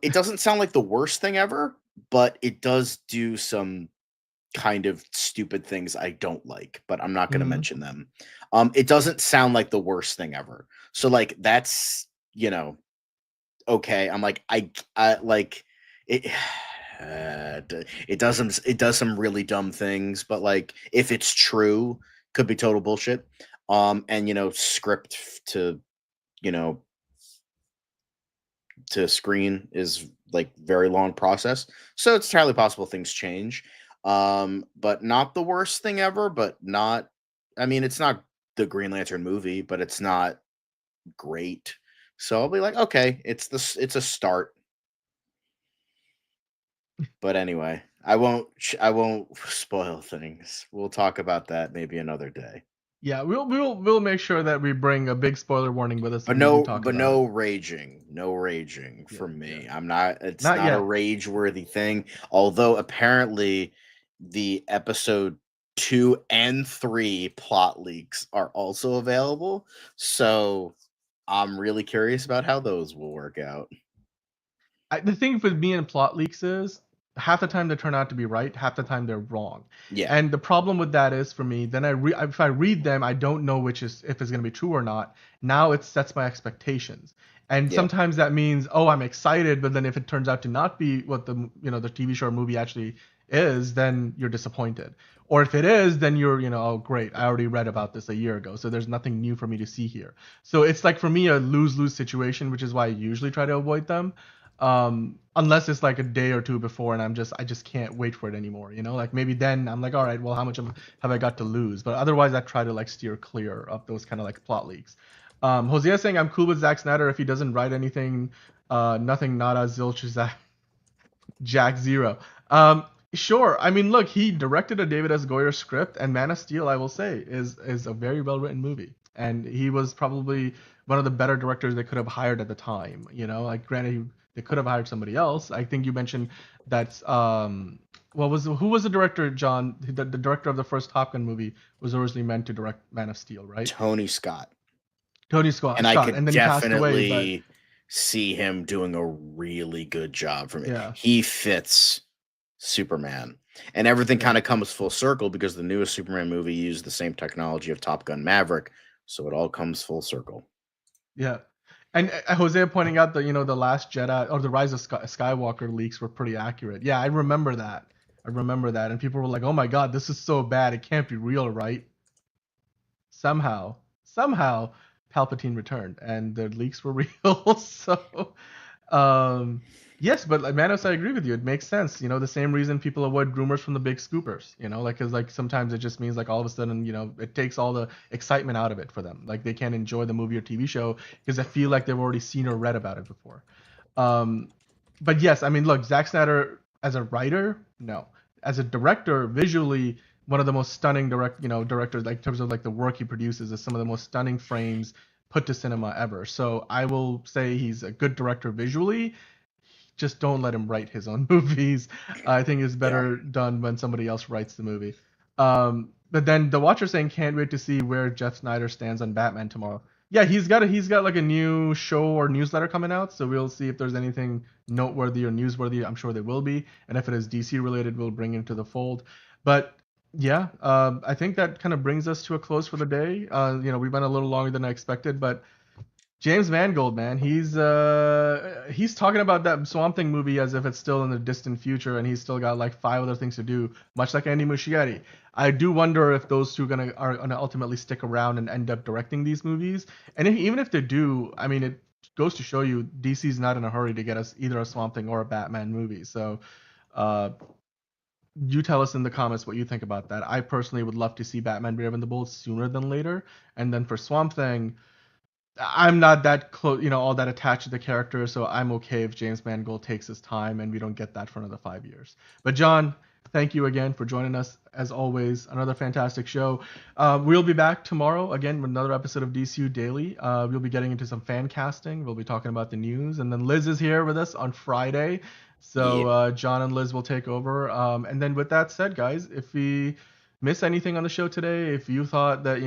It doesn't sound like the worst thing ever, but it does do some kind of stupid things I don't like, but I'm not going to mention them. It doesn't sound like the worst thing ever. So like, that's, you know, okay. I'm like, I like it. It does some really dumb things, but like, if it's true, could be total bullshit. And you know, script to, you know, to screen is like very long process, so it's entirely possible things change. But not the worst thing ever, but not, I mean, it's not the Green Lantern movie, but it's not great. So I'll be like, okay, it's a start. But anyway, I won't spoil things. We'll talk about that maybe another day. yeah, we'll make sure that we bring a big spoiler warning with us. But no raging from me. Yeah. I'm not. It's not a rage-worthy thing. Although apparently, the episode 2 and 3 plot leaks are also available. So I'm really curious about how those will work out. The thing with me and plot leaks is, half the time they turn out to be right, half the time they're wrong. Yeah. And the problem with that is, for me, then if I read them, I don't know if it's going to be true or not. Now it sets my expectations. And sometimes that means, oh, I'm excited, but then if it turns out to not be what the TV show or movie actually is, then you're disappointed. Or if it is, then you're, you know, oh great, I already read about this a year ago, so there's nothing new for me to see here. So it's like, for me, a lose-lose situation, which is why I usually try to avoid them. Unless it's like a day or two before and I just can't wait for it anymore, you know, like maybe then I'm like, all right, well, how much have I got to lose? But otherwise I try to like steer clear of those kind of like plot leaks. Hosea saying I'm cool with Zack Snyder if he doesn't write anything, nothing, nada, zilch, Zack, Jack Zero. Sure. I mean, look, he directed a David S. Goyer script, and Man of Steel, I will say, is a very well written movie. And he was probably one of the better directors they could have hired at the time. You know, like, granted, they could have hired somebody else. I think you mentioned that. Who was the director, John? The director of the first Top Gun movie was originally meant to direct Man of Steel, right? Tony Scott. And I could and then definitely he passed away, see him doing a really good job for me. Yeah. He fits Superman, and everything kind of comes full circle because the newest Superman movie used the same technology of Top Gun Maverick, so it all comes full circle. Yeah. And Hosea pointing out that, you know, the Last Jedi or the Rise of Skywalker leaks were pretty accurate. Yeah, I remember that. And people were like, "Oh my God, this is so bad. It can't be real, right?" Somehow, Palpatine returned, and the leaks were real. So, Yes, but like Manos, I agree with you. It makes sense. The same reason people avoid rumors from the big scoopers. Because like sometimes it just means like all of a sudden, it takes all the excitement out of it for them. Like they can't enjoy the movie or TV show because I feel like they've already seen or read about it before. But yes, I mean, look, Zack Snyder as a writer, no. As a director, visually, one of the most stunning directors, like in terms of like the work he produces, is some of the most stunning frames put to cinema ever. So I will say he's a good director visually. Just don't let him write his own movies. I think it's better done when somebody else writes the movie. But then the Watcher saying can't wait to see where Jeff Snyder stands on Batman tomorrow. Yeah, he's got like a new show or newsletter coming out, so we'll see if there's anything noteworthy or newsworthy. I'm sure there will be, and if it is DC related, we'll bring it to the fold. But yeah, I think that kind of brings us to a close for the day. We went a little longer than I expected, but James Mangold, man, he's talking about that Swamp Thing movie as if it's still in the distant future, and he's still got like 5 other things to do, much like Andy Muschietti. I do wonder if those two are gonna ultimately stick around and end up directing these movies. And even if they do, I mean, it goes to show you DC's not in a hurry to get us either a Swamp Thing or a Batman movie. So, you tell us in the comments what you think about that. I personally would love to see Batman Brave and the Bold sooner than later, and then for Swamp Thing. I'm not that close, all that attached to the character, so I'm okay if James Mangold takes his time and we don't get that for another 5 years. But John, thank you again for joining us. As always, another fantastic show. We'll be back tomorrow again with another episode of DCU Daily. We'll be getting into some fan casting. We'll be talking about the news, and then Liz is here with us on Friday. So John and Liz will take over. And then with that said, guys, if we miss anything on the show today, if you thought that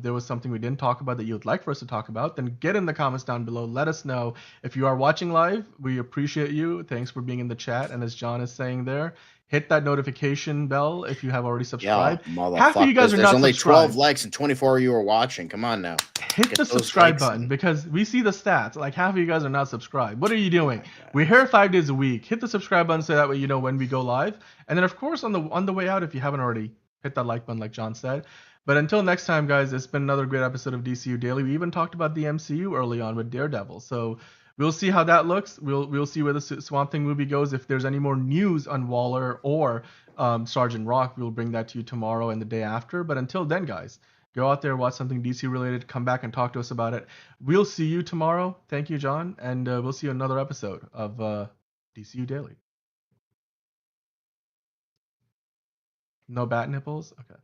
there was something we didn't talk about that you'd like for us to talk about, then get in the comments down below. Let us know. If you are watching live, we appreciate you. Thanks for being in the chat. And as John is saying there, hit that notification bell if you have already subscribed. Half of you guys are not only subscribed. 12 likes and 24 of you are watching. Come on now. Hit the subscribe button because we see the stats. Like half of you guys are not subscribed. What are you doing? We're here 5 days a week. Hit the subscribe button so that way you know when we go live. And then of course on the way out, if you haven't already, hit that like button like John said. But until next time, guys, it's been another great episode of DCU Daily. We even talked about the MCU early on with Daredevil. So we'll see how that looks. We'll see where the Swamp Thing movie goes. If there's any more news on Waller or Sergeant Rock, we'll bring that to you tomorrow and the day after. But until then, guys, go out there, watch something DC related, come back and talk to us about it. We'll see you tomorrow. Thank you, John. And we'll see you in another episode of DCU Daily. No bat nipples? Okay.